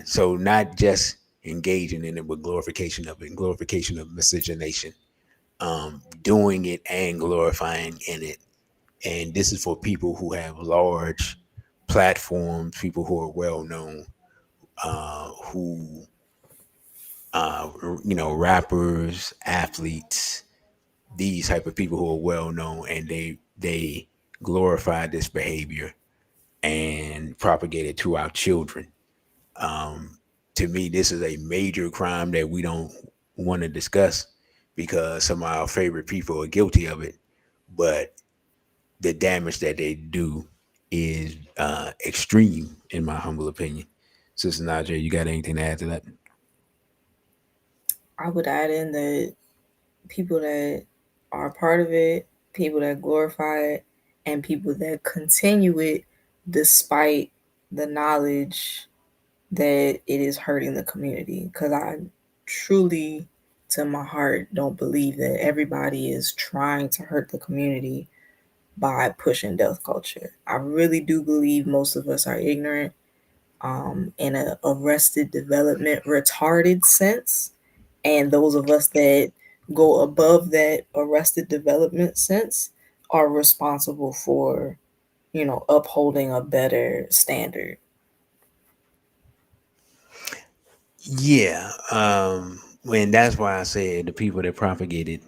[SPEAKER 2] So not just engaging in it, but glorification of it, glorification of miscegenation, doing it and glorifying in it. And this is for people who have large platforms, people who are well known, who rappers, athletes, these type of people who are well known, and they glorify this behavior and propagate it to our children. Um, to me, this is a major crime that we don't want to discuss because some of our favorite people are guilty of it. But the damage that they do is extreme, in my humble opinion. Sister Najee, you got anything to add to that?
[SPEAKER 1] I would add in that people that are part of it, people that glorify it, and people that continue it despite the knowledge that it is hurting the community. Because I truly, to my heart, don't believe that everybody is trying to hurt the community by pushing death culture. I really do believe most of us are ignorant, in a arrested development retarded sense, and those of us that go above that arrested development sense are responsible for, upholding a better standard.
[SPEAKER 2] Yeah. And that's why I said the people that propagate it.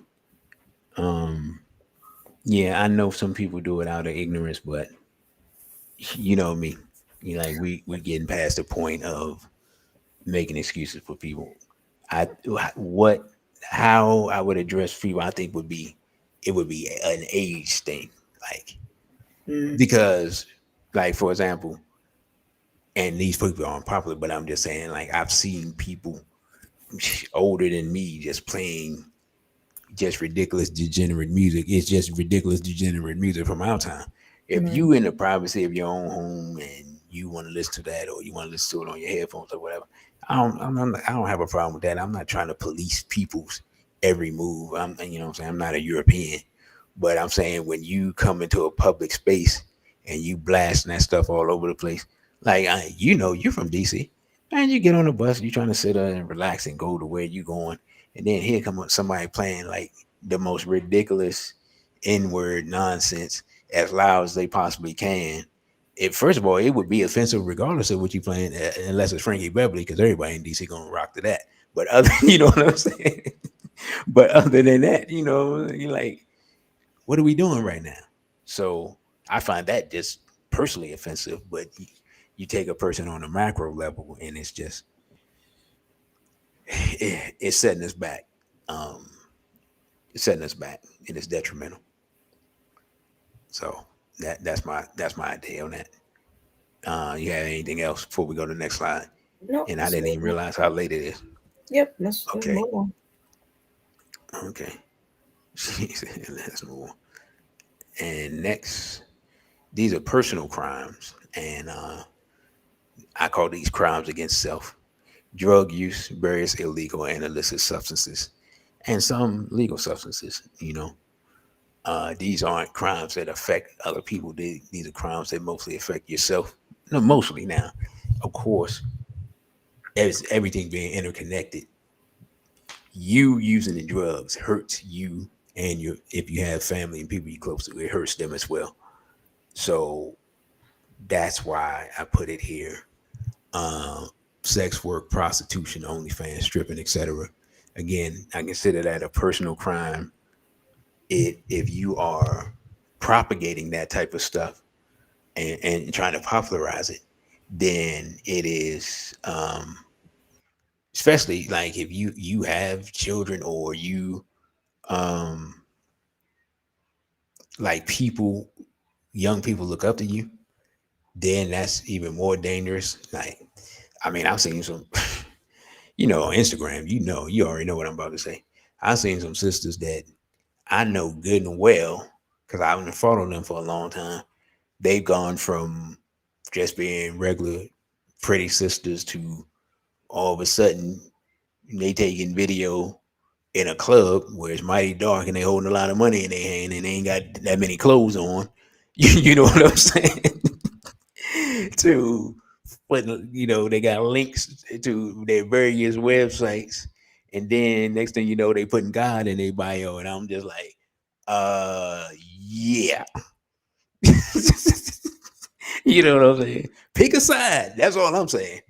[SPEAKER 2] Um, yeah, I know some people do it out of ignorance, but you know me. You like we getting past the point of making excuses for people. I what how I would address people, I think would be it would be an age thing, like
[SPEAKER 1] Mm,
[SPEAKER 2] because like for example, and these people aren't popular, but I'm just saying like I've seen people older than me just playing just ridiculous degenerate music. It's just ridiculous degenerate music from our time. If
[SPEAKER 1] mm,
[SPEAKER 2] you in the privacy of your own home and you want to listen to that or you want to listen to it on your headphones or whatever, I don't have a problem with that. I'm not trying to police people's every move. You know what I'm saying? I'm not a European, but I'm saying when you come into a public space and you blasting that stuff all over the place, like you're from DC, and you get on the bus, you trying to sit there and relax and go to where you going, and then here come somebody playing like the most ridiculous N-word nonsense as loud as they possibly can. It first of all, it would be offensive regardless of what you playing, unless it's Frankie Beverly, because everybody in DC gonna rock to that. But other, you know what I'm saying. But other than that, you're like, what are we doing right now? So I find that just personally offensive. But you take a person on a macro level, and it's just it's setting us back. Um, it's setting us back, and it's detrimental. So that's my idea on that. You have anything else before we go to the next slide?
[SPEAKER 1] no,
[SPEAKER 2] And I
[SPEAKER 1] let's
[SPEAKER 2] didn't
[SPEAKER 1] move
[SPEAKER 2] even
[SPEAKER 1] on.
[SPEAKER 2] realize how late it is.
[SPEAKER 1] Yep, let's
[SPEAKER 2] Okay,
[SPEAKER 1] move on.
[SPEAKER 2] okay. Let's move on. And next, these are personal crimes, and I call these crimes against self. Drug use, various illegal and illicit substances, and some legal substances. These aren't crimes that affect other people. These are crimes that mostly affect yourself. No, mostly now. Of course, as everything being interconnected, you using the drugs hurts you and your if you have family and people you close to, it hurts them as well. So that's why I put it here. Um, Sex work, prostitution, OnlyFans, stripping, etc. Again, I consider that a personal crime. If you are propagating that type of stuff and trying to popularize it, then it is especially like if you have children or you um like people young people look up to you, then that's even more dangerous. Like I mean, I've seen some on Instagram, you already know what I'm about to say. I've seen some sisters that I know good and well because I've been following them for a long time. They've gone from just being regular pretty sisters to all of a sudden they taking video in a club where it's mighty dark and they holding a lot of money in their hand and they ain't got that many clothes on. You know what I'm saying? To but they got links to their various websites, and then next thing you know they putting God in their bio, and I'm just like, yeah. You know what I'm saying? Pick a side. That's all I'm saying.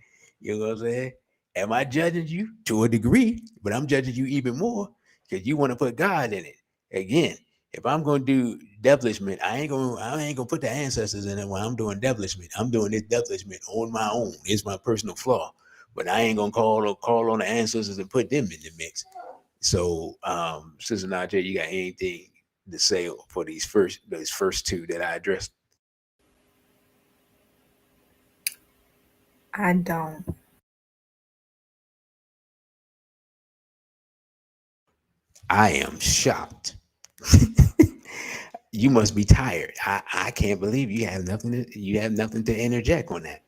[SPEAKER 2] You know what I'm saying? Am I judging you to a degree? But I'm judging you even more because you want to put God in it. Again, If I'm gonna do devilishment, I ain't gonna put the ancestors in it when I'm doing devilishment. I'm doing this devilishment on my own. It's my personal flaw. But I ain't gonna call on the ancestors and put them in the mix. So, Sister Najee, you got anything to say for these first two that I addressed?
[SPEAKER 1] I don't.
[SPEAKER 2] I am shocked. You must be tired. I can't believe you have nothing to interject on that.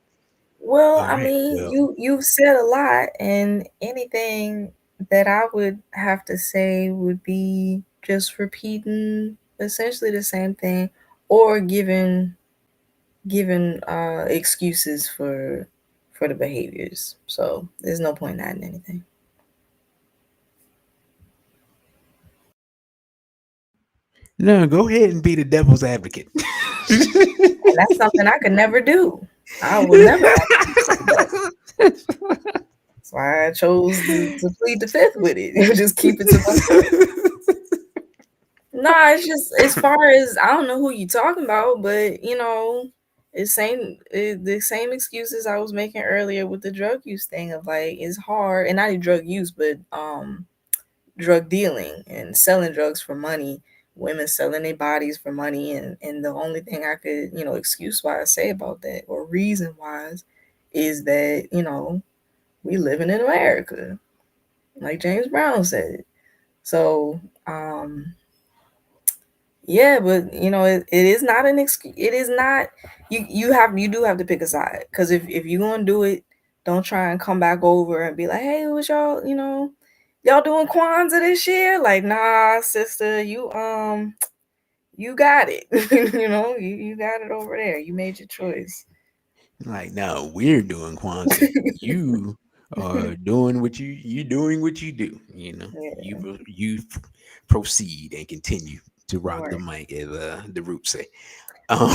[SPEAKER 1] Well,
[SPEAKER 2] All
[SPEAKER 1] I
[SPEAKER 2] right.
[SPEAKER 1] mean,
[SPEAKER 2] Well,
[SPEAKER 1] you've said a lot, and anything that I would have to say would be just repeating essentially the same thing, or giving excuses for the behaviors. So there's no point in adding anything,
[SPEAKER 2] no, go ahead and be the devil's advocate.
[SPEAKER 1] and that's something I could never do. I will never actually do that. That's why I chose to plead the fifth with it. Just keep it to myself. Nah, it's just as far as I don't know who you talking about, but the same excuses I was making earlier with the drug use thing of like it's hard, and not even drug use, but drug dealing and selling drugs for money, women selling their bodies for money, and the only thing I could excuse wise say about that or reason wise is that we living in America, like James Brown said. So yeah, but it is not an excuse. It is not. You do have to pick a side, because if you're gonna do it, don't try and come back over and be like, hey, what y'all doing Kwanzaa this year? Like, nah, sister, you got it. You got it over there. You made your choice.
[SPEAKER 2] Like, no, we're doing Kwanzaa. You are doing what you do.
[SPEAKER 1] Yeah,
[SPEAKER 2] Proceed and continue to rock the
[SPEAKER 1] right.
[SPEAKER 2] mic, as the roots say. Um,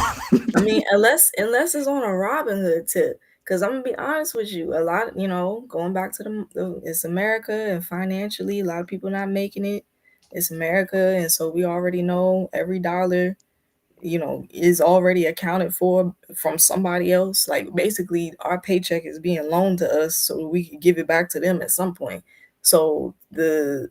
[SPEAKER 1] I mean, unless it's on a Robin Hood tip, because I'm gonna be honest with you, a lot, going back to it's America, and financially, a lot of people not making it. It's America, and so we already know every dollar is already accounted for from somebody else. Like basically our paycheck is being loaned to us so we can give it back to them at some point. So to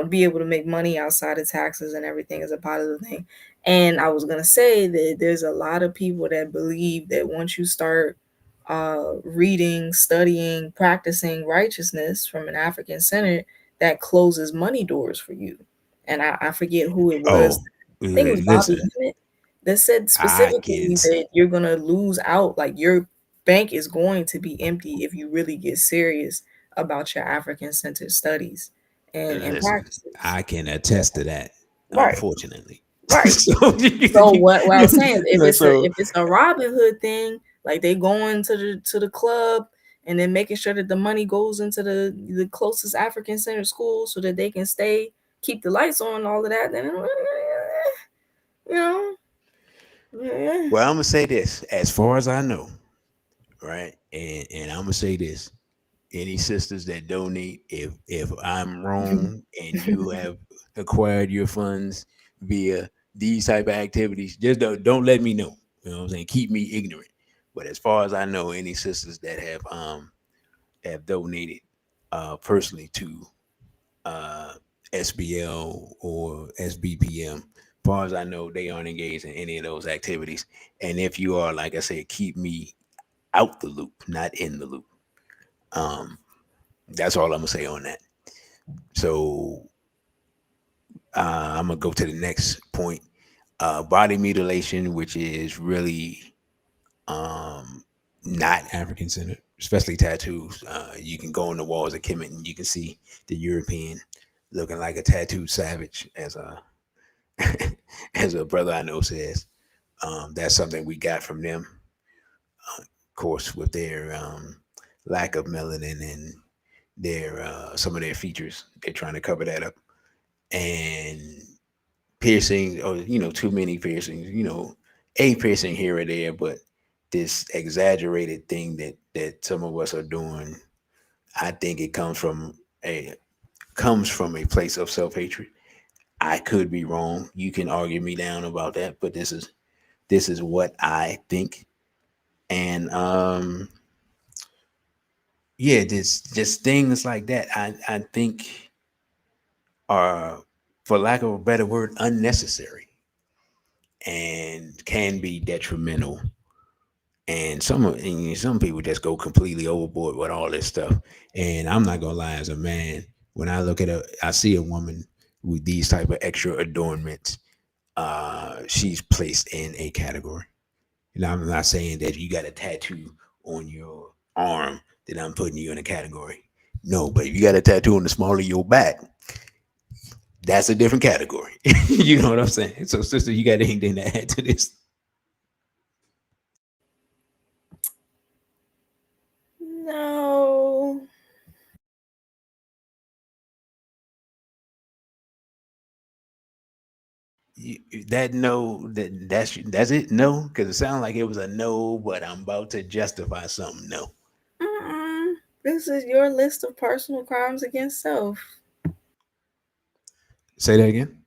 [SPEAKER 1] be able to make money outside of taxes and everything is a positive thing. And I was gonna say that there's a lot of people that believe that once you start reading, studying, practicing righteousness from an African centered, that closes money doors for you. And I forget who it was.
[SPEAKER 2] oh,
[SPEAKER 1] I think it was Bobby
[SPEAKER 2] listen,
[SPEAKER 1] Emmett that said
[SPEAKER 2] I
[SPEAKER 1] specifically
[SPEAKER 2] can.
[SPEAKER 1] that you're gonna lose out, like your bank is going to be empty if you really get serious about your African centered studies and
[SPEAKER 2] Listen,
[SPEAKER 1] practices.
[SPEAKER 2] I can attest to that.
[SPEAKER 1] Right,
[SPEAKER 2] Unfortunately,
[SPEAKER 1] right.
[SPEAKER 2] so,
[SPEAKER 1] So what I was saying is
[SPEAKER 2] so
[SPEAKER 1] if it's a Robin Hood thing, like they going to the club and then making sure that the money goes into the closest African centered school so that they can keep the lights on and all of that, then you know, yeah.
[SPEAKER 2] well, I'm gonna say this. As far as I know, right, and I'm gonna say this: any sisters that donate, if I'm wrong and you have acquired your funds via these type of activities, just don't let me know. You know what I'm saying? Keep me ignorant. But as far as I know, any sisters that have donated personally to uh SBL or SBPM, as far as I know, they aren't engaged in any of those activities. And if you are, like I said, keep me out the loop, not in the loop. Um, that's all I'm gonna say on that. So I'm gonna go to the next point. Body mutilation, which is really um, not African centered, especially tattoos. You can go on the walls of Kemet and you can see the European looking like a tattooed savage, as a as a brother I know says. That's something we got from them, of course, with their lack of melanin and their some of their features. They're trying to cover that up. And piercing, or too many piercings, a piercing here or there, but this exaggerated thing that some of us are doing, I think it comes from a place of self-hatred. I could be wrong. You can argue me down about that, but this is what I think. And yeah, just things like that. I think are, for lack of a better word, unnecessary and can be detrimental. And some people just go completely overboard with all this stuff. And I'm not gonna lie, as a man, when I see a woman with these type of extra adornments, she's placed in a category. And I'm not saying that you got a tattoo on your arm that I'm putting you in a category. No, but if you got a tattoo on the small of your back, that's a different category. You know what I'm saying? So, sister, you got anything to add to this?
[SPEAKER 1] No.
[SPEAKER 2] You, that no, that's it. No, because it sounded like it was a no, but I'm about to justify something. No,
[SPEAKER 1] Mm-mm. This is your list of personal crimes against self.
[SPEAKER 2] say that again.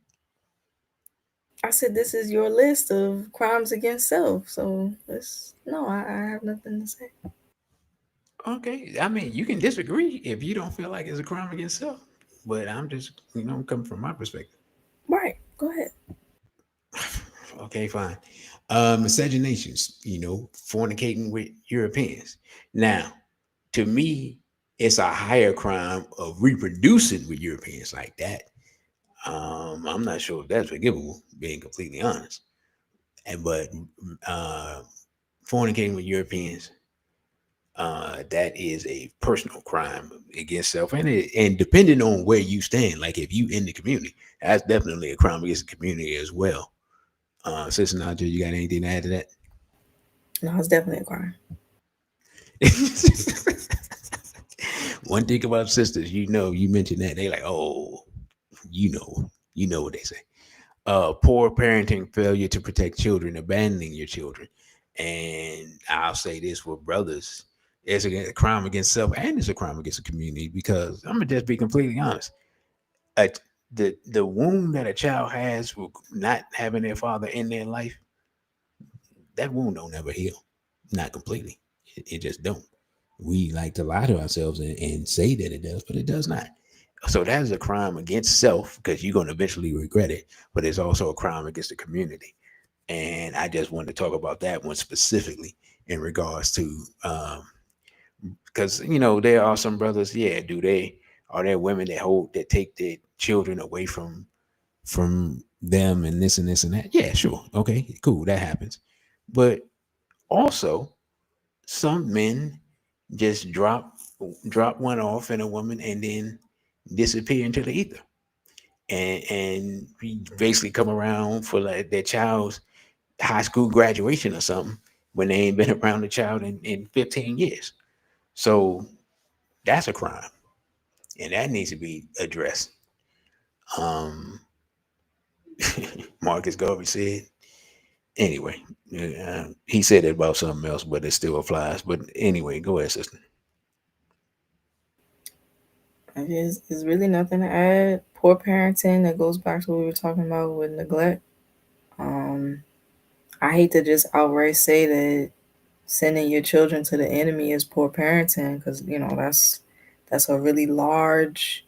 [SPEAKER 1] I said this is your list of crimes against self. So this no, I have nothing to say.
[SPEAKER 2] Okay, I mean you can disagree if you don't feel like it's a crime against self, but I'm just coming from my perspective.
[SPEAKER 1] Right. Go ahead.
[SPEAKER 2] Okay, fine. Miscegenations, fornicating with Europeans. Now, to me, it's a higher crime of reproducing with Europeans like that. I'm not sure if that's forgivable, being completely honest. But uh, fornicating with Europeans, that is a personal crime against self, and depending on where you stand, like if you in the community, that's definitely a crime against the community as well. Sister Naja, you got anything to add to that?
[SPEAKER 1] No, it's definitely a crime.
[SPEAKER 2] One thing about sisters, you mentioned that they like, oh, you know what they say. Poor parenting, failure to protect children, abandoning your children, and I'll say this for brothers, it's a crime against self and it's a crime against the community because I'm gonna just be completely honest. A, the wound that a child has with not having their father in their life, that wound don't ever heal, not completely. It just don't. We like to lie to ourselves and say that it does, but it does not. So that is a crime against self because you're going to eventually regret it, but it's also a crime against the community. And I just wanted to talk about that one specifically in regards to, because there are some brothers. Yeah, do they are there women that take their children away from them and this and this and that? Yeah, sure, okay, cool, that happens. But also, some men just drop one off in a woman and then disappear into the ether, and we basically come around for like their child's high school graduation or something when they ain't been around the child in 15 years. So that's a crime, and that needs to be addressed. Um, Marcus Garvey said. Anyway, he said it about something else, but it still applies. But anyway, go ahead, sister.
[SPEAKER 1] There's really nothing to add. Poor parenting, that goes back to what we were talking about with neglect. Um, I hate to just outright say that sending your children to the enemy is poor parenting because that's a really large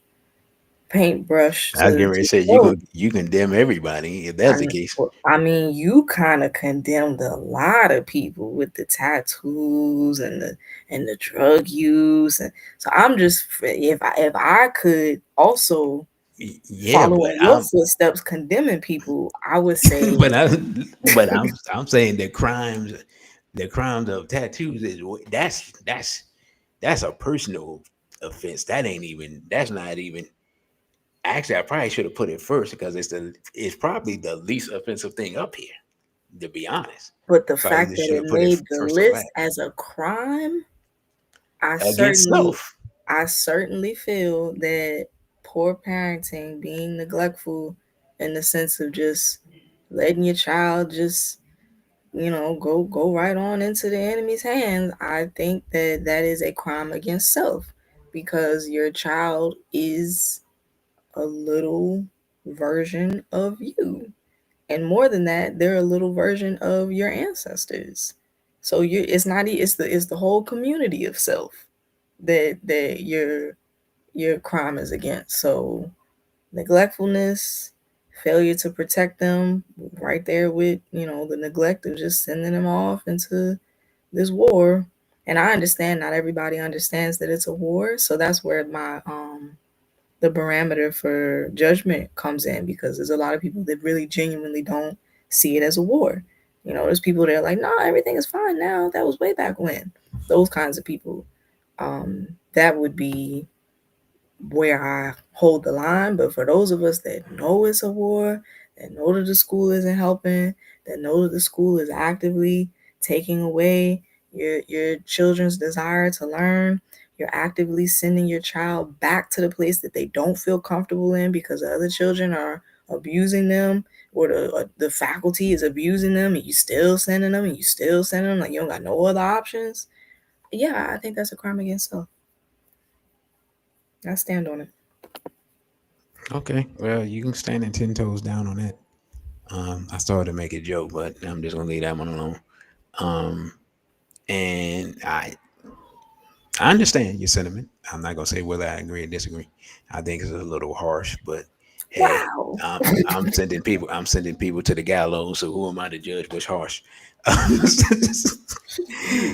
[SPEAKER 1] paintbrush
[SPEAKER 2] I was getting ready
[SPEAKER 1] to
[SPEAKER 2] to say
[SPEAKER 1] throw.
[SPEAKER 2] you condemn everybody if that's
[SPEAKER 1] I,
[SPEAKER 2] the case.
[SPEAKER 1] I mean, you kind of condemned a lot of people with the tattoos and the drug use, and so I'm just if I could also
[SPEAKER 2] Yeah,
[SPEAKER 1] follow
[SPEAKER 2] but
[SPEAKER 1] in your footsteps condemning people, I would say
[SPEAKER 2] but I but I'm saying the crimes of tattoos is that's a personal offense. That's not even actually I probably should have put it first because it's probably the least offensive thing up here, to be honest.
[SPEAKER 1] but the
[SPEAKER 2] So I
[SPEAKER 1] fact
[SPEAKER 2] either
[SPEAKER 1] that
[SPEAKER 2] should
[SPEAKER 1] it
[SPEAKER 2] have put it
[SPEAKER 1] made the
[SPEAKER 2] first or
[SPEAKER 1] list
[SPEAKER 2] last.
[SPEAKER 1] as a crime, I
[SPEAKER 2] Against
[SPEAKER 1] certainly
[SPEAKER 2] self.
[SPEAKER 1] I certainly feel that poor parenting, being neglectful in the sense of just letting your child just go right on into the enemy's hands, I think that that is a crime against self because your child is a little version of you. And more than that, they're a little version of your ancestors. So it's not it's the whole community of self that your crime is against. So neglectfulness, failure to protect them, right there with, the neglect of just sending them off into this war. And I understand not everybody understands that it's a war, so that's where my the barometer for judgment comes in, because there's a lot of people that really genuinely don't see it as a war. There's people that are like, no, everything is fine now. That was way back when. Those kinds of people. That would be where I hold the line. But for those of us that know it's a war, that know that the school isn't helping, that know that the school is actively taking away your children's desire to learn, you're actively sending your child back to the place that they don't feel comfortable in because the other children are abusing them, or the faculty is abusing them, and you still sending them, and you still sending them like you don't got no other options. Yeah, I think that's a crime against self. I stand on it.
[SPEAKER 2] Okay, well, you can stand in 10 toes down on that. I started to make a joke, but I'm just gonna leave that one alone. Um, and I understand your sentiment. I'm not gonna say whether I agree or disagree. I think it's a little harsh, but hey,
[SPEAKER 1] Wow.
[SPEAKER 2] I'm sending people to the gallows. So who am I to judge what's harsh?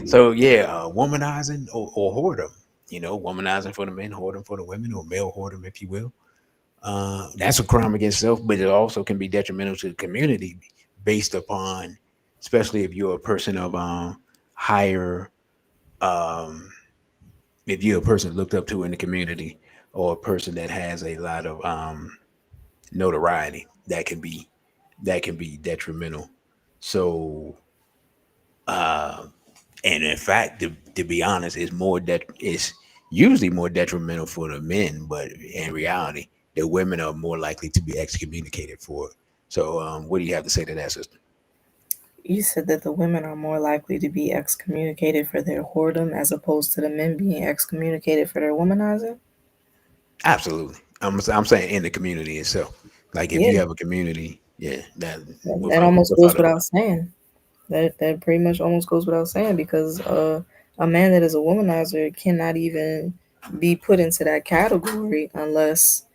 [SPEAKER 2] So yeah, womanizing or whoredom. Womanizing for the men, whoredom for the women, or male whoredom, if you will. That's a crime against self, but it also can be detrimental to the community based upon, especially if you're a person of higher, um, if you're a person looked up to in the community, or a person that has a lot of notoriety, that can be detrimental. So, uh, and in fact, to be honest, it's usually more detrimental for the men, but in reality, the women are more likely to be excommunicated for it. So, what do you have to say to that, sister?
[SPEAKER 1] You said that the women are more likely to be excommunicated for their whoredom as opposed to the men being excommunicated for their womanizing?
[SPEAKER 2] Absolutely. I'm saying in the community itself. Like if
[SPEAKER 1] Yeah,
[SPEAKER 2] you have a community, yeah, that
[SPEAKER 1] that
[SPEAKER 2] without
[SPEAKER 1] almost
[SPEAKER 2] without
[SPEAKER 1] goes
[SPEAKER 2] a
[SPEAKER 1] without saying. That pretty much almost goes without saying, because a man that is a womanizer cannot even be put into that category unless,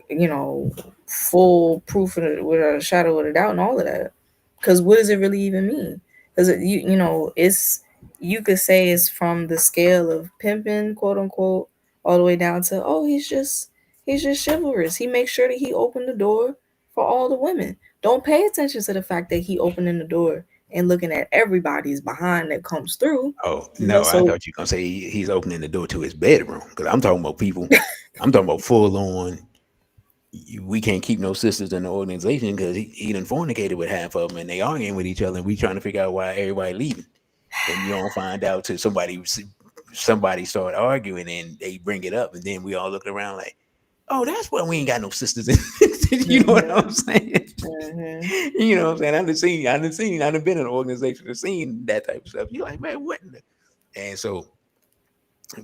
[SPEAKER 1] you know, full proof without a shadow of a doubt and all of that. Because what does it really even mean? Because it's, you could say it's from the scale of pimping, quote unquote, all the way down to, oh, he's just chivalrous. He makes sure that he opened the door for all the women. Don't pay attention to the fact that he opening the door and looking at everybody's behind that comes through.
[SPEAKER 2] Oh
[SPEAKER 1] You know,
[SPEAKER 2] no, I
[SPEAKER 1] so
[SPEAKER 2] thought you were gonna say he's opening the door to his bedroom because I'm talking about people. I'm talking about full on. We can't keep no sisters in the organization because he done fornicated with half of them and they arguing with each other and we trying to figure out why everybody leaving. And you don't find out till somebody start arguing and they bring it up and then we all look around like, oh, that's why we ain't got no sisters in. You know what
[SPEAKER 1] mhm,
[SPEAKER 2] I'm saying?
[SPEAKER 1] mhm.
[SPEAKER 2] You know what I'm saying? I done been in an organization and seen that type of stuff. You're like, man, what? And so,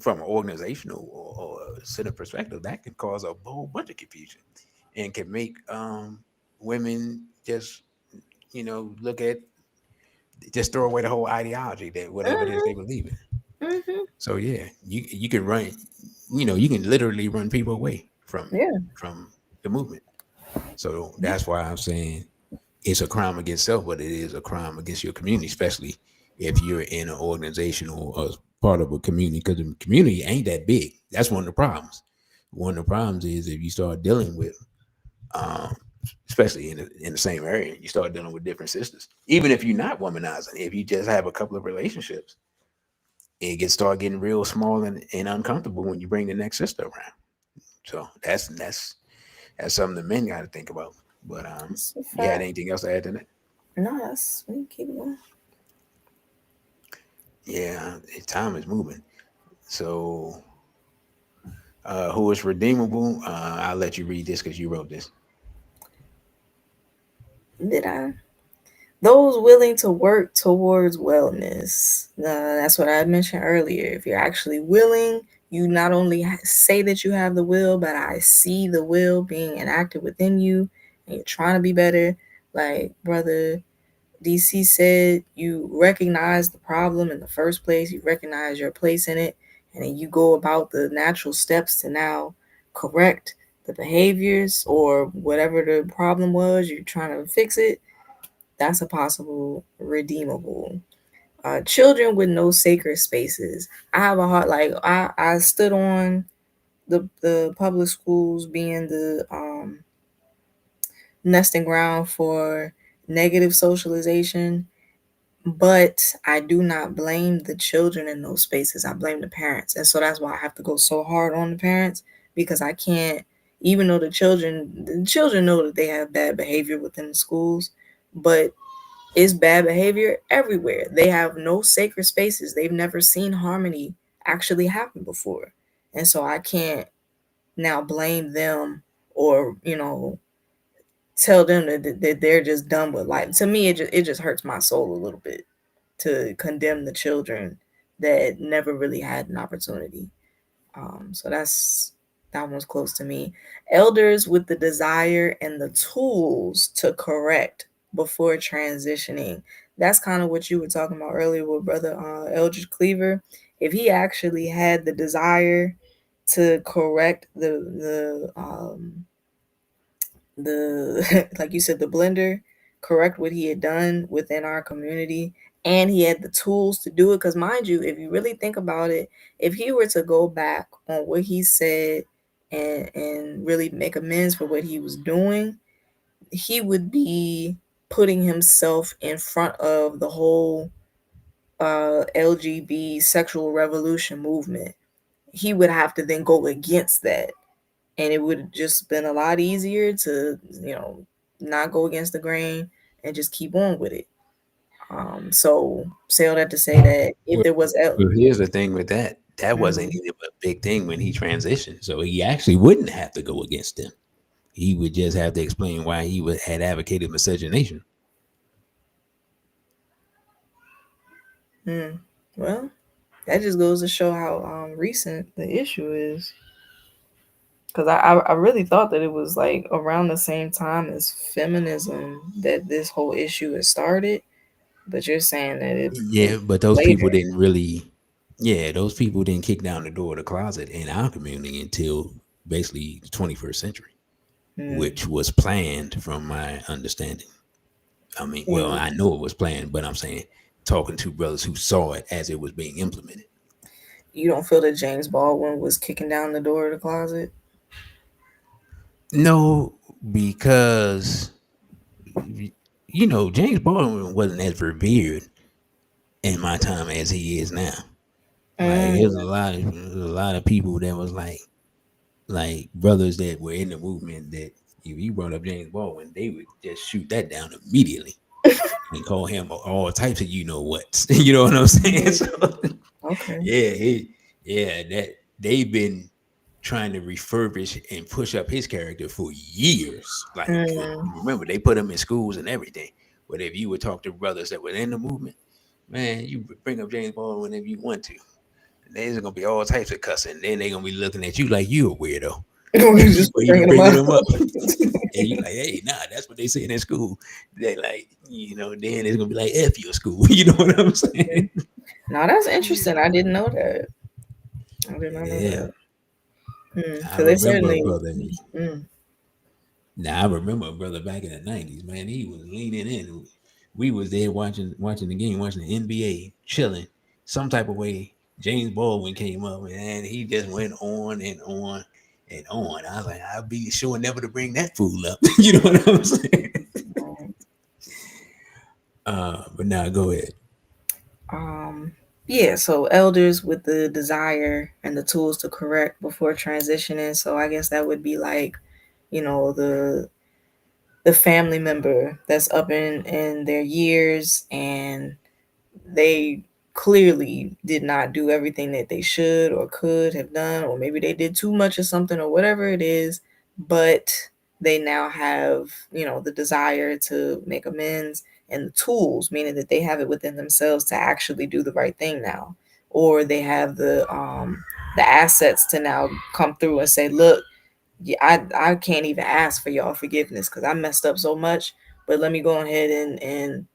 [SPEAKER 2] from an organizational or a center perspective, that can cause a whole bunch of confusion and can make women just, look at, just throw away the whole ideology that whatever it is they
[SPEAKER 1] Mhm,
[SPEAKER 2] believe in.
[SPEAKER 1] mhm.
[SPEAKER 2] So yeah, you can run, you can literally run people away
[SPEAKER 1] Yeah.
[SPEAKER 2] from the movement. So that's why I'm saying it's a crime against self, but it is a crime against your community, especially if you're in an organization or a part of a community, because the community ain't that big. That's one of the problems. One of the problems is if you start dealing with, um, especially in the same area, you start dealing with different sisters. Even if you're not womanizing, if you just have a couple of relationships, it gets start getting real small and uncomfortable when you bring the next sister around. So that's something the men got to think about. But
[SPEAKER 1] It's a
[SPEAKER 2] you had
[SPEAKER 1] fact.
[SPEAKER 2] anything else to add to that?
[SPEAKER 1] No, that's, we keep it going.
[SPEAKER 2] Yeah, time is moving. So, who is redeemable? I'll let you read this because you wrote this.
[SPEAKER 1] Did I? Those willing to work towards wellness. That's what I mentioned earlier. If you're actually willing, You not only say that you have the will, but I see the will being enacted within you, and you're trying to be better. Like brother DC said, you recognize the problem in the first place, you recognize your place in it, and then you go about the natural steps to now correct the behaviors or whatever the problem was, you're trying to fix it. That's a possible redeemable. Children with no sacred spaces. I have a heart like I stood on the public schools being the nesting ground for negative socialization. But I do not blame the children in those spaces. I blame the parents. And so that's why I have to go so hard on the parents, because I can't, even though the children know that they have bad behavior within the schools, but it's bad behavior everywhere. They have no sacred spaces. They've never seen harmony actually happen before. And so I can't now blame them or, tell them that they're just done with life. To me, it just hurts my soul a little bit to condemn the children that never really had an opportunity. So that one's close to me. Elders with the desire and the tools to correct before transitioning. That's kind of what you were talking about earlier with brother Eldridge Cleaver. If he actually had the desire to correct the like you said, the blender, correct what he had done within our community, and he had the tools to do it, because mind you, if you really think about it, if he were to go back on what he said and really make amends for what he was doing, he would be putting himself in front of the whole LGBT sexual revolution movement. He would have to then go against that, and it would have just been a lot easier to not go against the grain and just keep on with it. So say all that to say that if
[SPEAKER 2] Well,
[SPEAKER 1] there was
[SPEAKER 2] here's the thing with that. That wasn't
[SPEAKER 1] Mhm.
[SPEAKER 2] even a big thing when he transitioned. So he actually wouldn't have to go against them. He would just have to explain why had advocated miscegenation.
[SPEAKER 1] Mm. Well, that just goes to show how recent the issue is. Because I really thought that it was like around the same time as feminism that this whole issue has started. But you're saying that it
[SPEAKER 2] Yeah, but those
[SPEAKER 1] later.
[SPEAKER 2] people didn't really. Yeah, those people didn't kick down the door of the closet in our community until basically the 21st century,
[SPEAKER 1] Mm.
[SPEAKER 2] which was planned from my understanding. I mean, well,
[SPEAKER 1] And
[SPEAKER 2] I know it was planned, but I'm saying talking to brothers who saw it as it was being implemented.
[SPEAKER 1] you don't feel that James Baldwin was kicking down the door of the closet?
[SPEAKER 2] No, because James Baldwin wasn't as revered in my time as he is now. Like
[SPEAKER 1] Mm.
[SPEAKER 2] there's a lot of people that was like brothers that were in the movement that if you brought up James Baldwin, they would just shoot that down immediately and call him all types of what. You know what I'm saying?
[SPEAKER 1] Mm.
[SPEAKER 2] So
[SPEAKER 1] Okay.
[SPEAKER 2] yeah, that they've been trying to refurbish and push up his character for years. Like
[SPEAKER 1] Mm.
[SPEAKER 2] remember, they put him in schools and everything. But if you would talk to brothers that were in the movement, man, you bring up James Baldwin whenever you want to. There's gonna be all types of cussing. Then they're gonna be looking at you like you a weirdo
[SPEAKER 1] We just
[SPEAKER 2] for even
[SPEAKER 1] bringing them
[SPEAKER 2] bringing
[SPEAKER 1] up.
[SPEAKER 2] them up. And you like, hey, nah, that's what they saying in school. They like, then it's gonna be like F your school. You know what I'm saying?
[SPEAKER 1] Now that's interesting. I didn't know that. I did not know
[SPEAKER 2] Yeah.
[SPEAKER 1] that.
[SPEAKER 2] I
[SPEAKER 1] Because they
[SPEAKER 2] remember a
[SPEAKER 1] certainly.
[SPEAKER 2] brother.
[SPEAKER 1] Mm.
[SPEAKER 2] Now I remember a brother back in the '90s. Man, he was leaning in. We was there watching the game, watching the NBA, chilling. Some type of way, James Baldwin came up, and he just went on and on and on. I was like, I'll be sure never to bring that fool up. You know what I'm saying?
[SPEAKER 1] Right.
[SPEAKER 2] But now go ahead.
[SPEAKER 1] Um. Yeah. So elders with the desire and the tools to correct before transitioning. So I guess that would be like, the family member that's up in their years, and they clearly did not do everything that they should or could have done, or maybe they did too much of something or whatever it is, but they now have, the desire to make amends and the tools, meaning that they have it within themselves to actually do the right thing now, or they have the assets to now come through and say, look, yeah, I can't even ask for y'all forgiveness because I messed up so much. But let me go ahead and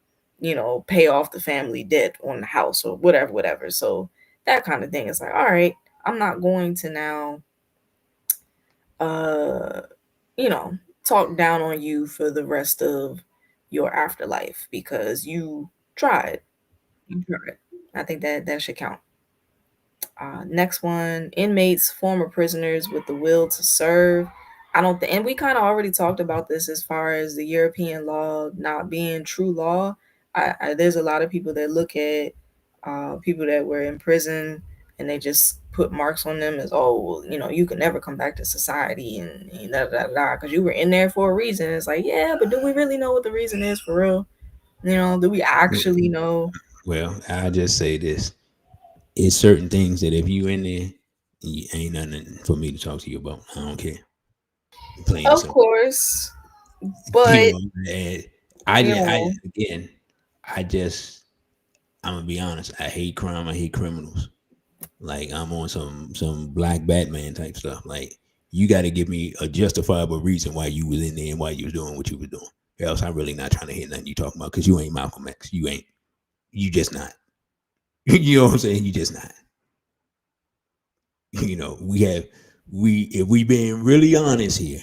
[SPEAKER 1] pay off the family debt on the house or whatever, whatever. So that kind of thing is like, all right, I'm not going to now, uh, you know, talk down on you for the rest of your afterlife because you tried. You tried. I think that should count. Next one, inmates, former prisoners with the will to serve. I don't think, and we kind of already talked about this as far as the European law not being true law. There's a lot of people that look at people that were in prison and they just put marks on them as, oh, well, you can never come back to society and da da da because you were in there for a reason. It's like, yeah, but do we really know what the reason is for real? Do we actually know?
[SPEAKER 2] Well, I just say this: it's certain things that if you in there, you ain't nothing for me to talk to you about. I don't care. Plain and
[SPEAKER 1] Of
[SPEAKER 2] simple.
[SPEAKER 1] course,
[SPEAKER 2] You
[SPEAKER 1] but
[SPEAKER 2] know, and
[SPEAKER 1] you
[SPEAKER 2] I
[SPEAKER 1] know.
[SPEAKER 2] again, I just, I'm gonna be honest. I hate crime. I hate criminals. Like I'm on some black Batman type stuff. Like you got to give me a justifiable reason why you was in there and why you was doing what you was doing. Or else I'm really not trying to hear nothing you talking about because you ain't Malcolm X. You ain't. You just not. You know what I'm saying? You just not. We if we being really honest here,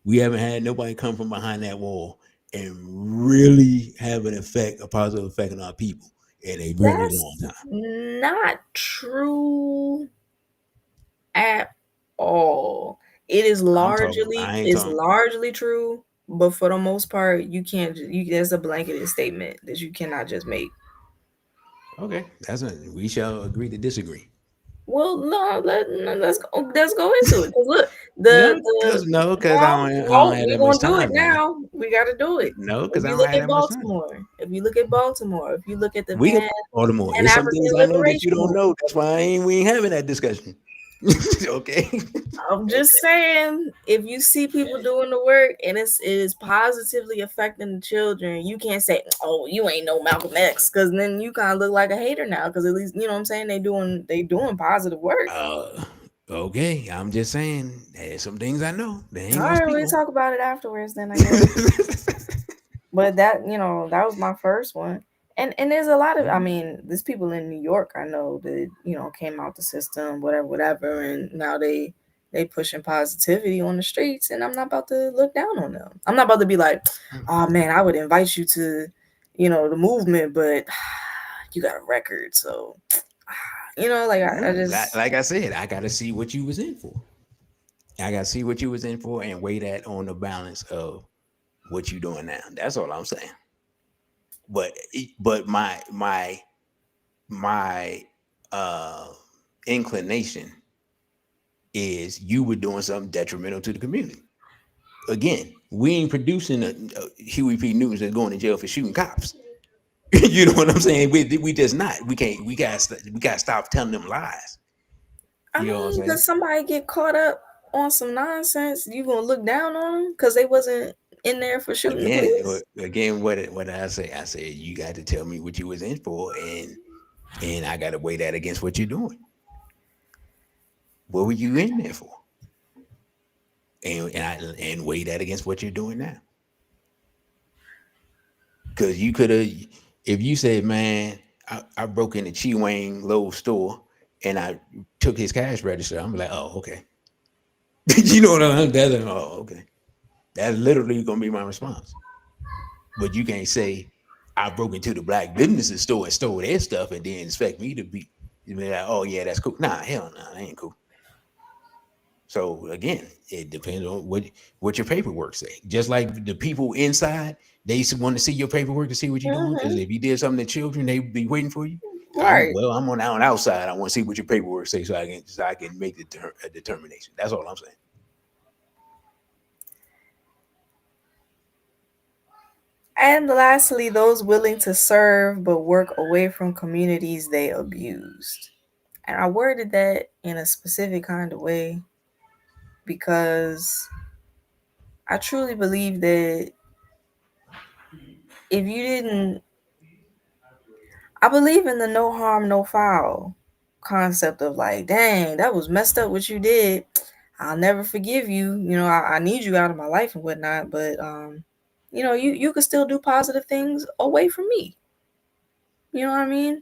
[SPEAKER 2] we haven't had nobody come from behind that wall and really have an effect, a positive effect on our people in a very
[SPEAKER 1] That's
[SPEAKER 2] long time.
[SPEAKER 1] not true at all. It is
[SPEAKER 2] I'm talking.
[SPEAKER 1] largely
[SPEAKER 2] I ain't
[SPEAKER 1] it's
[SPEAKER 2] talking.
[SPEAKER 1] largely true, but for the most part, you can't. There's a blanketed statement that you cannot just make.
[SPEAKER 2] Okay, that's a, we shall agree to disagree.
[SPEAKER 1] Well, no, let's go into it. Cause look,
[SPEAKER 2] No,
[SPEAKER 1] the
[SPEAKER 2] no, because
[SPEAKER 1] no,
[SPEAKER 2] I don't
[SPEAKER 1] no,
[SPEAKER 2] have
[SPEAKER 1] we're
[SPEAKER 2] that much
[SPEAKER 1] gonna do it
[SPEAKER 2] time now.
[SPEAKER 1] now. We got to do it.
[SPEAKER 2] No, because
[SPEAKER 1] If
[SPEAKER 2] I
[SPEAKER 1] you
[SPEAKER 2] don't
[SPEAKER 1] look
[SPEAKER 2] have
[SPEAKER 1] at
[SPEAKER 2] that much time.
[SPEAKER 1] Baltimore, if you look at Baltimore, if you look at the
[SPEAKER 2] We can
[SPEAKER 1] Pan
[SPEAKER 2] Baltimore.
[SPEAKER 1] Pan
[SPEAKER 2] It's some things
[SPEAKER 1] African
[SPEAKER 2] I know that you
[SPEAKER 1] Liberation
[SPEAKER 2] don't
[SPEAKER 1] Movement.
[SPEAKER 2] know. That's why we ain't having that discussion. Okay.
[SPEAKER 1] I'm just
[SPEAKER 2] Okay.
[SPEAKER 1] saying, if you see people doing the work and it is positively affecting the children, you can't say, "Oh, you ain't no Malcolm X," because then you kind of look like a hater now. Because at least you know what I'm saying they doing positive work.
[SPEAKER 2] Uh, okay. I'm just saying. There's some things I know. They
[SPEAKER 1] All
[SPEAKER 2] ain't gonna
[SPEAKER 1] right,
[SPEAKER 2] speak
[SPEAKER 1] we'll
[SPEAKER 2] on.
[SPEAKER 1] talk about it afterwards. Then I guess. But that was my first one. And there's a lot of, I mean, there's people in New York I know that, came out the system, whatever, whatever, and now they pushing positivity on the streets, and I'm not about to look down on them. I'm not about to be like, oh man, I would invite you to, the movement, but you got a record, so like I
[SPEAKER 2] No,
[SPEAKER 1] just
[SPEAKER 2] like I said, I got to see what you was in for. I got to see what you was in for and weigh that on the balance of what you doing now. That's all I'm saying. But my uh inclination is you were doing something detrimental to the community. Again, we ain't producing a Huey P. Newton that's going to jail for shooting cops. You know what I'm saying? We just not. We can't. We got to stop telling them lies.
[SPEAKER 1] I
[SPEAKER 2] You know what I'm
[SPEAKER 1] mean,
[SPEAKER 2] saying?
[SPEAKER 1] does somebody get caught up on some nonsense? You gonna look down on them because they wasn't in there for shooting the police?
[SPEAKER 2] Again, what I say? I said you got to tell me what you was in for, and I got to weigh that against what you're doing. What were you in there for? And weigh that against what you're doing now. Because you could have, if you said, man, I broke into Chi Wang Lowe's store and I took his cash register, I'm like, oh, okay. You know what I'm saying? Oh, okay. That's literally gonna be my response. But you can't say I broke into the black businesses store and stole their stuff and then expect me to be like, oh yeah, that's cool. Nah, hell no, that ain't cool. So again, it depends on what your paperwork say. Just like the people inside, they want to see your paperwork to see what you're doing. Because
[SPEAKER 1] Hmm.
[SPEAKER 2] if you did something to children, they be waiting for you.
[SPEAKER 1] Right.
[SPEAKER 2] I'm on outside. I want to see what your paperwork say so I can make a determination. That's all I'm saying.
[SPEAKER 1] And lastly, those willing to serve but work away from communities they abused. And I worded that in a specific kind of way because I truly believe that if you didn't, I believe in the no harm, no foul. concept of like, dang, that was messed up what you did. I'll never forgive you. I need you out of my life and whatnot, but you could still do positive things away from me. You know what I mean?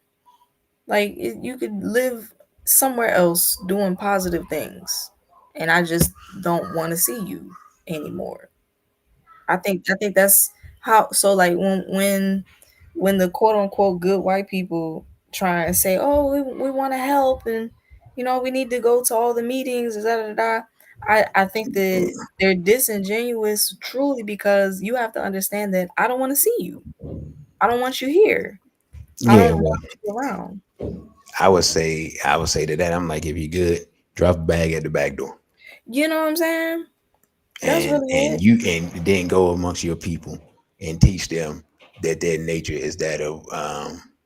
[SPEAKER 1] Like you could live somewhere else doing positive things, and I just don't want to see you anymore. I think that's how. So like when the quote unquote good white people try and say, oh, we want to help, and we need to go to all the meetings, da da da. Da," I think that they're disingenuous truly, because you have to understand that I don't want to see you. I don't want you here. I
[SPEAKER 2] Yeah,
[SPEAKER 1] don't
[SPEAKER 2] well,
[SPEAKER 1] want you around.
[SPEAKER 2] I would say to that, I'm like, if you good, drop a bag at the back door,
[SPEAKER 1] You know what I'm saying? That's
[SPEAKER 2] and
[SPEAKER 1] really
[SPEAKER 2] and
[SPEAKER 1] it.
[SPEAKER 2] you and then go amongst your people and teach them that their nature is that of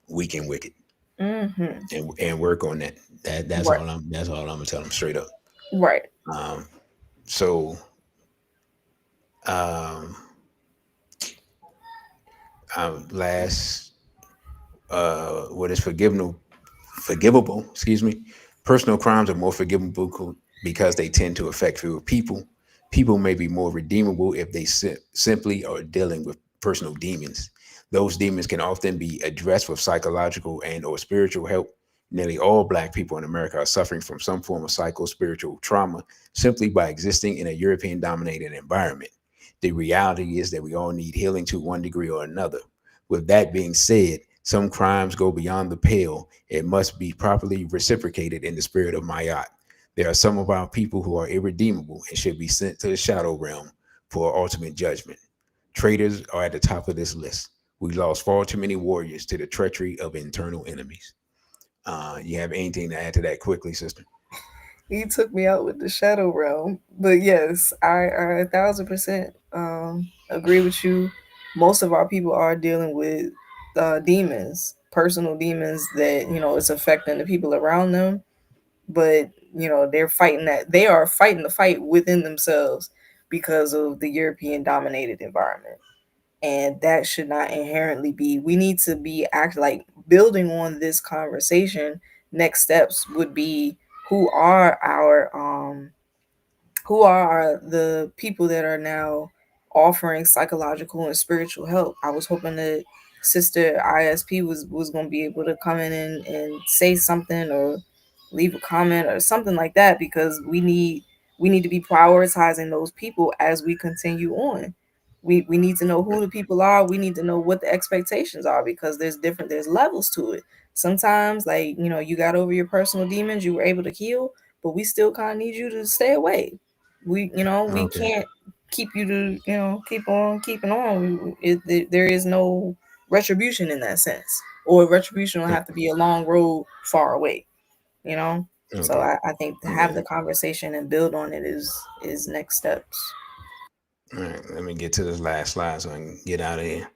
[SPEAKER 2] weak and wicked,
[SPEAKER 1] Mm-hmm.
[SPEAKER 2] and work on that. That's
[SPEAKER 1] Right.
[SPEAKER 2] all I'm gonna tell them straight up.
[SPEAKER 1] Right.
[SPEAKER 2] Um, so um, last what is forgivable, excuse me. Personal crimes are more forgivable because they tend to affect fewer people. People may be more redeemable if they simply are dealing with personal demons. Those demons can often be addressed with psychological and or spiritual help. Nearly all Black people in America are suffering from some form of psycho-spiritual trauma simply by existing in a European-dominated environment. The reality is that we all need healing to one degree or another. With that being said, some crimes go beyond the pale and must be properly reciprocated in the spirit of Mayat. There are some of our people who are irredeemable and should be sent to the shadow realm for ultimate judgment. Traitors are at the top of this list. We lost far too many warriors to the treachery of internal enemies. You have anything to add to that quickly, sister?
[SPEAKER 1] He took me out with the shadow realm. But yes, I 1,000% agree with you. Most of our people are dealing with demons, personal demons that it's affecting the people around them. But they are fighting the fight within themselves because of the European dominated environment, and that should not inherently be. We need to be act like building on this conversation. Next steps would be, who are the people that are now offering psychological and spiritual help. I was hoping that Sister ISP was going to be able to come in and say something, or leave a comment or something like that, because we need to be prioritizing those people as we continue on. We need to know who the people are. We need to know what the expectations are, because there's levels to it. Sometimes, like, you got over your personal demons, you were able to heal, but we still kind of need you to stay away. We
[SPEAKER 2] Okay.
[SPEAKER 1] can't keep you to keep on keeping on. There is no retribution in that sense, or retribution will
[SPEAKER 2] Uh,
[SPEAKER 1] have to be a long road far away. you know so
[SPEAKER 2] Okay.
[SPEAKER 1] I think to have
[SPEAKER 2] Yeah.
[SPEAKER 1] the conversation and build on it is next steps.
[SPEAKER 2] All right. Let me get to this last slide so I can get out of here.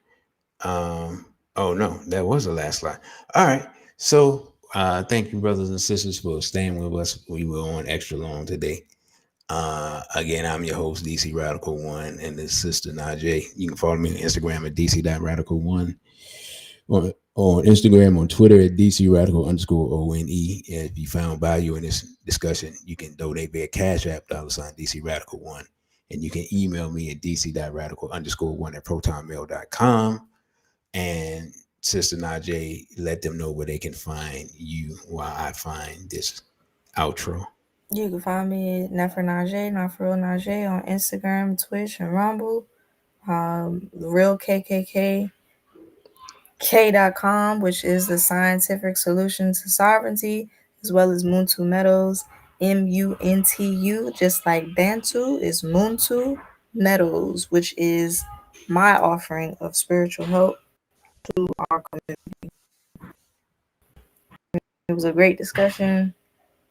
[SPEAKER 2] Oh no, that was the last slide. All right. So thank you, brothers and sisters, for staying with us. We were on extra long today. Again, I'm your host, DC Radical1, and this sister Najai. You can follow me on Instagram at DC.Radical1, on Instagram, on Twitter at DC Radical_ONE. And if you found value in this discussion, you can donate via Cash App, $DC Radical1. And you can email me at DC.Radical_1 at protonmail.com. And Sister Najee, let them know where they can find you while I find this outro.
[SPEAKER 1] You can find me at Nafra Najee, Nafra Najee, on Instagram, Twitch, and Rumble. The real KKK K.com, which is the scientific solution to sovereignty, as well as Muntu Metals, Muntu, just like Bantu is Muntu Metals, which is my offering of spiritual help to our community. It was a great discussion,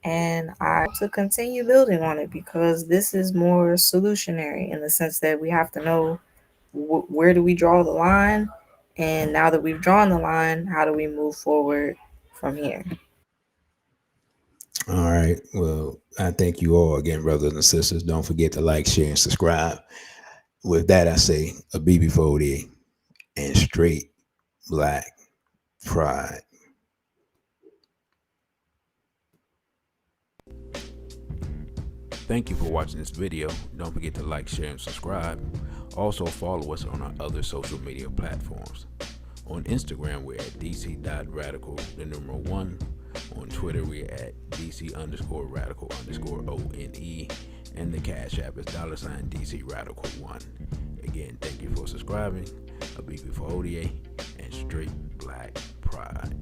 [SPEAKER 1] and I hope to continue building on it, because this is more solutionary, in the sense that we have to know where do we draw the line, and now that we've drawn the line, how do we move forward from here?
[SPEAKER 2] All right. Well, I thank you all again, brothers and sisters. Don't forget to like, share, and subscribe. With that, I say a BB 40 and straight black pride. Thank you for watching this video. Don't forget to like, share, and subscribe. Also follow us on our other social media platforms. On Instagram, we're at dc.radical1. On Twitter, we're at dc_radical_one. And the Cash App is $DcRadical1. Again, thank you for subscribing. A BB for ODA and straight black pride.